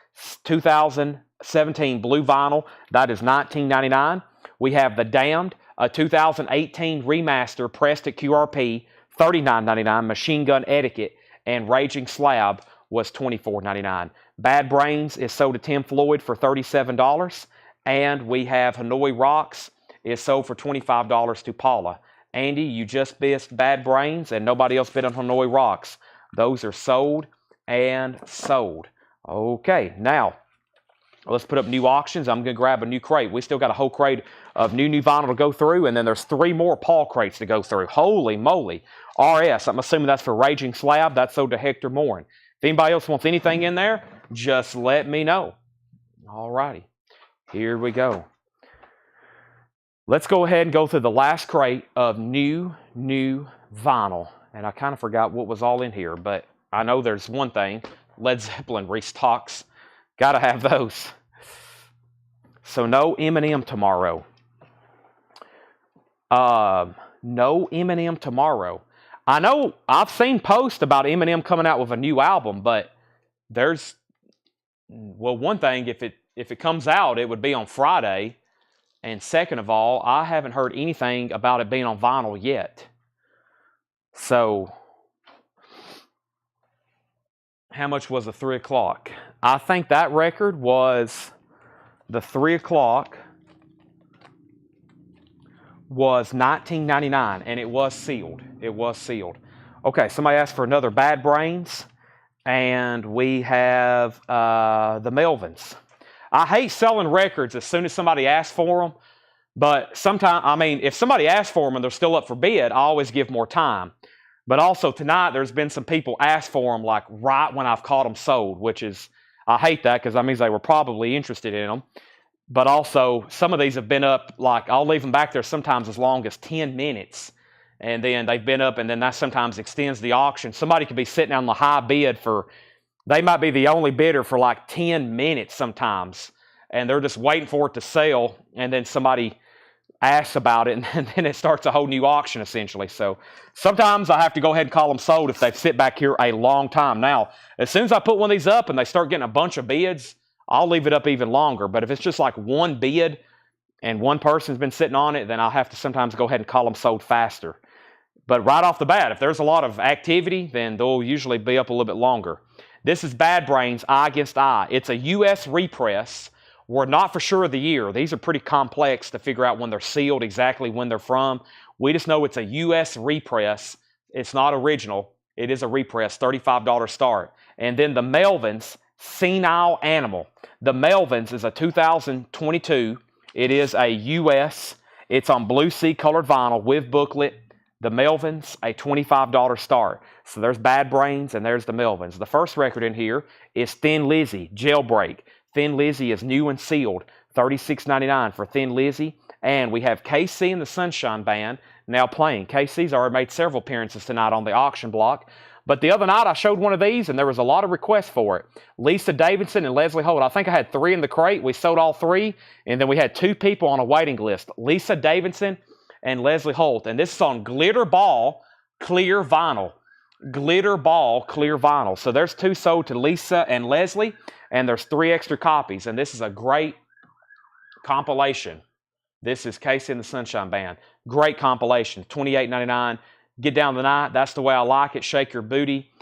2017 blue vinyl, that is $19.99. We have The Damned, a 2018 remaster pressed at QRP, $39.99. Machine Gun Etiquette and Raging Slab was $24.99. Bad Brains is sold to Tim Floyd for $37. And we have Hanoi Rocks is sold for $25 to Paula. Andy, you just missed Bad Brains and nobody else bid on Hanoi Rocks. Those are sold and sold. Okay, now let's put up new auctions. I'm going to grab a new crate. We still got a whole crate of new vinyl to go through, and then there's 3 more Paul crates to go through. Holy moly. RS, I'm assuming that's for Raging Slab. That's sold to Hector Morin. If anybody else wants anything in there, just let me know. All righty. Here we go. Let's go ahead and go through the last crate of new vinyl. And I kind of forgot what was all in here, but I know there's one thing. Led Zeppelin restocks. Got to have those. So no Eminem tomorrow. No Eminem tomorrow. I know I've seen posts about Eminem coming out with a new album, but there's, well, one thing, if it comes out, it would be on Friday. And second of all, I haven't heard anything about it being on vinyl yet. So, how much was the 3 o'clock? I think that record was, the 3 o'clock was $19.99, and it was sealed. It was sealed. Okay, somebody asked for another Bad Brains, and we have the Melvins. I hate selling records as soon as somebody asks for them, but sometimes, I mean, if somebody asks for them and they're still up for bid, I always give more time. But also tonight, there's been some people ask for them like right when I've caught them sold, which is, I hate that because that means they were probably interested in them. But also, some of these have been up, like, I'll leave them back there sometimes as long as 10 minutes. And then they've been up, and then that sometimes extends the auction. Somebody could be sitting on the high bid for, they might be the only bidder for like 10 minutes sometimes. And they're just waiting for it to sell, and then somebody asks about it, and then it starts a whole new auction, essentially. So sometimes I have to go ahead and call them sold if they've sit back here a long time. Now, as soon as I put one of these up and they start getting a bunch of bids, I'll leave it up even longer. But if it's just like one bid and one person's been sitting on it, then I'll have to sometimes go ahead and call them sold faster. But right off the bat, if there's a lot of activity, then they'll usually be up a little bit longer. This is Bad Brains, Eye Against Eye. It's a U.S. repress. We're not for sure of the year. These are pretty complex to figure out when they're sealed, exactly when they're from. We just know it's a U.S. repress. It's not original. It is a repress, $35 start. And then the Melvins, Senile Animal. The Melvins is a 2022. It is a U.S. It's on Blue Sea colored vinyl with booklet. The Melvins, a $25 start. So there's Bad Brains and there's the Melvins. The first record in here is Thin Lizzy, Jailbreak. Thin Lizzy is new and sealed, $36.99 for Thin Lizzy. And we have KC and the Sunshine Band now playing. KC's already made several appearances tonight on the auction block. But the other night I showed one of these, and there was a lot of requests for it. Lisa Davidson and Leslie Holt. I think I had 3 in the crate. We sold all 3, and then we had 2 people on a waiting list. Lisa Davidson and Leslie Holt. And this is on glitter ball clear vinyl. Glitter ball clear vinyl. So there's 2 sold to Lisa and Leslie, and there's 3 extra copies. And this is a great compilation. This is Casey and the Sunshine Band. Great compilation. $28.99. Get down the night. That's the way I like it. Shake your booty.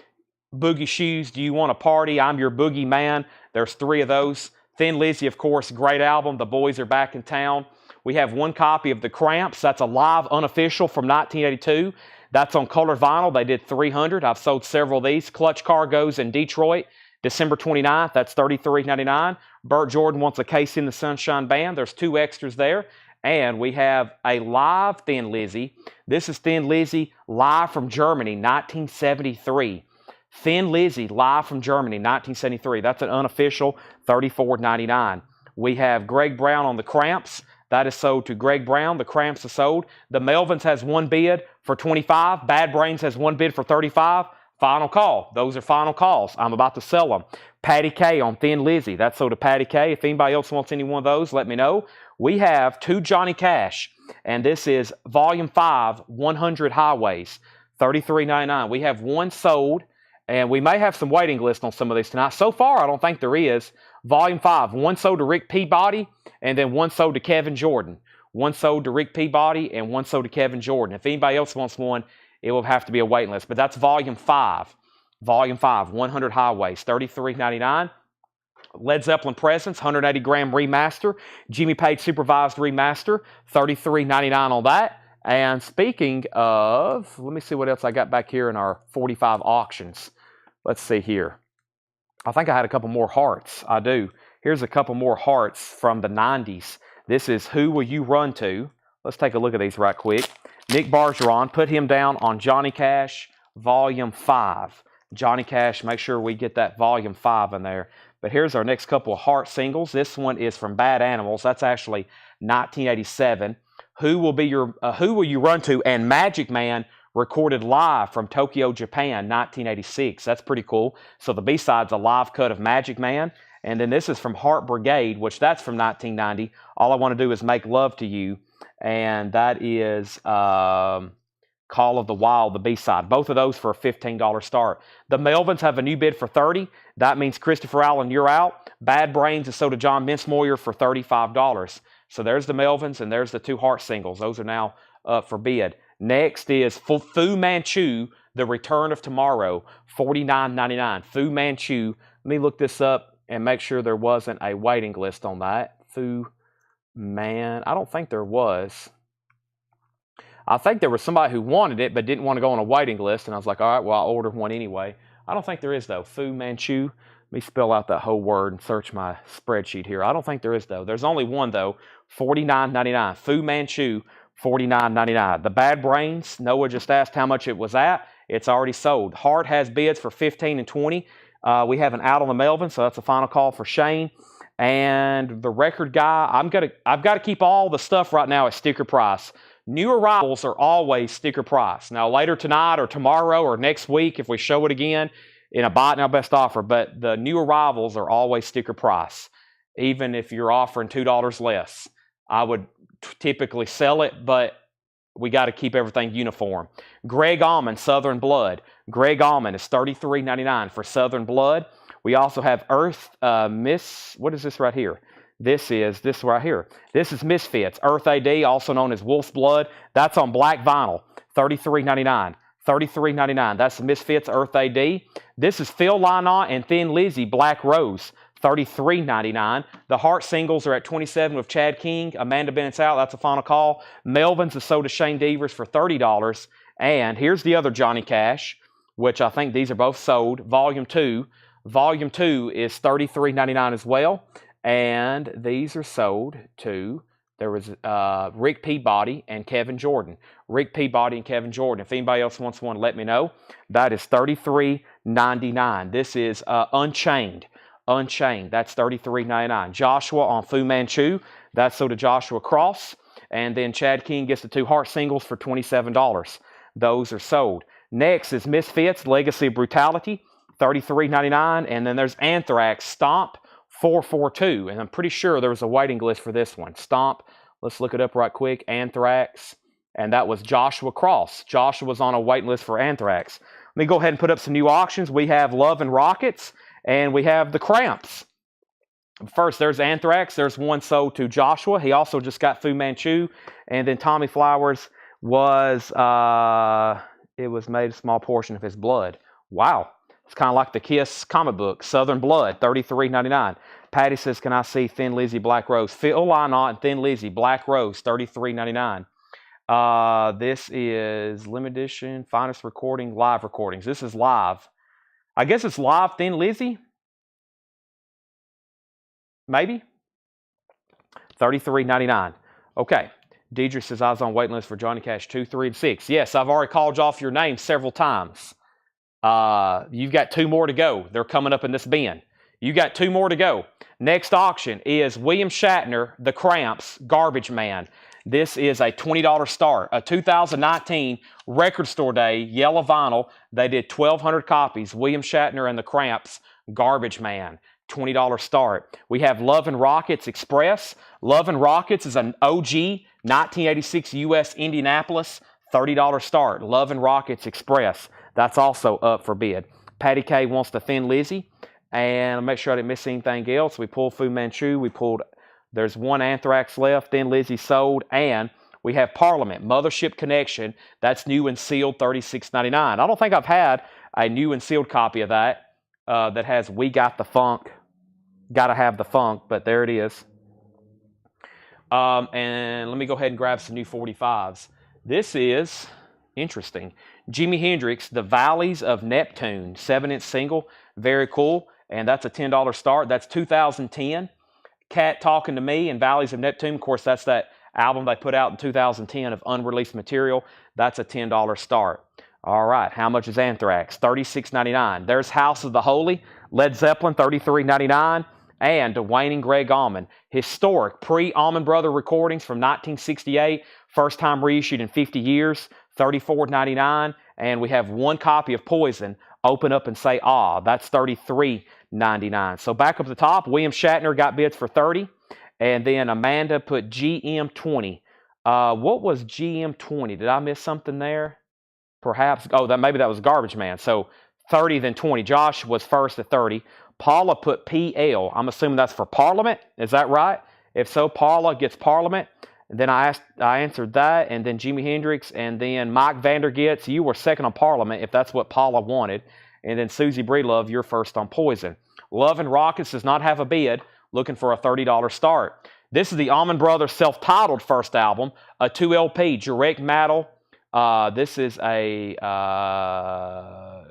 Boogie shoes. Do you want a party? I'm your boogie man. There's 3 of those. Thin Lizzy, of course, great album. The boys are back in town. We have 1 copy of The Cramps. That's a live unofficial from 1982. That's on colored vinyl. They did 300. I've sold several of these. Clutch Cargoes in Detroit. December 29th. That's $33.99. Burt Jordan wants a Casey and the Sunshine Band. There's 2 extras there. And we have a live Thin Lizzy. This is Thin Lizzy live from Germany, 1973. Thin Lizzy live from Germany, 1973. That's an unofficial, $34.99. We have Greg Brown on the Cramps. That is sold to Greg Brown. The Cramps are sold. The Melvins has 1 bid for $25. Bad Brains has 1 bid for $35. Final call. Those are final calls. I'm about to sell them. Patty K on Thin Lizzy. That's sold to Patty K. If anybody else wants any one of those, let me know. We have 2 Johnny Cash, and this is Volume 5, 100 Highways, $33.99. We have 1 sold, and we may have some waiting list on some of these tonight. So far, I don't think there is. Volume 5, 1 sold to Rick Peabody, and then 1 sold to Kevin Jordan. 1 sold to Rick Peabody, and 1 sold to Kevin Jordan. If anybody else wants one, it will have to be a waiting list. But that's Volume 5. Volume 5, 100 Highways, $33.99. Led Zeppelin Presents, 180-gram remaster. Jimmy Page Supervised Remaster, $33.99 on that. And speaking of, let me see what else I got back here in our 45 auctions. Let's see here. I think I had a couple more hearts. I do. Here's a couple more hearts from the 90s. This is Who Will You Run To? Let's take a look at these right quick. Nick Bargeron, put him down on Johnny Cash, Volume 5. Johnny Cash, make sure we get that Volume 5 in there. But here's our next couple of heart singles. This one is from Bad Animals. That's actually 1987. Who Will You Run To? And Magic Man recorded live from Tokyo, Japan, 1986. That's pretty cool. So the B-side's a live cut of Magic Man. And then this is from Heart Brigade, which that's from 1990. All I want to do is make love to you. And that is Call of the Wild, the B-side. Both of those for a $15 start. The Melvins have a new bid for $30. That means Christopher Allen, you're out. Bad Brains is sold to John Mincemoyer for $35. So there's the Melvins, and there's the 2 heart singles. Those are now up for bid. Next is Fu Manchu, The Return of Tomorrow, $49.99. Fu Manchu. Let me look this up and make sure there wasn't a waiting list on that. Fu Man. I don't think there was. I think there was somebody who wanted it but didn't want to go on a waiting list, and I was like, all right, well, I'll order one anyway. I don't think there is, though. Fu Manchu. Let me spell out that whole word and search my spreadsheet here. I don't think there is, though. There's only one, though. $49.99. Fu Manchu, $49.99. The Bad Brains, Noah just asked how much it was at. It's already sold. Heart has bids for $15 and $20. We have an out on the Melvin, so that's a final call for Shane. And the record guy, I've got to keep all the stuff right now at sticker price. New arrivals are always sticker price. Now, later tonight or tomorrow or next week, if we show it again, in a buy it now best offer, but the new arrivals are always sticker price. Even if you're offering $2 less, I would typically sell it, but we got to keep everything uniform. Greg Allman, Southern Blood. Greg Allman is $33.99 for Southern Blood. We also have Earth what is this right here? This right here. This is Misfits. Earth AD, also known as Wolf's Blood. That's on black vinyl, $33.99. $33.99. That's the Misfits Earth AD. This is Phil Lynott and Thin Lizzy Black Rose, $33.99. The heart singles are at $27 with Chad King. Amanda Bennett's out. That's a final call. Melvin's is sold to Shane Devers for $30. And here's the other Johnny Cash, which I think these are both sold. Volume 2. Volume 2 is $33.99 as well. And these are sold to, there was Rick Peabody and Kevin Jordan. Rick Peabody and Kevin Jordan. If anybody else wants one, let me know. That is $33.99. This is Unchained. Unchained. That's $33.99. Joshua on Fu Manchu. That's sold to Joshua Cross. And then Chad King gets the 2 heart singles for $27. Those are sold. Next is Misfits, Legacy of Brutality, $33.99. And then there's Anthrax, Stomp, 442. And I'm pretty sure there was a waiting list for this one. Stomp, let's look it up right quick. Anthrax, and that was Joshua Cross. Joshua was on a waiting list for Anthrax. Let me go ahead and put up some new auctions. We have Love and Rockets, and we have the Cramps. First, there's Anthrax. There's one sold to Joshua. He also just got Fu Manchu. And then Tommy Flowers was, it was made a small portion of his blood. Wow. It's kind of like the Kiss comic book. Southern Blood, $33.99. Patty says, can I see Thin Lizzy Black Rose? Phil Lynott and Thin Lizzy Black Rose, $33.99. This is limited edition, finest recording, live recordings. This is live. I guess it's live Thin Lizzy. Maybe? $33.99. Okay. Deidre says, I was on waiting list for Johnny Cash 2, 3, and 6. Yes, I've already called off your name several times. You've got 2 more to go. They're coming up in this bin. You got 2 more to go. Next auction is William Shatner, The Cramps, Garbage Man. This is a $20 start. A 2019 Record Store Day, yellow vinyl. They did 1,200 copies. William Shatner and The Cramps, Garbage Man. $20 start. We have Love and Rockets Express. Love and Rockets is an OG 1986 US Indianapolis, $30 start. Love and Rockets Express. That's also up for bid. Patty K wants the Thin Lizzy. And I'll make sure I didn't miss anything else. We pulled Fu Manchu. There's one Anthrax left. Thin Lizzy sold. And we have Parliament, Mothership Connection. That's new and sealed, $36.99. I don't think I've had a new and sealed copy of that. That has We Got the Funk. Gotta have the funk, but there it is. And let me go ahead and grab some new 45s. This is interesting. Jimi Hendrix, The Valleys of Neptune, 7-inch single. Very cool. And that's a $10 start. That's 2010. Cat Talking to Me and Valleys of Neptune. Of course, that's that album they put out in 2010 of unreleased material. That's a $10 start. All right, how much is Anthrax? $36.99. There's House of the Holy, Led Zeppelin, $33.99. And Dwayne and Greg Allman, historic pre-Allman Brother recordings from 1968, first time reissued in 50 years, $34.99. And we have one copy of Poison, Open Up and Say Ah, that's $33.99. So back up the top, William Shatner got bids for $30. And then Amanda put GM20. What was GM20? Did I miss something there? Perhaps, maybe that was Garbage Man. So 30, then 20. Josh was first at 30. Paula put PL. I'm assuming that's for Parliament. Is that right? If so, Paula gets Parliament. And then I answered that, and then Jimi Hendrix, and then Mike Vandergits. You were second on Parliament, if that's what Paula wanted. And then Susie Breedlove, you're first on Poison. Love and Rockets does not have a bid. Looking for a $30 start. This is the Allman Brothers self-titled first album, a 2 LP, direct metal. This is a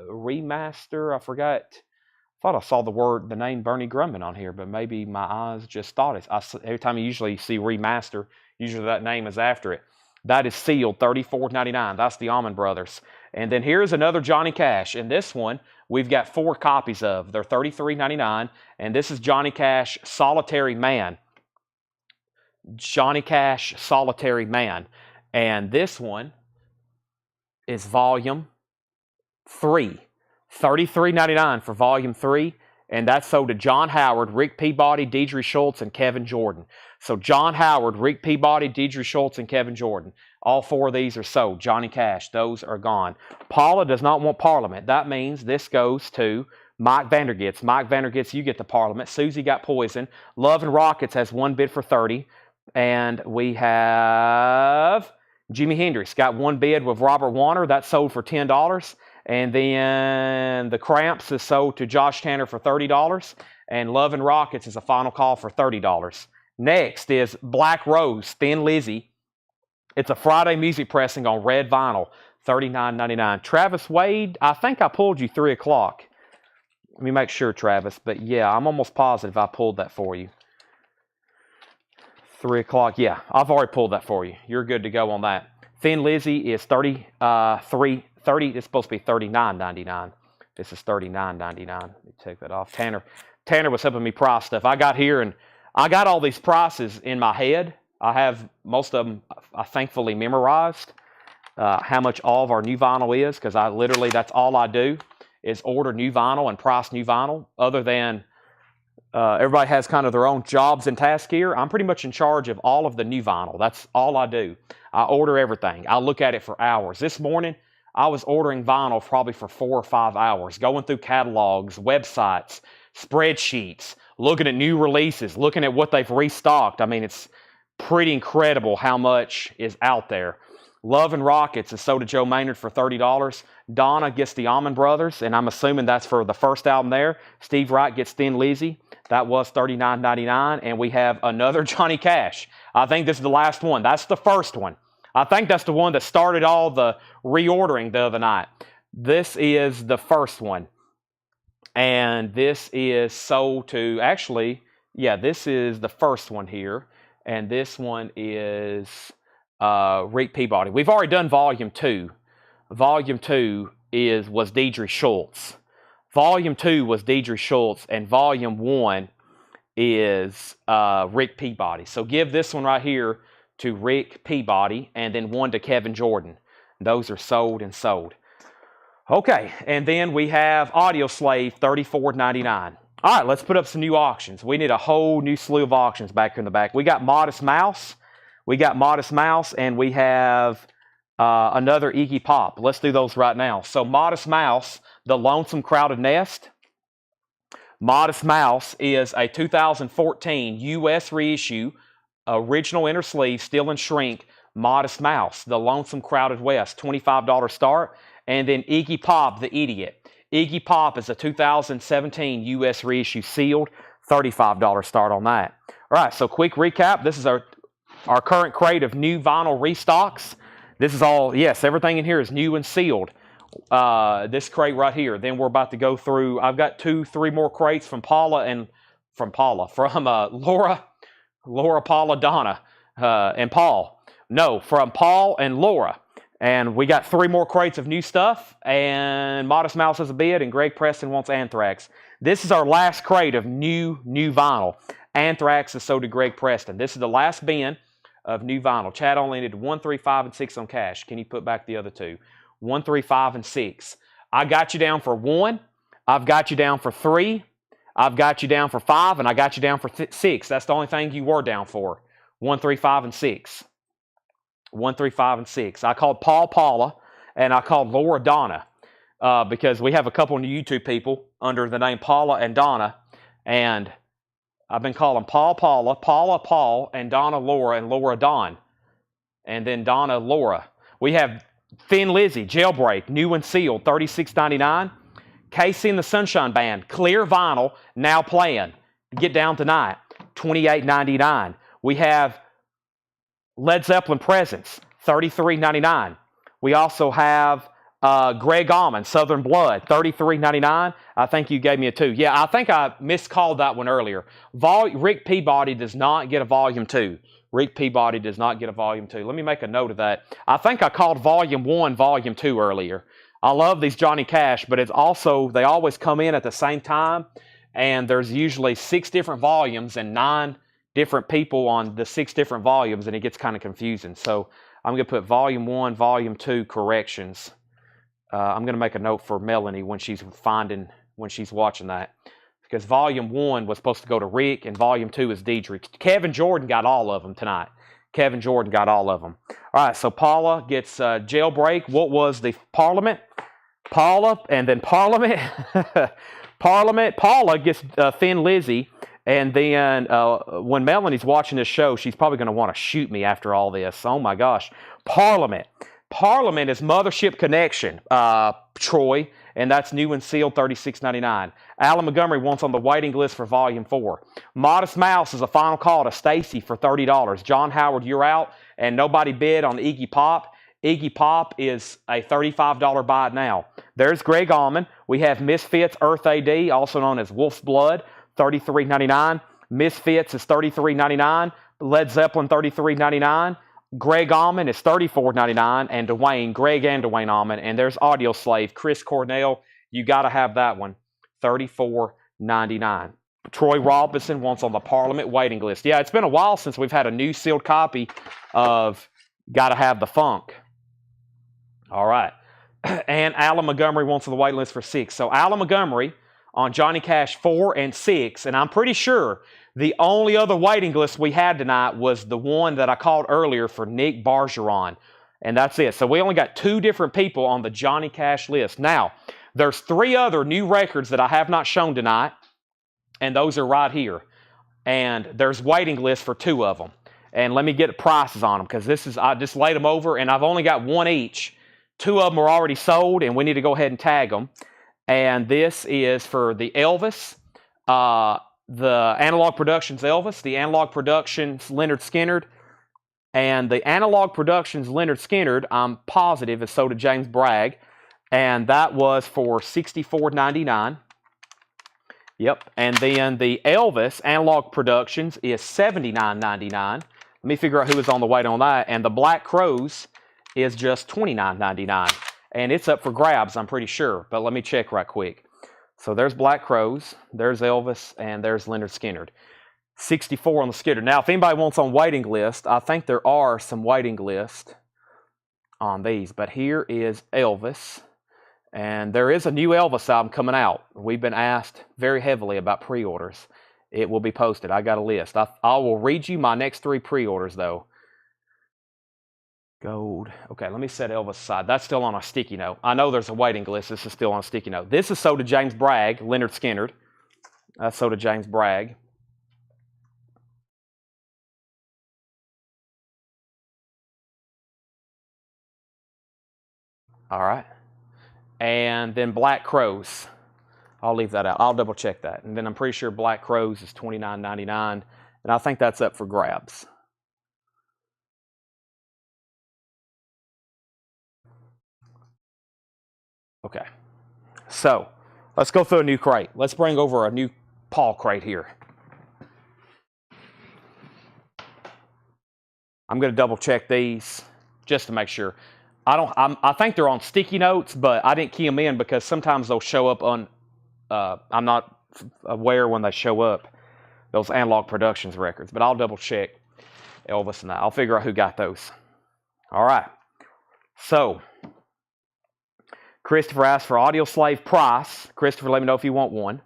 remaster. I forgot. I thought I saw the name Bernie Grundman on here, but maybe my eyes just thought it. Every time you usually see remaster, usually that name is after it. That is sealed, $34.99. That's the Allman Brothers. And then here's another Johnny Cash. And this one, we've got 4 copies of. They're $33.99. And this is Johnny Cash, Solitary Man. Johnny Cash, Solitary Man. And this one is Volume 3. $33.99 for Volume 3. And that's sold to John Howard, Rick Peabody, Deidre Schultz, and Kevin Jordan. So John Howard, Rick Peabody, Deidre Schultz, and Kevin Jordan. All 4 of these are sold. Johnny Cash, those are gone. Paula does not want Parliament. That means this goes to Mike Vandergits. Mike Vandergits, you get the Parliament. Susie got Poison. Love and Rockets has one bid for $30. And we have Jimi Hendrix got one bid with Robert Warner. That sold for $10. And then the Cramps is sold to Josh Tanner for $30. And Love and Rockets is a final call for $30. Next is Black Rose, Thin Lizzy. It's a Friday music pressing on red vinyl, $39.99. Travis Wade, I think I pulled you 3 o'clock. Let me make sure, Travis. But yeah, I'm almost positive I pulled that for you. 3 o'clock. Yeah, I've already pulled that for you. You're good to go on that. Thin Lizzy is $30. It's supposed to be $39.99. This is $39.99. Let me take that off. Tanner was helping me price stuff. I got here and I got all these prices in my head. I have most of them, I thankfully memorized. how much all of our new vinyl is, because that's all I do is order new vinyl and price new vinyl. Other than everybody has kind of their own jobs and tasks here, I'm pretty much in charge of all of the new vinyl. That's all I do. I order everything. I look at it for hours. This morning, I was ordering vinyl probably for 4 or 5 hours, going through catalogs, websites, spreadsheets, looking at new releases, looking at what they've restocked. I mean, it's pretty incredible how much is out there. Love and Rockets is sold to Joe Maynard for $30. Donna gets the Allman Brothers, and I'm assuming that's for the first album there. Steve Wright gets Thin Lizzy. That was $39.99. And we have another Johnny Cash. I think this is the last one. That's the first one. I think that's the one that started all the reordering the other night. This is the first one. And this is sold to, actually, yeah, this is the first one here. And this one is Rick Peabody. We've already done Volume 2. Volume 2 was Deidre Schultz. Volume 2 was Deidre Schultz, and Volume 1 is Rick Peabody. So give this one right here to Rick Peabody, and then one to Kevin Jordan. Those are sold and sold. Okay, and then we have Audio Slave, $34.99. All right, let's put up some new auctions. We need a whole new slew of auctions back here in the back. We got Modest Mouse. We got Modest Mouse, and we have another Iggy Pop. Let's do those right now. So Modest Mouse, The Lonesome Crowded Nest. Modest Mouse is a 2014 U.S. reissue, original inner sleeve, steel and shrink, Modest Mouse, The Lonesome Crowded West, $25 start. And then Iggy Pop, The Idiot. Iggy Pop is a 2017 U.S. reissue sealed, $35 start on that. All right, so quick recap. This is our current crate of new vinyl restocks. This is all, yes, everything in here is new and sealed. This crate right here. Then we're about to go through, I've got 2-3 more crates from Laura, Paula, Donna, and Paul. No, from Paul and Laura. And we got 3 more crates of new stuff, and Modest Mouse has a bid, and Greg Preston wants Anthrax. This is our last crate of new vinyl. Anthrax is sold to Greg Preston. This is the last bin of new vinyl. Chad only needed 1, 3, 5, and 6 on cash. Can you put back the other 2? 1, 3, 5, and 6. I got you down for 1. I've got you down for 3. I've got you down for 5, and I got you down for 6. That's the only thing you were down for. 1, 3, 5, and 6. 1, 3, 5, and 6. I called Paul Paula, and I called Laura Donna, because we have a couple new YouTube people under the name Paula and Donna, and I've been calling Paul Paula, Paula Paul, and Donna Laura, and Laura Don, and then Donna Laura. We have Thin Lizzy, Jailbreak, new and sealed, $36.99. Casey and the Sunshine Band, clear vinyl, now playing. Get Down Tonight, $28.99. We have Led Zeppelin Presence, $33.99. We also have Greg Allman, Southern Blood, $33.99. I think you gave me a 2. Yeah, I think I miscalled that one earlier. Rick Peabody does not get a Volume 2. Rick Peabody does not get a Volume 2. Let me make a note of that. I think I called Volume 1 Volume 2 earlier. I love these Johnny Cash, but it's also, they always come in at the same time, and there's usually 6 different volumes and 9 different people on the 6 different volumes, and it gets kind of confusing. So I'm going to put Volume 1, Volume 2 corrections. I'm going to make a note for Melanie when she's watching that, because Volume 1 was supposed to go to Rick, and Volume 2 is Deidre. Kevin Jordan got all of them tonight. Kevin Jordan got all of them. All right, so Paula gets Jailbreak. What was the Parliament? Paula, and then Parliament. Parliament. Paula gets Thin Lizzy. And then when Melanie's watching this show, she's probably going to want to shoot me after all this. Oh, my gosh. Parliament. Parliament is Mothership Connection, Troy, and that's new and sealed, $36.99. Alan Montgomery wants on the waiting list for Volume 4. Modest Mouse is a final call to Stacy for $30. John Howard, you're out, and nobody bid on Iggy Pop. Iggy Pop is a $35 buy now. There's Greg Allman. We have Misfits Earth AD, also known as Wolf's Blood, $33.99. Misfits is $33.99. Led Zeppelin, $33.99. Greg Allman is $34.99. And Dwayne, Greg and Dwayne Allman. And there's Audio Slave, Chris Cornell. You got to have that one, $34.99. Troy Robinson wants on the Parliament waiting list. Yeah, it's been a while since we've had a new sealed copy of Gotta Have the Funk. All right. And Alan Montgomery wants the wait list for 6. So Alan Montgomery on Johnny Cash 4 and 6. And I'm pretty sure the only other waiting list we had tonight was the one that I called earlier for Nick Bargeron. And that's it. So we only got 2 different people on the Johnny Cash list. Now, there's 3 other new records that I have not shown tonight. And those are right here. And there's waiting lists for 2 of them. And let me get the prices on them because I just laid them over and I've only got 1 each. 2 of them are already sold and we need to go ahead and tag them. And this is for the Elvis, the Analog Productions Elvis, the Analog Productions Leonard Skinner, and the Analog Productions Leonard Skinner, I'm positive, is sold to James Bragg. And that was for $64.99. Yep. And then the Elvis Analog Productions is $79.99. Let me figure out who is on the wait on that. And the Black Crows is just $29.99. And it's up for grabs, I'm pretty sure. But let me check right quick. So there's Black Crows, there's Elvis, and there's Leonard Skinner. 64 on the Skinner. Now, if anybody wants on waiting list, I think there are some waiting lists on these. But here is Elvis. And there is a new Elvis album coming out. We've been asked very heavily about pre-orders. It will be posted. I got a list. I will read you my next 3 pre-orders, though. Gold. Okay, let me set Elvis aside. That's still on a sticky note. I know there's a waiting list. This is still on a sticky note. This is sold to James Bragg, Leonard Skinner. That's sold to James Bragg. All right. And then Black Crows. I'll leave that out. I'll double check that. And then I'm pretty sure Black Crows is $29.99. And I think that's up for grabs. Okay. So let's go through a new crate. Let's bring over a new Paul crate here. I'm going to double check these just to make sure. I think they're on sticky notes, but I didn't key them in because sometimes they'll show up on. I'm not aware when they show up, those Analog Productions records. But I'll double check Elvis and that. I'll figure out who got those. All right. So Christopher asked for Audio Slave price. Christopher, let me know if you want one.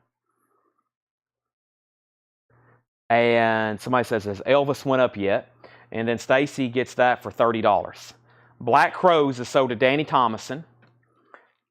And somebody says, has Elvis went up yet? And then Stacy gets that for $30. Black Crows is sold to Danny Thomason.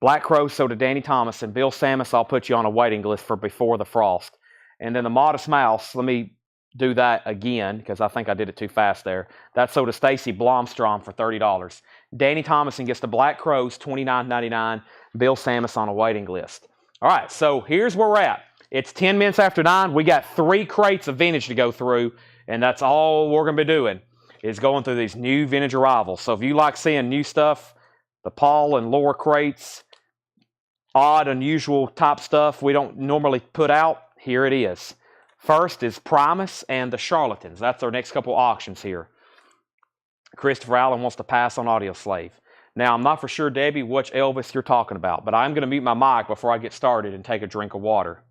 Black Crows sold to Danny Thomason. Bill Samus, I'll put you on a waiting list for Before the Frost. And then the Modest Mouse, let me do that again because I think I did it too fast there. That's sold to Stacy Blomstrom for $30. Danny Thomason gets the Black Crows, $29.99. Bill Samus on a waiting list. All right, so here's where we're at. It's 10 minutes after 9. We got 3 crates of vintage to go through, and that's all we're going to be doing is going through these new vintage arrivals. So if you like seeing new stuff, the Paul and Laura crates, odd, unusual type stuff we don't normally put out, here it is. First is Primus and the Charlatans. That's our next couple auctions here. Christopher Allen wants to pass on Audio Slave. Now, I'm not for sure, Debbie, which Elvis you're talking about, but I'm going to mute my mic before I get started and take a drink of water.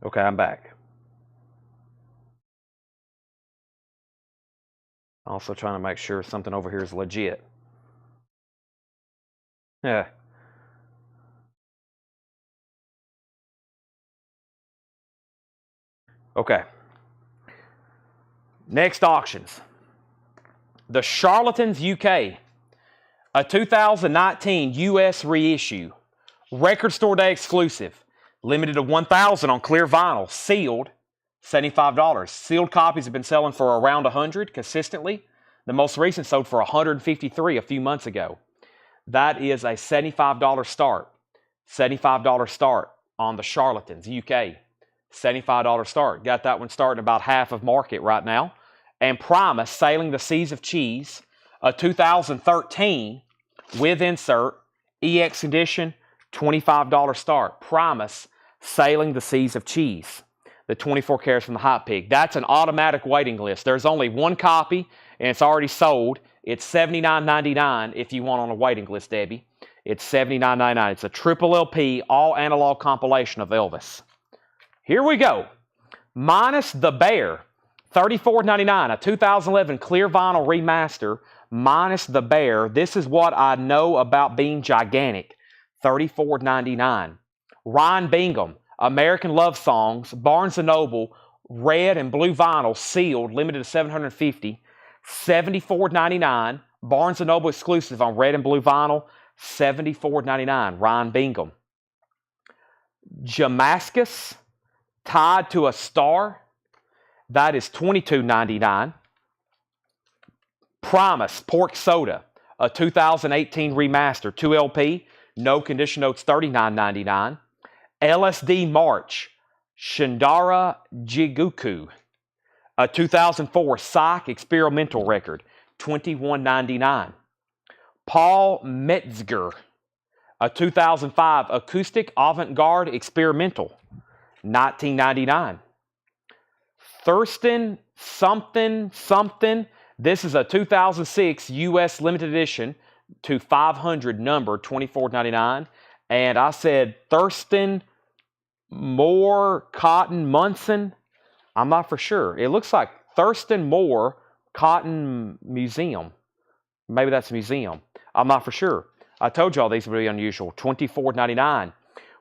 Okay, I'm back. Also trying to make sure something over here is legit. Yeah. Okay. Next auctions. The Charlatans UK. A 2019 US reissue. Record Store Day exclusive. Limited to 1,000 on clear vinyl. Sealed. $75. Sealed copies have been selling for around 100 consistently. The most recent sold for 153 a few months ago. That is a $75 start. $75 start on the Charlatans UK. $75 start. Got that one starting about half of market right now. And Primus, Sailing the Seas of Cheese, a 2013 with insert, EX edition, $25 start. Primus, Sailing the Seas of Cheese. the 24 carats from the Hot Pig. That's an automatic waiting list. There's only one copy, and it's already sold. It's $79.99 if you want on a waiting list, Debbie. It's $79.99. It's a triple LP, all analog compilation of Elvis. Here we go. Minus the Bear, $34.99, a 2011 clear vinyl remaster, minus the Bear. This is what I know about being gigantic, $34.99. Ryan Bingham, American Love Songs, Barnes & Noble, red and blue vinyl, sealed, limited to 750, $74.99. Barnes & Noble exclusive on red and blue vinyl, $74.99. Ryan Bingham. Damascus, Tied to a Star, that is $22.99. Promise, Pork Soda, a 2018 remaster, 2 LP, no condition notes, $39.99. LSD March, Shindara Jiguku, a 2004 Psych experimental record, $21.99. Paul Metzger, a 2005 acoustic avant-garde experimental, $19.99. Thurston something something. This is a 2006 U.S. limited edition to 500 number, $24.99. And I said Thurston Moore Cotton Munson. I'm not for sure. It looks like Thurston Moore Cotton Museum. Maybe that's a museum. I'm not for sure. I told y'all these would be unusual. $24.99.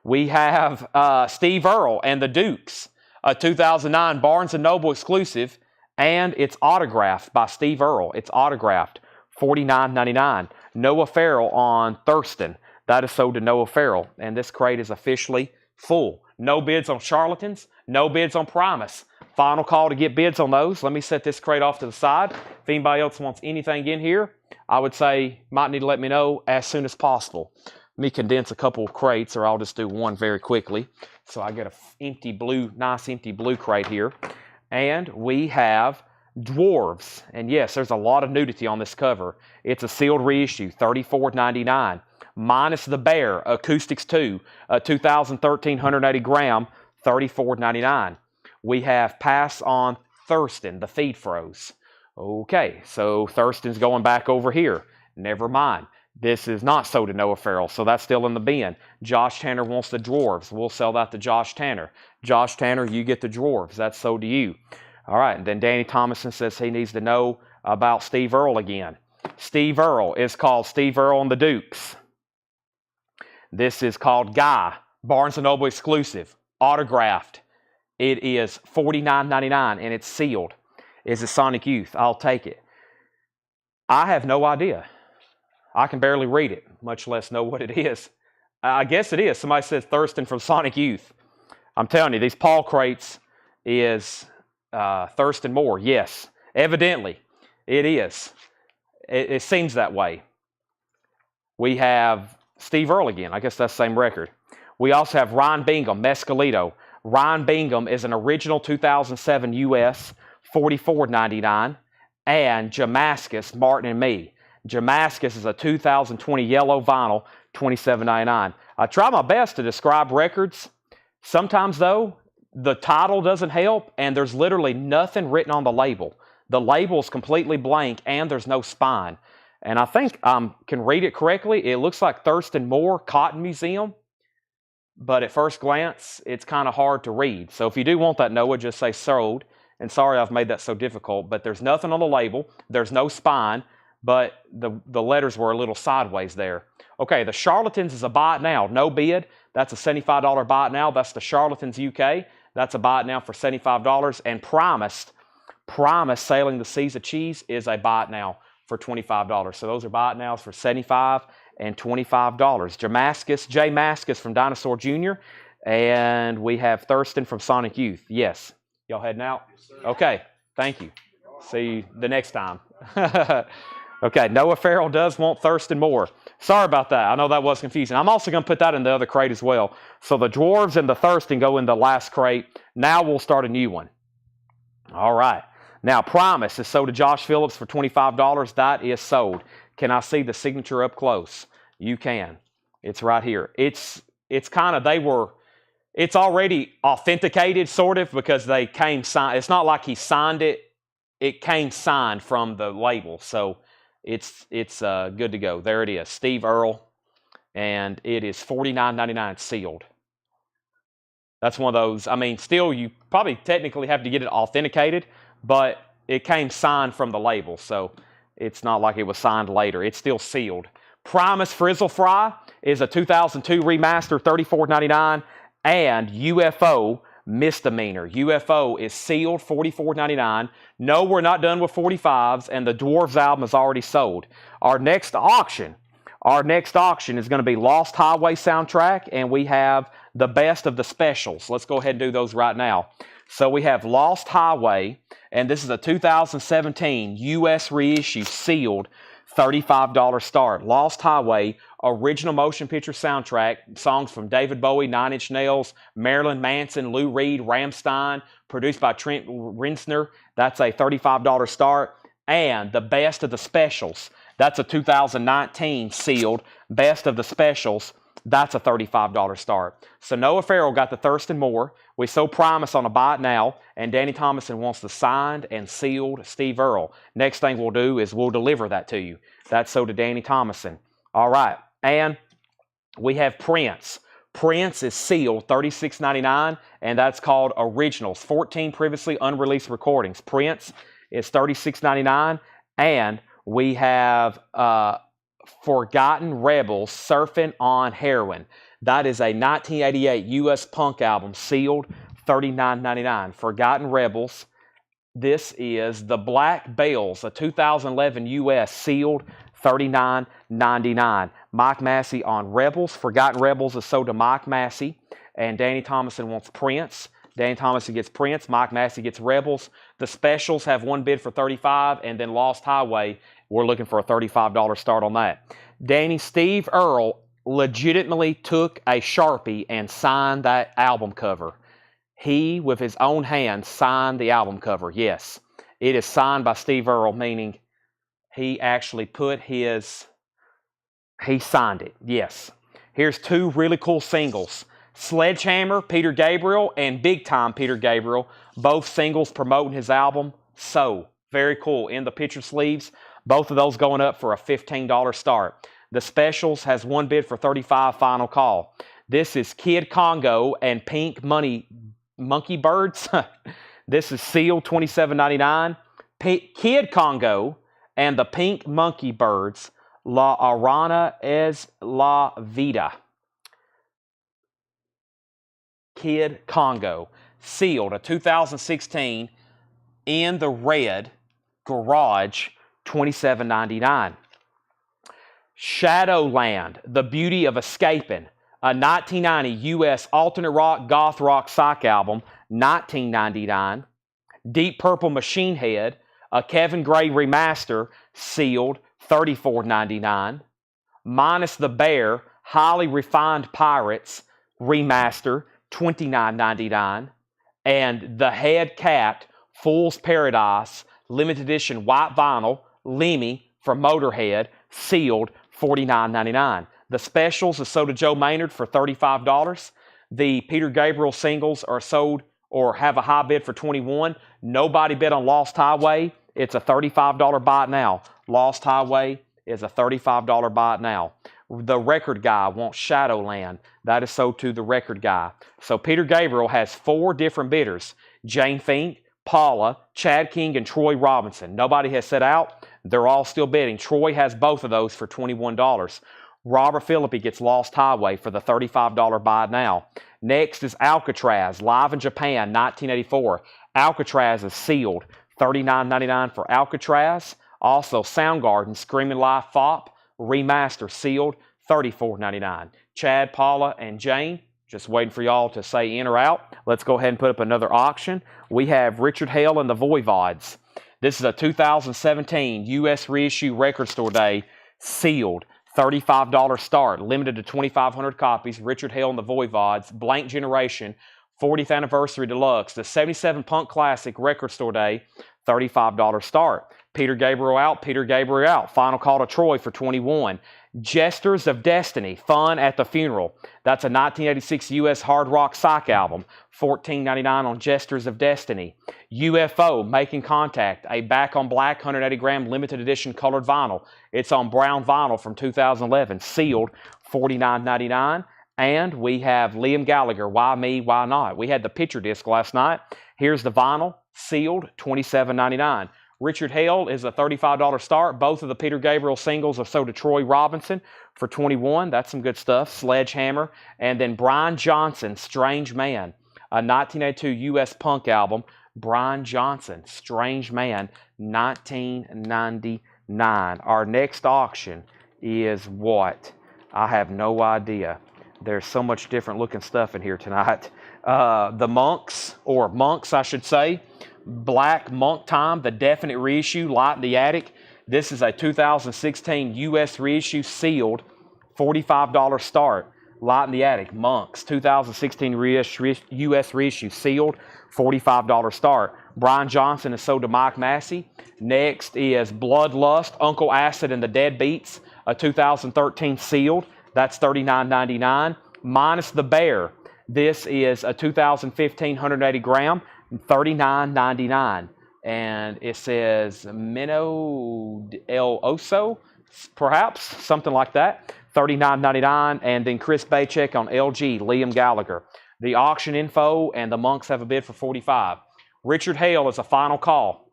We have Steve Earle and the Dukes, a 2009 Barnes & Noble exclusive, and it's autographed by Steve Earle. It's autographed, $49.99. Noah Farrell on Thurston. That is sold to Noah Farrell, and this crate is officially full. No bids on Charlatans, no bids on Primus. Final call to get bids on those. Let me set this crate off to the side. If anybody else wants anything in here, I would say might need to let me know as soon as possible. Let me condense a couple of crates, or I'll just do one very quickly. So I get a nice empty blue crate here. And we have Dwarves. And yes, there's a lot of nudity on this cover. It's a sealed reissue, $34.99. Minus the Bear, Acoustics 2, 2013 180 gram, $34.99. We have Pass on Thurston, the feed froze. Okay, so Thurston's going back over here. Never mind. This is not sold to Noah Farrell, so that's still in the bin. Josh Tanner wants the Dwarves. We'll sell that to Josh Tanner. Josh Tanner, you get the Dwarves. That's sold to you. All right, and then Danny Thomason says he needs to know about Steve Earle again. Steve Earle is called Steve Earle and the Dukes. This is called Guy, Barnes & Noble exclusive, autographed. It is $49.99 and it's sealed. Is it Sonic Youth? I'll take it. I have no idea. I can barely read it, much less know what it is. I guess it is. Somebody says Thurston from Sonic Youth. I'm telling you, these Paul crates is Thurston Moore. Yes, evidently it is. It seems that way. We have Steve Earle again. I guess that's the same record. We also have Ryan Bingham, Mescalito. Ryan Bingham is an original 2007 US, $44.99. And Damascus, Martin and Me. Damascus is a 2020 yellow vinyl, $27.99. I try my best to describe records. Sometimes, though, the title doesn't help, and there's literally nothing written on the label. The label is completely blank, and there's no spine. And I think I can read it correctly. It looks like Thurston Moore Cotton Museum, but at first glance, it's kind of hard to read. So if you do want that, Noah, just say sold. And sorry I've made that so difficult, but there's nothing on the label. There's no spine, but the letters were a little sideways there. Okay, the Charlatans is a buy it now, no bid. That's a $75 buy it now. That's the Charlatans UK. That's a buy it now for $75. And Promise Sailing the Seas of Cheese is a buy it now for $25. So those are buy it nows for $75 and $25. J Maskus from Dinosaur Jr. And we have Thurston from Sonic Youth. Yes. Y'all heading out? Yes, okay. Thank you. See you the next time. Okay. Noah Farrell does want Thurston Moore. Sorry about that. I know that was confusing. I'm also going to put that in the other crate as well. So the Dwarves and the Thurston go in the last crate. Now we'll start a new one. All right. Now, Promise is sold to Josh Phillips for $25. That is sold. Can I see the signature up close? You can. It's right here. It's kind of, It's already authenticated, sort of, because they came signed. It's not like he signed it. It came signed from the label, so it's good to go. There it is, Steve Earle, and it is $49.99 sealed. That's one of those. I mean, still, you probably technically have to get it authenticated, but it came signed from the label, so it's not like it was signed later. It's still sealed. Primus Frizzle Fry is a 2002 remaster, $34.99, and UFO Misdemeanor. UFO is sealed, $44.99. No, we're not done with 45s, and the Dwarves album is already sold. Our next auction is going to be Lost Highway soundtrack, and we have the best of the specials. Let's go ahead and do those right now. So we have Lost Highway, and this is a 2017 U.S. reissue, sealed, $35 start. Lost Highway, original motion picture soundtrack, songs from David Bowie, Nine Inch Nails, Marilyn Manson, Lou Reed, Rammstein, produced by Trent Reznor. That's a $35 start. And the best of the specials, that's a 2019 sealed, best of the specials. That's a $35 start. So Noah Farrell got the Thurston Moore. We sold Primus on a buy it now, and Danny Thomason wants the signed and sealed Steve Earle. Next thing we'll do is we'll deliver that to you. That's sold to Danny Thomason. All right, and we have Prince. Prince is sealed, $36.99, and that's called Originals, 14 previously unreleased recordings. Prince is $36.99, and we have Forgotten Rebels, Surfing on Heroin. That is a 1988 U.S. punk album, sealed, $39.99. Forgotten Rebels. This is The Black Bells, a 2011 U.S. sealed, $39.99. Mike Massey on Rebels. Forgotten Rebels is sold to Mike Massey, and Danny Thomason wants Prince. Danny Thomason gets Prince. Mike Massey gets Rebels. The specials have one bid for $35, and then Lost Highway, we're looking for a $35 start on that. Danny, Steve Earle legitimately took a Sharpie and signed that album cover. He, with his own hand, signed the album cover. Yes, it is signed by Steve Earle, meaning he actually he signed it. Yes. Here's two really cool singles. Sledgehammer, Peter Gabriel, and Big Time, Peter Gabriel. Both singles promoting his album. So, very cool. In the picture sleeves, both of those going up for a $15 start. The specials has one bid for $35, final call. This is Kid Congo and Pink Monkey Birds. This is sealed, $27.99. Kid Congo and the Pink Monkey Birds, La Arana es la Vida. Kid Congo, sealed, a 2016 in the red garage, $27.99. Shadowland, The Beauty of Escaping, a 1990 U.S. alternate rock, goth rock psych album, $19.99. Deep Purple Machine Head, a Kevin Gray remaster, sealed, $34.99. Minus the Bear, Highly Refined Pirates, remaster, $29.99. And The Head Cat, Fool's Paradise, limited edition white vinyl, Lemmy from Motorhead, sealed, $49.99. The specials are sold to Joe Maynard for $35. The Peter Gabriel singles are sold or have a high bid for $21. Nobody bid on Lost Highway. It's a $35 buy it now. Lost Highway is a $35 buy it now. The Record Guy wants Shadowland. That is sold to The Record Guy. So Peter Gabriel has 4 different bidders. Jane Fink, Paula, Chad King, and Troy Robinson. Nobody has set out. They're all still bidding. Troy has both of those for $21. Robert Philippi gets Lost Highway for the $35 buy it now. Next is Alcatraz, live in Japan, 1984. Alcatraz is sealed, $39.99 for Alcatraz. Also, Soundgarden, Screaming Live Fop, remaster, sealed, $34.99. Chad, Paula, and Jane, just waiting for y'all to say in or out. Let's go ahead and put up another auction. We have Richard Hale and the Voivods. This is a 2017 U.S. reissue record store day, sealed, $35 start, limited to 2,500 copies. Richard Hale and the Voivods, Blank Generation, 40th Anniversary Deluxe. The 77 Punk Classic record store day, $35 start. Peter Gabriel out, Peter Gabriel out. Final call to Troy for $21. Jesters of Destiny, Fun at the Funeral. That's a 1986 U.S. hard rock psych album. $14.99 on Jesters of Destiny. UFO, Making Contact, a Back on Black 180 gram limited edition colored vinyl. It's on brown vinyl from 2011, sealed, $49.99. And we have Liam Gallagher, Why Me, Why Not? We had the picture disc last night. Here's the vinyl, sealed, $27.99. Richard Hale is a $35 start. Both of the Peter Gabriel singles of So Did Troy Robinson for $21. That's some good stuff. Sledgehammer. And then Brian Johnson, Strange Man, a 1982 U.S. punk album. Brian Johnson, Strange Man, 1999. Our next auction is what? I have no idea. There's so much different looking stuff in here tonight. The Monks, or Monks I should say, Black Monk Time, the definite reissue, Light in the Attic. This is a 2016 U.S. reissue, sealed, $45 start. Light in the Attic, Monks, 2016 U.S. reissue, sealed, $45 start. Brian Johnson and So Did Mike Massey. Next is Bloodlust, Uncle Acid and the Deadbeats, a 2013 sealed. That's $39.99. Minus the Bear. This is a 2015 180 gram, $39.99. And it says Mino El Oso, perhaps, something like that, $39.99. And then Chris Baycheck on LG, Liam Gallagher. The auction info and the Monks have a bid for $45. Richard Hale is a final call.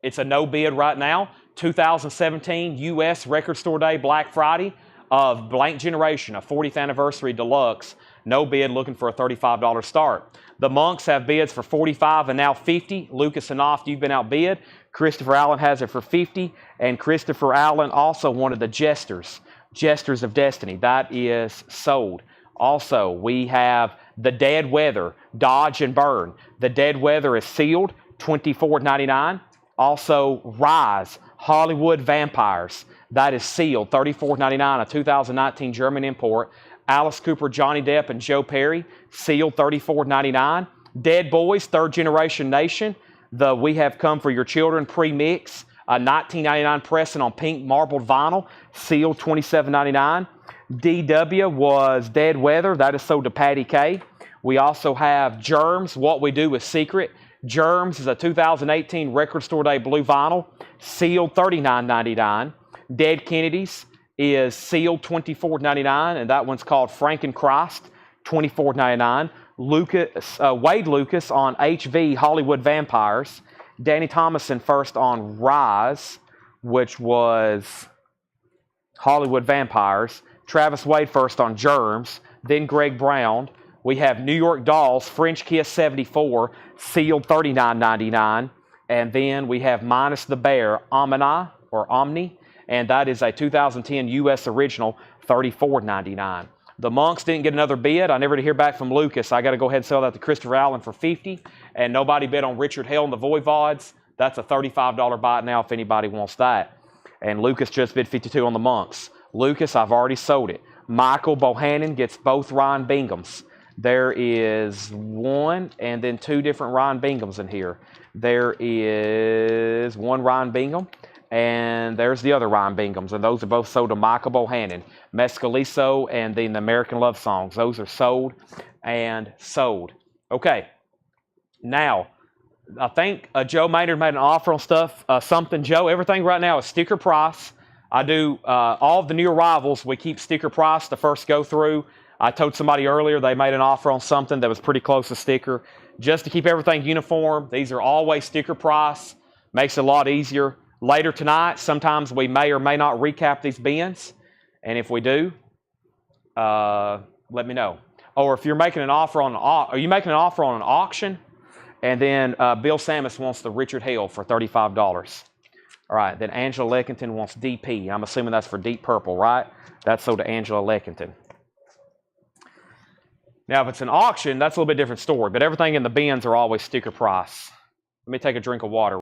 It's a no bid right now. 2017 U.S. Record Store Day, Black Friday of Blank Generation, a 40th anniversary deluxe. No bid, looking for a $35 start. The Monks have bids for $45 and now $50. Lucas and Oft, you've been outbid. Christopher Allen has it for $50. And Christopher Allen also wanted the Jesters of Destiny. That is sold. Also, we have the Dead Weather, Dodge and Burn. The Dead Weather is sealed, $24.99. Also, Rise, Hollywood Vampires. That is sealed, $34.99, a 2019 German import. Alice Cooper, Johnny Depp, and Joe Perry, sealed, $34.99. Dead Boys, Third Generation Nation. The We Have Come for Your Children pre-mix, a $19.99 pressing on pink marbled vinyl, sealed, $27.99. DW was Dead Weather. That is sold to Patty K. We also have Germs, What We Do Is Secret. Germs is a 2018 Record Store Day blue vinyl, sealed, $39.99. Dead Kennedys is sealed, $24.99, and that one's called Frankenchrist, $24.99. Wade Lucas on HV, Hollywood Vampires. Danny Thomason first on Rise, which was Hollywood Vampires. Travis Wade first on Germs. Then Greg Brown. We have New York Dolls, French Kiss 74, sealed, $39.99. And then we have Minus the Bear, Omni, and that is a 2010 U.S. original, $34.99. The Monks didn't get another bid. I never did hear back from Lucas. I got to go ahead and sell that to Christopher Allen for $50. And nobody bid on Richard Hale and the Voivods. That's a $35 buy now if anybody wants that. And Lucas just bid $52 on the Monks. Lucas, I've already sold it. Michael Bohannon gets both Ryan Binghams. There is one and then two different Ryan Binghams in here. There is one Ryan Bingham, and there's the other Ryan Binghams, and those are both sold to Michael Bohannon. Mescalizo and then the American Love Songs. Those are sold and sold. Okay, now, I think Joe Maynard made an offer on stuff, something. Joe, everything right now is sticker price. I do all of the new arrivals, we keep sticker price the first go through. I told somebody earlier they made an offer on something that was pretty close to sticker. Just to keep everything uniform, these are always sticker price. Makes it a lot easier. Later tonight, sometimes we may or may not recap these bins. And if we do, let me know. Or if you're making an offer on an auction, and then Bill Samus wants the Richard Hale for $35. All right, then Angela Leckington wants DP. I'm assuming that's for Deep Purple, right? That's sold to Angela Leckington. Now, if it's an auction, that's a little bit different story, but everything in the bins are always sticker price. Let me take a drink of water.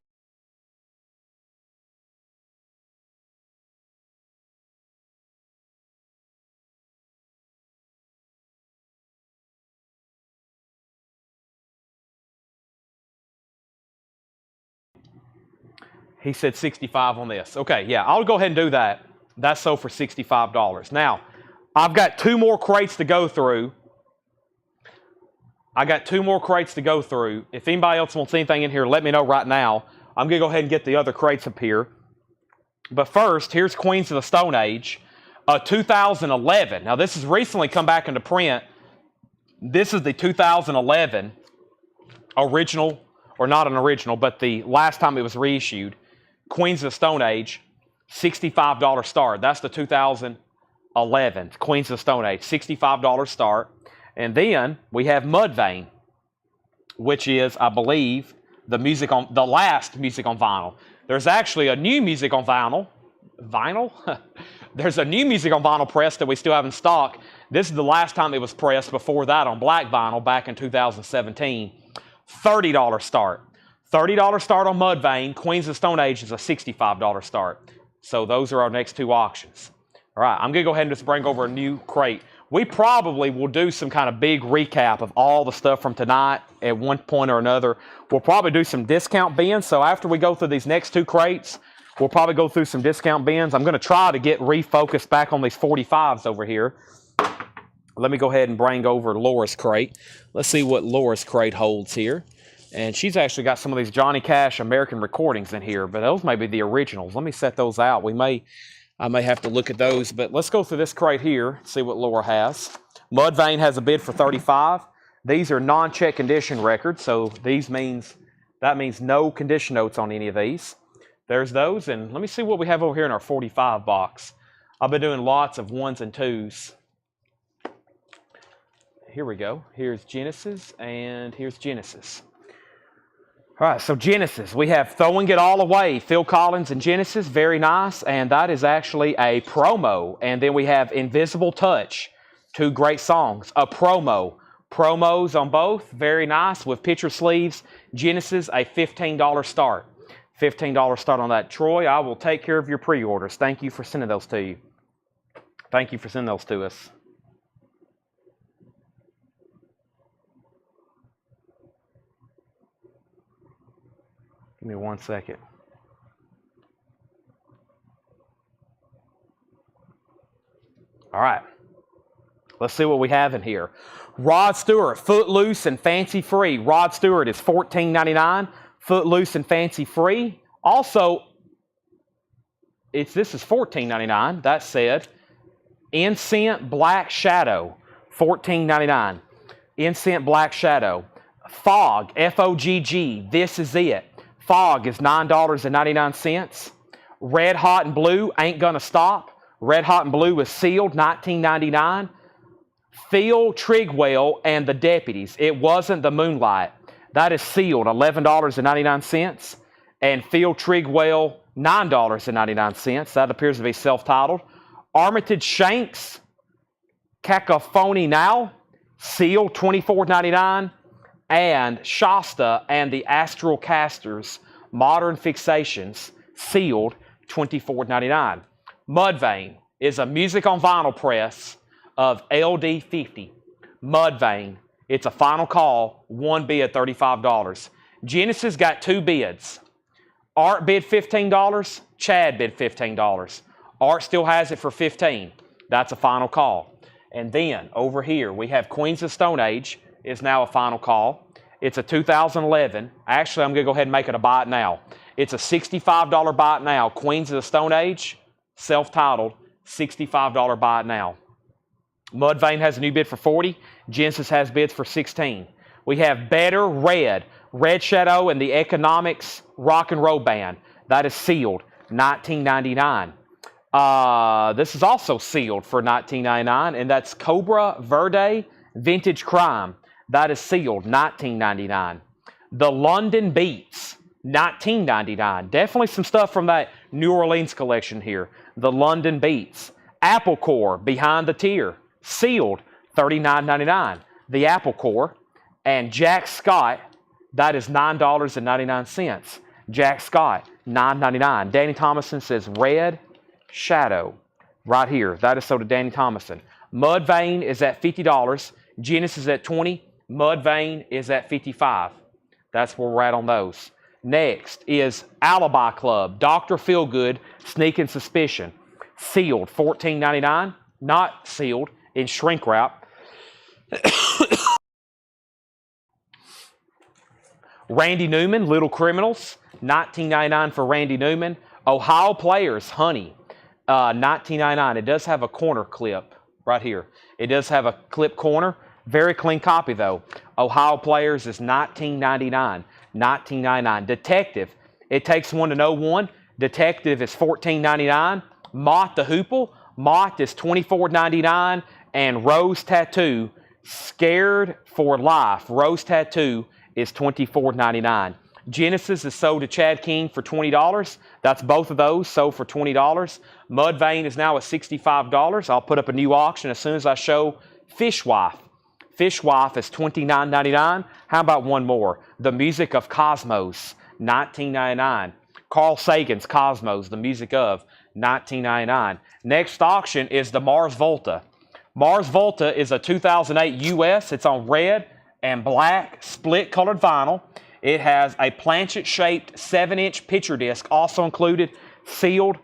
He said 65 on this. Okay, yeah, I'll go ahead and do that. That sold for $65. Now, I've got 2 more crates to go through. If anybody else wants anything in here, let me know right now. I'm going to go ahead and get the other crates up here. But first, here's Queens of the Stone Age, 2011. Now, this has recently come back into print. This is the 2011 original, or not an original, but the last time it was reissued. Queens of the Stone Age, $65 start. That's the 2011 Queens of the Stone Age, $65 start. And then we have Mudvayne, which is, I believe, the last music on vinyl. There's actually a new music on vinyl. There's a new music on vinyl press that we still have in stock. This is the last time it was pressed. Before that on black vinyl back in 2017. $30 start. $30 start on Mudvayne. Queens of the Stone Age is a $65 start. So those are our next 2 auctions. All right, I'm going to go ahead and just bring over a new crate. We probably will do some kind of big recap of all the stuff from tonight at one point or another. We'll probably do some discount bins. So after we go through these next 2 crates, we'll probably go through some discount bins. I'm going to try to get refocused back on these 45s over here. Let me go ahead and bring over Laura's crate. Let's see what Laura's crate holds here. And she's actually got some of these Johnny Cash American recordings in here, but those may be the originals. Let me set those out. I may have to look at those, but let's go through this crate here, see what Laura has. Mudvayne has a bid for $35. These are non-check condition records, so that means no condition notes on any of these. There's those, and let me see what we have over here in our 45 box. I've been doing lots of 1s and 2s. Here we go. Here's Genesis, and here's Genesis. All right, so Genesis, we have Throwing It All Away, Phil Collins and Genesis, very nice, and that is actually a promo. And then we have Invisible Touch, 2 great songs, a promo. Promos on both, very nice, with picture sleeves. Genesis, a $15 start. $15 start on that. Troy, I will take care of your pre-orders. Thank you for sending those to you. Thank you for sending those to us. Give me 1 second. All right. Let's see what we have in here. Rod Stewart, Footloose and Fancy Free. Rod Stewart is $14.99. Footloose and Fancy Free. Also, this is $14.99. That said, Incent Black Shadow, $14.99. Incent Black Shadow. Fog, F-O-G-G, This Is It. Fog is $9.99. Red Hot and Blue, Ain't Gonna Stop. Red Hot and Blue is sealed, $19.99. Phil Trigwell and the Deputies, It Wasn't the Moonlight. That is sealed, $11.99. And Phil Trigwell, $9.99. That appears to be self-titled. Armitage Shanks, Cacophony Now, sealed, $24.99. And Shasta and the Astral Casters, Modern Fixations, sealed, $24.99. Mudvayne is a music on vinyl press of LD50. Mudvayne, it's a final call, 1 bid, $35. Genesis got 2 bids. Art bid $15, Chad bid $15. Art still has it for $15. That's a final call. And then over here we have Queens of Stone Age is now a final call. It's a 2011. Actually, I'm going to go ahead and make it a buy it now. It's a $65 buy it now. Queens of the Stone Age, self-titled, $65 buy it now. Mudvayne has a new bid for $40. Genesis has bids for $16. We have Better Red, Red Shadow and the Economics Rock and Roll Band. That is sealed, $19.99. This is also sealed for $19.99, and that's Cobra Verde Vintage Crime. That is sealed, $19.99. The London Beats, $19.99. Definitely some stuff from that New Orleans collection here. The London Beats. Apple Core, Behind the Tier, sealed, $39.99. The Apple Core. And Jack Scott, that is $9.99. Jack Scott, $9.99. Danny Thomason says Red Shadow right here. That is sold to Danny Thomason. Mudvayne is at $50. Genesis is at $20. Mudvayne is at $55. That's where we're at on those. Next is Alibi Club, Dr. Feelgood, Sneaking Suspicion. sealed, $14.99, not sealed, in shrink wrap. Randy Newman, Little Criminals, $19.99 for Randy Newman. Ohio Players, Honey, $19.99. It does have a corner clip right here. It does have a clip corner. Very clean copy, though. Ohio Players is $19.99. $19.99. Detective, It Takes One to Know One. Detective is $14.99. Moth the Hoople, Moth is $24.99. And Rose Tattoo, Scared for Life. Rose Tattoo is $24.99. Genesis is sold to Chad King for $20. That's both of those sold for $20. Mudvayne is now at $65. I'll put up a new auction as soon as I show Fishwife. Fishwife is $29.99. How about one more? The Music of Cosmos, $19.99. Carl Sagan's Cosmos, The Music of, $19.99. Next auction is the Mars Volta. Mars Volta is a 2008 US. It's on red and black split colored vinyl. It has a planchet-shaped 7-inch picture disc, also included, sealed,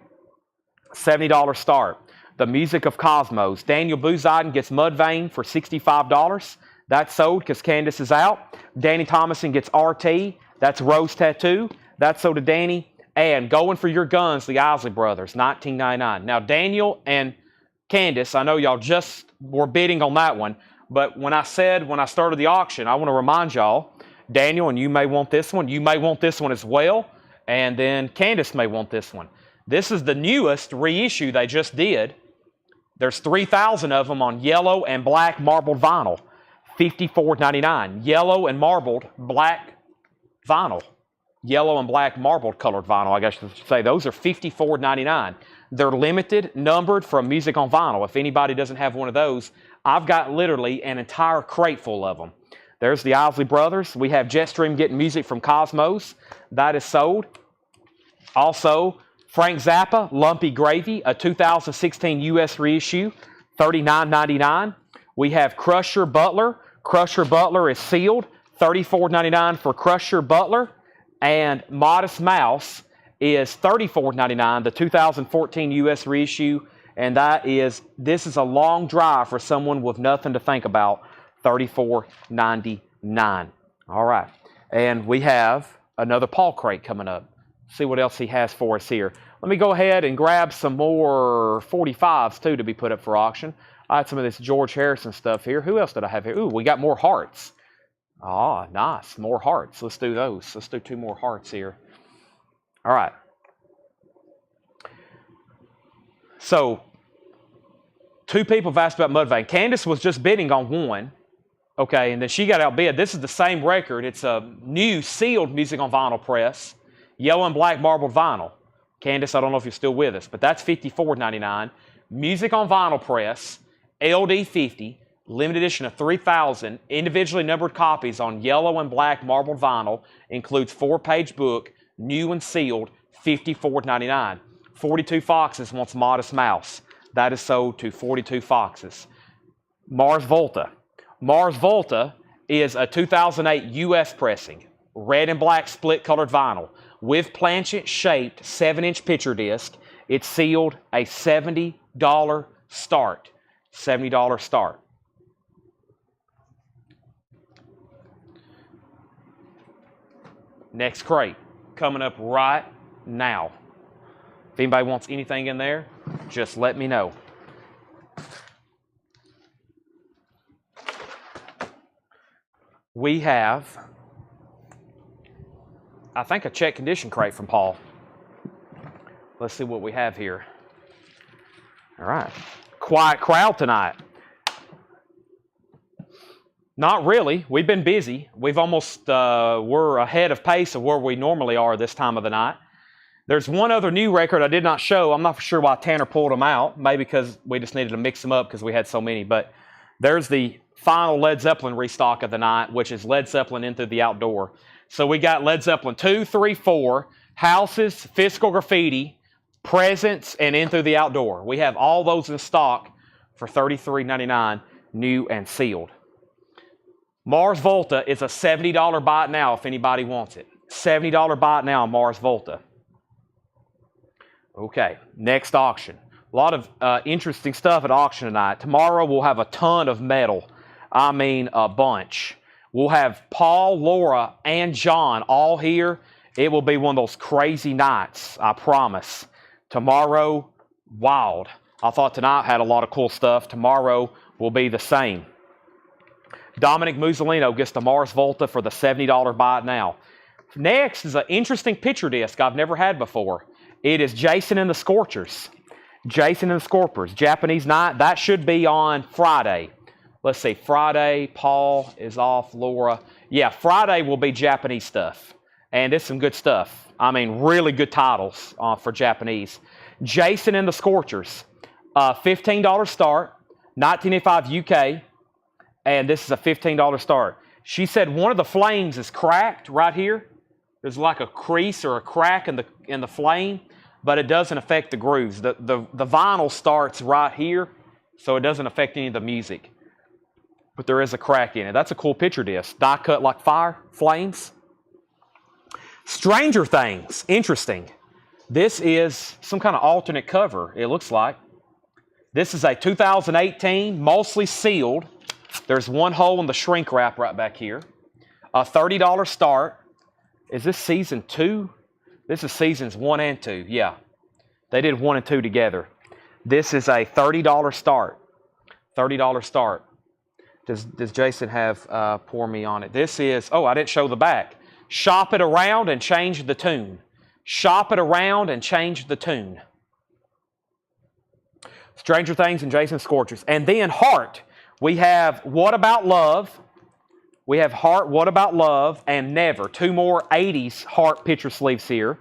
$70 start. The Music of Cosmos. Daniel Booziden gets Mudvayne for $65. That's sold because Candace is out. Danny Thomason gets RT. That's Rose Tattoo. That's sold to Danny. And Going for Your Guns, the Isley Brothers, $19.99. Now, Daniel and Candace, I know y'all just were bidding on that one, but when I started the auction, I want to remind y'all, Daniel, and you may want this one. You may want this one as well. And then Candace may want this one. This is the newest reissue they just did. There's 3,000 of them on yellow and black marbled vinyl. $54.99. Yellow and marbled black vinyl. Yellow and black marbled colored vinyl, I guess I should say. Those are $54.99. They're limited, numbered from Music on Vinyl. If anybody doesn't have one of those, I've got literally an entire crate full of them. There's the Isley Brothers. We have Jetstream getting music from Cosmos. That is sold. Also, Frank Zappa, Lumpy Gravy, a 2016 US reissue, $39.99. We have Crusher Butler. Crusher Butler is sealed, $34.99 for Crusher Butler. And Modest Mouse is $34.99, the 2014 US reissue. And this is a long drive for someone with nothing to think about. $34.99. All right. And we have another Paul crate coming up. See what else he has for us here. Let me go ahead and grab some more 45s, too, to be put up for auction. I had some of this George Harrison stuff here. Who else did I have here? Ooh, we got more hearts. Ah, nice. More hearts. Let's do those. Let's do 2 more hearts here. All right. So, 2 people have asked about Mudvayne. Candace was just bidding on one. Okay, and then she got outbid. This is the same record. It's a new sealed Music on Vinyl press. Yellow and black marbled vinyl. Candace, I don't know if you're still with us, but that's $54.99. Music on Vinyl press, LD50, limited edition of 3,000, individually numbered copies on yellow and black marbled vinyl, includes 4-page book, new and sealed, $54.99. 42 Foxes wants Modest Mouse. That is sold to 42 Foxes. Mars Volta. Mars Volta is a 2008 US pressing, red and black split colored vinyl with planchet shaped 7-inch picture disc. It's sealed, a $70 start. $70 start. Next crate coming up right now. If anybody wants anything in there, just let me know. We have, I think, a check condition crate from Paul. Let's see what we have here. All right. Quiet crowd tonight. Not really. We've been busy. We've almost, we're ahead of pace of where we normally are this time of the night. There's one other new record I did not show. I'm not sure why Tanner pulled them out. Maybe because we just needed to mix them up because we had so many. But there's the final Led Zeppelin restock of the night, which is Led Zeppelin Into the Outdoor. So we got Led Zeppelin 2, 3, 4, Houses, Physical Graffiti, Presents, and Into the Outdoor. We have all those in stock for $33.99, new and sealed. Mars Volta is a $70 buy it now if anybody wants it. $70 buy it now, Mars Volta. Okay, next auction. A lot of interesting stuff at auction tonight. Tomorrow we'll have a ton of metal. I mean, a bunch. We'll have Paul, Laura, and John all here. It will be one of those crazy nights, I promise. Tomorrow, wild. I thought tonight had a lot of cool stuff. Tomorrow will be the same. Dominic Musolino gets the Mars Volta for the $70 buy it now. Next is an interesting picture disc I've never had before. It is Jason and the Scorchers. Jason and the Scorchers, Japanese night. That should be on Friday. Let's see, Friday, Paul is off, Laura. Yeah, Friday will be Japanese stuff. And it's some good stuff. I mean, really good titles for Japanese. Jason and the Scorchers, $15 start, 1985 UK. And this is a $15 start. She said one of the flames is cracked right here. There's like a crease or a crack in the flame, but it doesn't affect the grooves. The vinyl starts right here, so it doesn't affect any of the music. But there is a crack in it. That's a cool picture disc. Die cut like fire, flames. Stranger Things, interesting. This is some kind of alternate cover, it looks like. This is a 2018, mostly sealed. There's one hole in the shrink wrap right back here. A $30 start. Is this season 2? This is seasons 1 and 2. Yeah. They did 1 and 2 together. This is a $30 start. $30 start. Does Jason have Pour Me on it? This is, oh, I didn't show the back. Shop it around and change the tune. Shop it around and change the tune. Stranger Things and Jason Scorchers. And then Heart. We have What About Love. We have Heart, What About Love, and Never. 2 more 80s Heart picture sleeves here.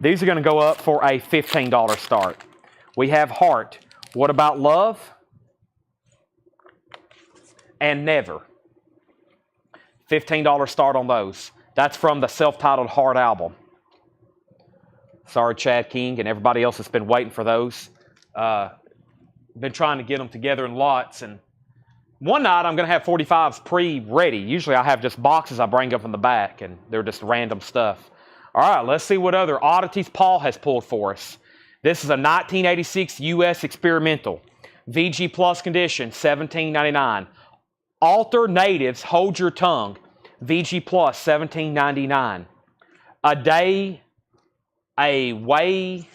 These are going to go up for a $15 start. We have Heart, What About Love, and Never. $15 start on those. That's from the self-titled Heart album. Sorry, Chad King and everybody else that's been waiting for those. Been trying to get them together in lots, and one night I'm going to have 45s pre-ready. Usually I have just boxes I bring up from the back, and they're just random stuff. All right, let's see what other oddities Paul has pulled for us. This is a 1986 US Experimental. VG Plus condition, $17.99. Alter Natives, Hold Your Tongue. VG Plus, $17.99. A Day, a Way,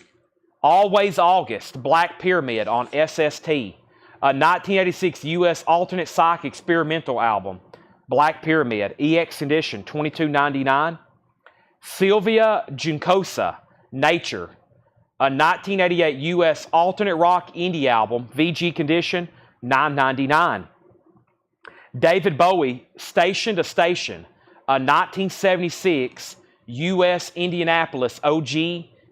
Always August, Black Pyramid on SST. A 1986 US Alternate Psych Experimental album, Black Pyramid, EX condition, $22.99. Sylvia Juncosa, Nature. A 1988 US Alternate Rock Indie album, VG condition, $9.99. David Bowie, Station to Station. A 1976 US Indianapolis OG,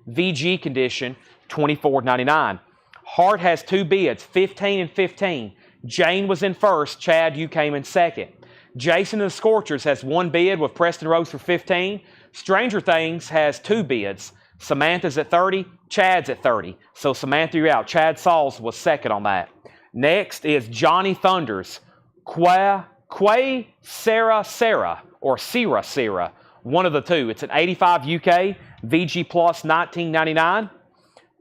VG condition, $24.99. Heart has 2 bids, 15 and 15. Jane was in first. Chad, you came in second. Jason and the Scorchers has 1 bid with Preston Rose for 15. Stranger Things has 2 bids. Samantha's at 30. Chad's at 30. So Samantha, you're out. Chad Sauls was second on that. Next is Johnny Thunders. Quay Sarah, or Sierra. One of the two. It's an 85 UK. VG Plus, $19.99.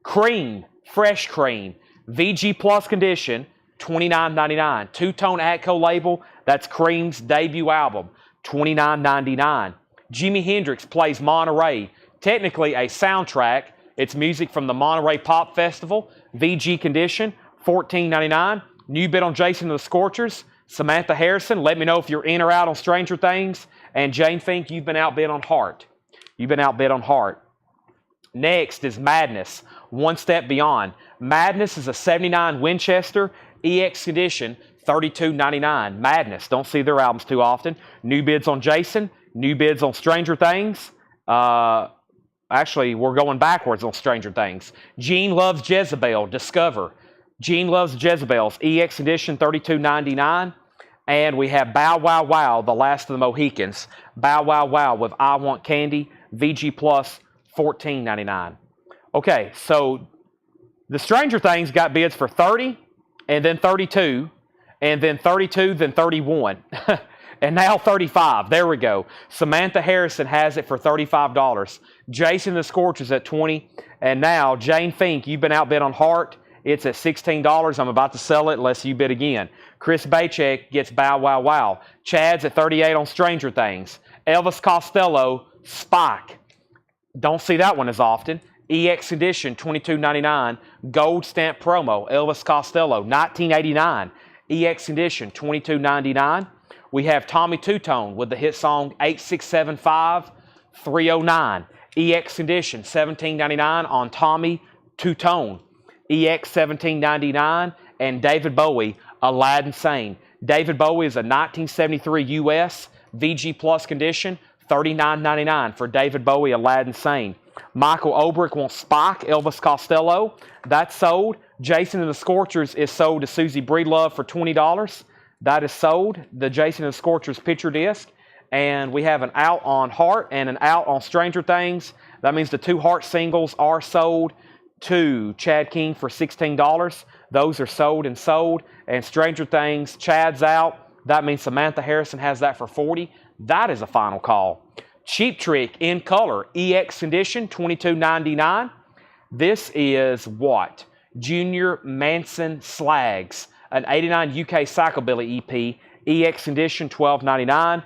Cream. Fresh Cream, VG Plus condition, $29.99. 2-tone Atco label, that's Cream's debut album, $29.99. Jimi Hendrix Plays Monterey, technically a soundtrack. It's music from the Monterey Pop Festival, VG condition, $14.99. New bid on Jason and the Scorchers. Samantha Harrison, let me know if you're in or out on Stranger Things. And Jane Fink, you've been outbid on Heart. You've been outbid on Heart. Next is Madness, One Step Beyond. Madness is a 79 Winchester EX condition, $32.99. Madness, don't see their albums too often. New bids on Jason, new bids on Stranger Things. Actually, we're going backwards on Stranger Things. Gene Loves Jezebel, Discover. Gene Loves Jezebel's EX edition, $32.99. And we have Bow Wow Wow, The Last of the Mohicans. Bow Wow Wow with I Want Candy, VG Plus, $14.99. Okay, so the Stranger Things got bids for 30, and then 32, and then 32, then 31, and now 35. There we go. Samantha Harrison has it for $35. Jason the Scorchers at 20, and now Jane Fink, you've been outbid on Heart, It's at $16. I'm about to sell it unless you bid again. Chris Bachek gets Bow Wow Wow. Chad's at $38 on Stranger Things. Elvis Costello, Spike. Don't see that one as often. EX Edition, $22.99. Gold Stamp Promo, Elvis Costello, $19.89. EX Edition, $22.99. We have Tommy Two-Tone with the hit song 8675-309. EX Edition, $17.99 on Tommy Two-Tone. EX $17.99, and David Bowie, Aladdin Sane. David Bowie is a 1973 US VG Plus condition, $39.99 for David Bowie, Aladdin Sane. Michael Obrick wants Spike, Elvis Costello. That's sold. Jason and the Scorchers is sold to Susie Breedlove for $20. That is sold. The Jason and the Scorchers picture disc. And we have an out on Heart and an out on Stranger Things. That means the two Heart singles are sold to Chad King for $16. Those are sold and sold. And Stranger Things, Chad's out. That means Samantha Harrison has that for $40. That is a final call. Cheap Trick in color, EX Edition, $22.99. This is what? Junior Manson Slags, an 89 UK Psychobilly EP, EX Edition, $12.99.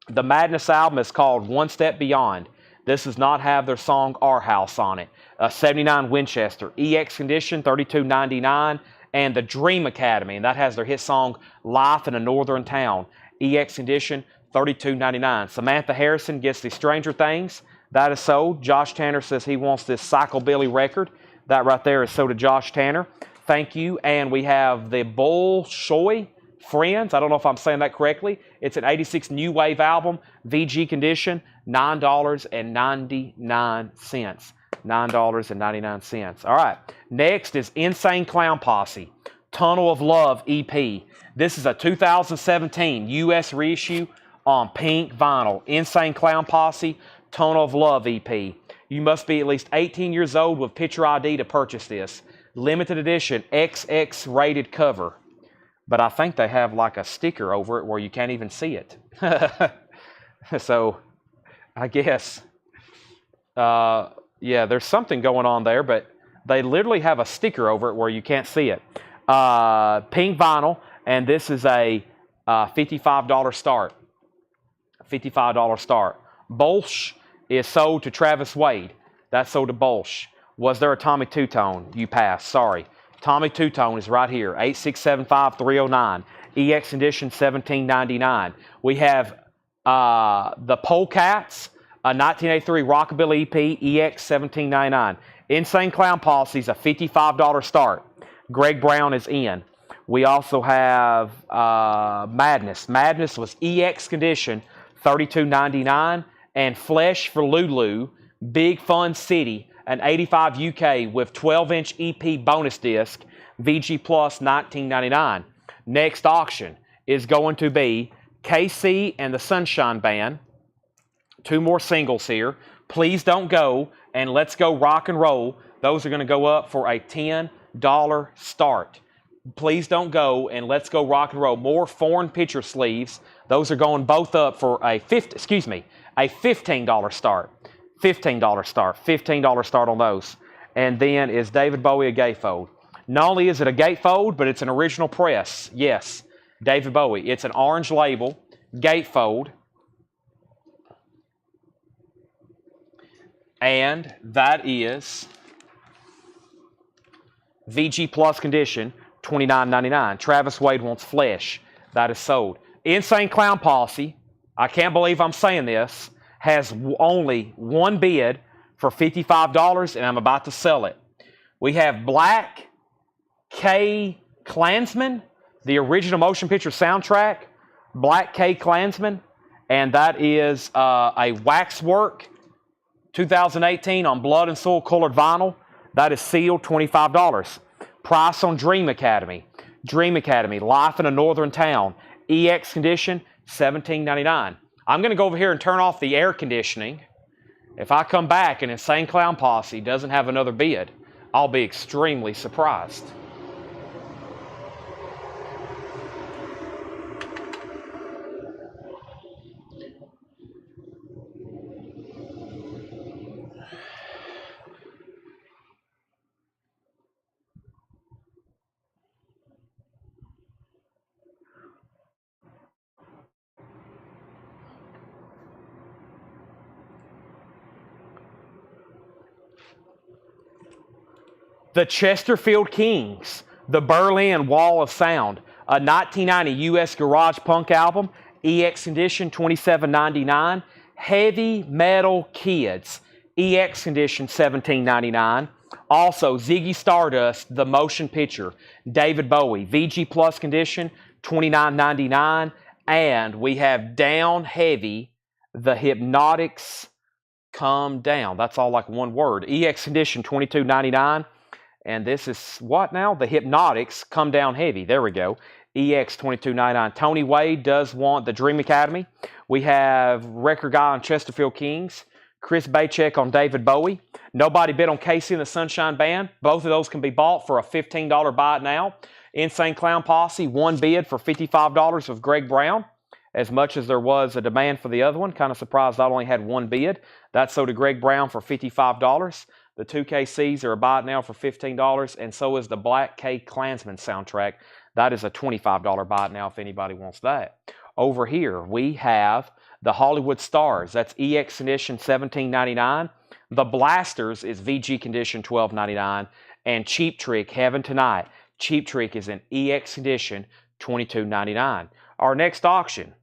The Madness album is called One Step Beyond. This does not have their song Our House on it. 79 Winchester, EX Edition, $32.99. And the Dream Academy, and that has their hit song Life in a Northern Town, EX Edition, $32.99. Samantha Harrison gets the Stranger Things. That is sold. Josh Tanner says he wants this Psychobilly record. That right there is sold to Josh Tanner. Thank you. And we have the Bolshoi Friends. I don't know if I'm saying that correctly. It's an 86 New Wave album, VG condition, $9.99. $9.99. All right. Next is Insane Clown Posse, Tunnel of Love EP. This is a 2017 U.S. reissue on pink vinyl. Insane Clown Posse, Tunnel of Love EP. You must be at least 18 years old with picture ID to purchase this. Limited edition XX rated cover. But I think they have like a sticker over it where you can't even see it. So, I guess, yeah, there's something going on there, but they literally have a sticker over it where you can't see it. Pink vinyl, and this is a $55 start. $55 start. Bolsh is sold to Travis Wade. That's sold to Bolsh. Was there a Tommy Two-Tone? You passed. Sorry. Tommy Two-Tone is right here. 8675-309. EX Edition, $17.99. We have the Polecats, a 1983 Rockabilly EP, EX, $17.99. Insane Clown Posse is a $55 start. Greg Brown is in. We also have Madness. Madness was EX condition, $32.99. And Flesh for Lulu, Big Fun City, an 85 UK with 12-inch EP bonus disc, VG Plus, $19.99. Next auction is going to be KC and the Sunshine Band. Two more singles here. Please Don't Go and Let's Go Rock and Roll. Those are going to go up for a $10 start. Please Don't Go and Let's Go Rock and Roll. More foreign picture sleeves. Those are going both up for a $15 start. $15 start. $15 start on those. And then is David Bowie a gatefold? Not only is it a gatefold, but it's an original press. Yes, David Bowie. It's an orange label, gatefold. And that is VG Plus condition, $29.99. Travis Wade wants Flesh. That is sold. Insane Clown Posse, I can't believe I'm saying this, has only one bid for $55, and I'm about to sell it. We have Black K Klansman, the original motion picture soundtrack, Black K Klansman, and that is a waxwork 2018 on blood and soil colored vinyl. That is sealed, $25. Price on Dream Academy. Dream Academy, Life in a Northern Town, EX condition, $17.99. I'm going to go over here and turn off the air conditioning. If I come back and Insane Clown Posse doesn't have another bid, I'll be extremely surprised. The Chesterfield Kings, The Berlin Wall of Sound, a 1990 U.S. garage punk album, EX Condition, $27.99. Heavy Metal Kids, EX Condition, $17.99. Also, Ziggy Stardust, The Motion Picture, David Bowie, VG Plus Condition, $29.99. And we have Down Heavy, The Hypnotics, Come Down. That's all like one word. EX Condition, $22.99. And this is what now? The Hypnotics, Come Down Heavy. There we go. EX, $22.99. Tony Wade does want the Dream Academy. We have Record Guy on Chesterfield Kings. Chris Bachek on David Bowie. Nobody bid on Casey and the Sunshine Band. Both of those can be bought for a $15 buy it now. Insane Clown Posse, one bid for $55 of Greg Brown. As much as there was a demand for the other one. Kind of surprised I only had one bid. That's sold to Greg Brown for $55. The 2KCs are a buy it now for $15, and so is the Black K Klansman soundtrack. That is a $25 buy it now if anybody wants that. Over here, we have the Hollywood Stars. That's EX Condition, $17.99. The Blasters is VG Condition, $12.99. And Cheap Trick, Heaven Tonight. Cheap Trick is an EX Condition, $22.99. Our next auction,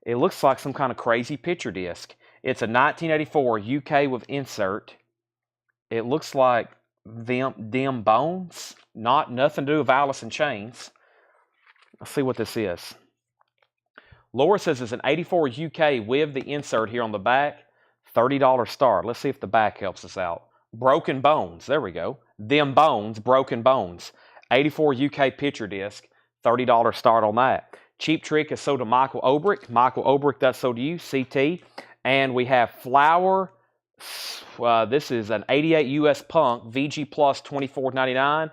it looks like some kind of crazy picture disc. It's a 1984 UK with insert. It looks like them Bones. Nothing to do with Alice in Chains. Let's see what this is. Laura says it's an 84 UK with the insert here on the back. $30 start. Let's see if the back helps us out. Broken Bones. There we go. Them Bones. Broken Bones. 84 UK picture disc. $30 start on that. Cheap Trick is sold to Michael Obrick. Michael Obrick, that's sold to you. CT. And we have Flower. This is an 88 US Punk, VG Plus, $24.99.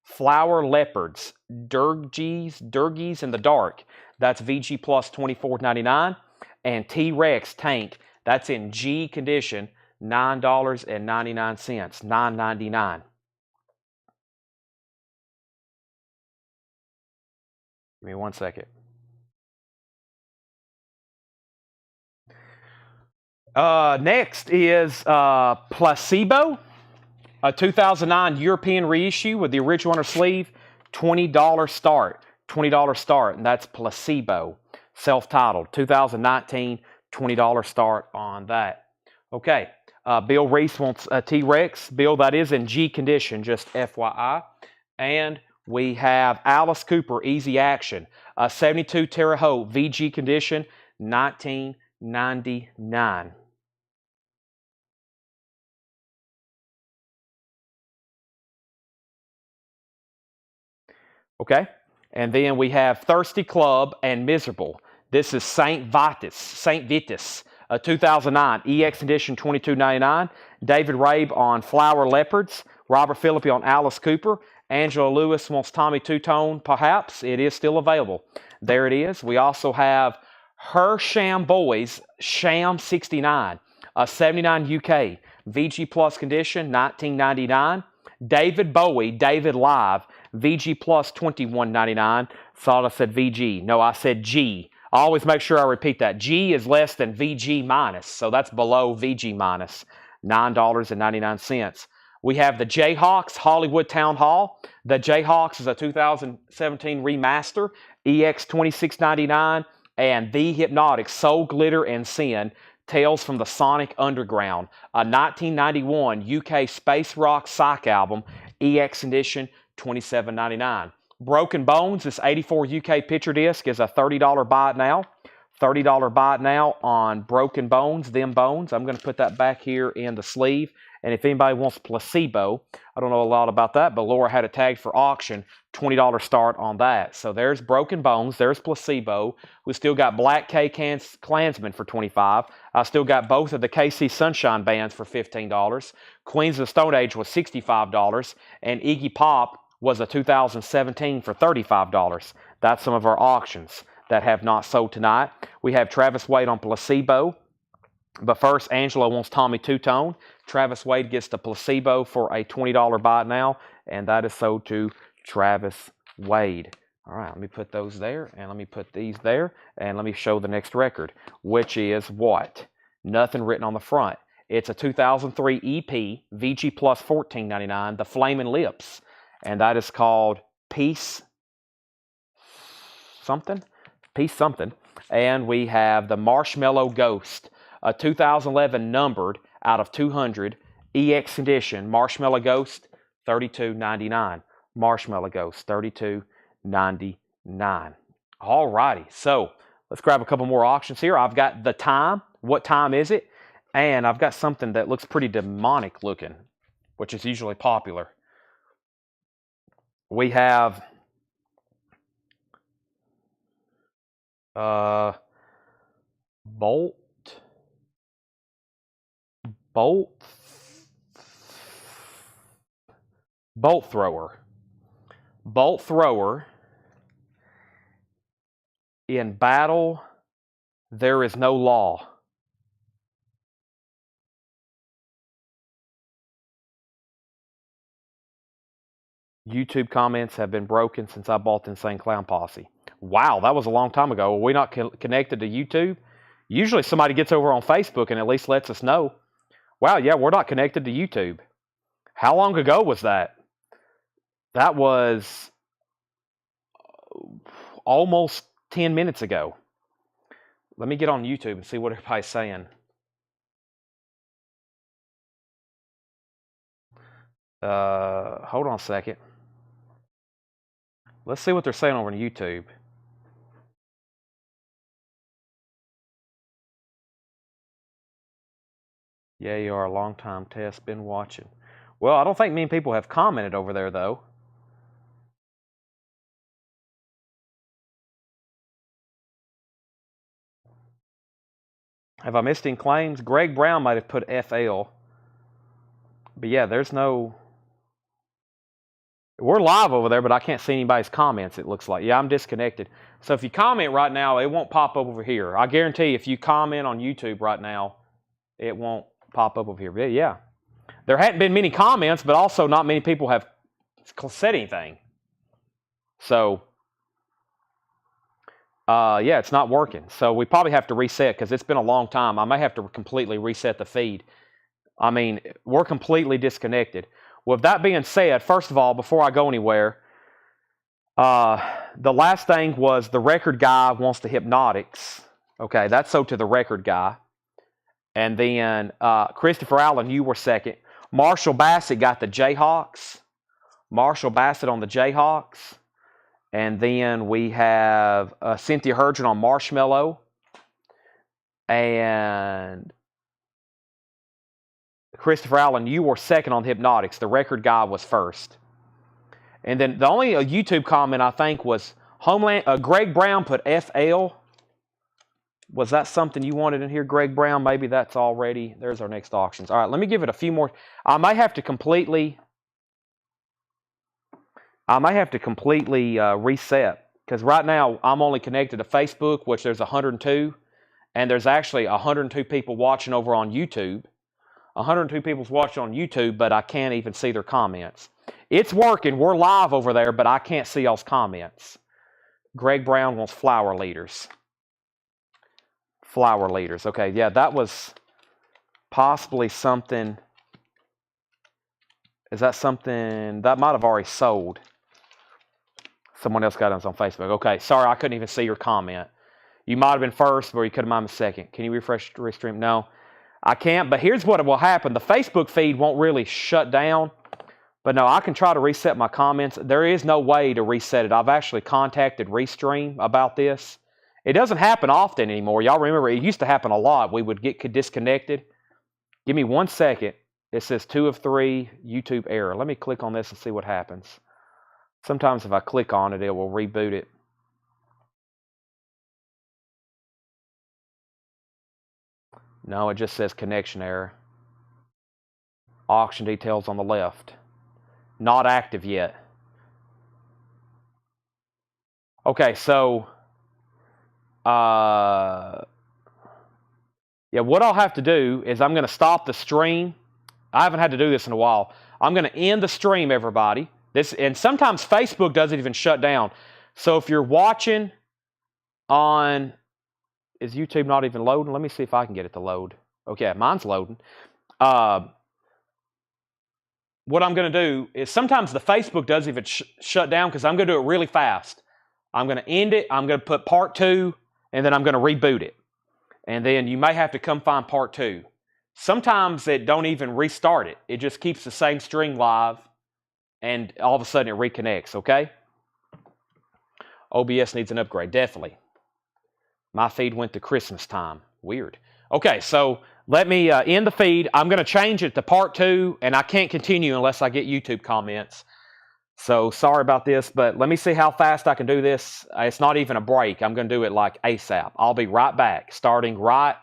Flower Leopards, Durgies in the Dark. That's VG Plus, $24.99. And T-Rex Tank, that's in G condition, $9.99, $9.99. Give me 1 second. Next is Placebo, a 2009 European reissue with the original under sleeve, $20 start. $20 start, and that's Placebo, self-titled, 2019, $20 start on that. Okay, Bill Reese wants a T-Rex. Bill, that is in G condition, just FYI. And we have Alice Cooper, Easy Action, a 72 Terre Haute, VG condition, $19.99. Okay, and then we have Thirsty Club and Miserable. This is Saint Vitus, a 2009 EX edition, $22.99. David Rabe on Flower Leopards. Robert Philippi on Alice Cooper. Angela Lewis wants Tommy Two-Tone, perhaps. It is still available. There it is. We also have Her Sham Boys, Sham 69, a 79 UK, VG Plus condition, $19.99. David Bowie, David Live, VG Plus, $21.99. Thought I said VG. No, I said G. I always make sure I repeat that. G is less than VG minus, so that's below VG minus, $9.99. We have the Jayhawks Hollywood Town Hall. The Jayhawks is a 2017 remaster, EX $26.99, and The Hypnotics Soul, Glitter, and Sin, Tales from the Sonic Underground, a 1991 UK space rock psych album, EX edition, $27.99. Broken Bones, this 84 UK picture disc, is a $30 buy it now. $30 buy it now on Broken Bones, Them Bones. I'm going to put that back here in the sleeve. And if anybody wants Placebo, I don't know a lot about that, but Laura had it tagged for auction, $20 start on that. So there's Broken Bones, there's Placebo. We still got Black K Klansman for $25. I still got both of the KC Sunshine Bands for $15. Queens of the Stone Age was $65. And Iggy Pop was a 2017 for $35. That's some of our auctions that have not sold tonight. We have Travis Wade on Placebo. But first, Angela wants Tommy Two-Tone. Travis Wade gets the Placebo for a $20 buy it now, and that is sold to Travis Wade. All right, let me put those there, and let me put these there, and let me show the next record, which is what? Nothing written on the front. It's a 2003 EP, VG Plus $14.99, The Flaming Lips. And that is called Peace something. And we have the Marshmallow Ghost, a 2011 numbered out of 200 EX edition Marshmallow Ghost, $32.99. Marshmallow Ghost, $32.99. All righty, so let's grab a couple more auctions here. I've got the time. What time is it? And I've got something that looks pretty demonic looking, which is usually popular. We have bolt thrower. Bolt thrower. In battle, there is no law. YouTube comments have been broken since I bought the Insane Clown Posse. Wow, that was a long time ago. Are we not connected to YouTube? Usually somebody gets over on Facebook and at least lets us know. Wow, yeah, we're not connected to YouTube. How long ago was that? That was almost 10 minutes ago. Let me get on YouTube and see what everybody's saying. Hold on a second. Let's see what they're saying over on YouTube. Yeah, you are a long-time test. Been watching. Well, I don't think many people have commented over there, though. Have I missed any claims? Greg Brown might have put FL. But yeah, there's no... We're live over there, but I can't see anybody's comments, it looks like. Yeah, I'm disconnected. So if you comment right now, it won't pop up over here. I guarantee if you comment on YouTube right now, it won't pop up over here. But yeah. There hadn't been many comments, but also not many people have said anything. So, yeah, it's not working. So we probably have to reset because it's been a long time. I may have to completely reset the feed. I mean, we're completely disconnected. With that being said, first of all, before I go anywhere, the last thing was the record guy wants the Hypnotics. Okay, that's sold to the record guy. And then Christopher Allen, you were second. Marshall Bassett got the Jayhawks. Marshall Bassett on the Jayhawks. And then we have Cynthia Hurgin on Marshmallow. And Christopher Allen, you were second on Hypnotics. The record guy was first. And then the only YouTube comment I think was Greg Brown put FL. Was that something you wanted in here, Greg Brown? Maybe that's already. There's our next auctions. All right, let me give it a few more. I may have to completely reset because right now I'm only connected to Facebook, which there's 102, and there's actually 102 people watching over on YouTube. 102 people's watching on YouTube, but I can't even see their comments. It's working. We're live over there, but I can't see y'all's comments. Greg Brown wants flower leaders. Flower leaders. Okay, yeah, that was possibly something. Is that something that might have already sold? Someone else got us on Facebook. Okay, sorry, I couldn't even see your comment. You might have been first, or you could have been second. Can you refresh the restream? No, I can't. But here's what will happen. The Facebook feed won't really shut down. But no, I can try to reset my comments. There is no way to reset it. I've actually contacted Restream about this. It doesn't happen often anymore. Y'all remember, it used to happen a lot. We would get disconnected. Give me 1 second. It says 2 of 3 YouTube error. Let me click on this and see what happens. Sometimes if I click on it, it will reboot it. No, it just says connection error. Auction details on the left. Not active yet. Okay, so yeah, what I'll have to do is I'm going to stop the stream. I haven't had to do this in a while. I'm going to end the stream, everybody. And sometimes Facebook doesn't even shut down. So if you're watching on, is YouTube not even loading? Let me see if I can get it to load. Okay, mine's loading. what I'm going to do is sometimes the Facebook doesn't even shut down because I'm going to do it really fast. I'm going to end it. I'm going to put part 2, and then I'm going to reboot it. And then you may have to come find part 2. Sometimes it don't even restart it. It just keeps the same string live, and all of a sudden it reconnects, okay? OBS needs an upgrade, definitely. My feed went to Christmas time. Weird. Okay, so let me end the feed. I'm going to change it to part 2, and I can't continue unless I get YouTube comments. So sorry about this, but let me see how fast I can do this. It's not even a break. I'm going to do it like ASAP. I'll be right back, starting right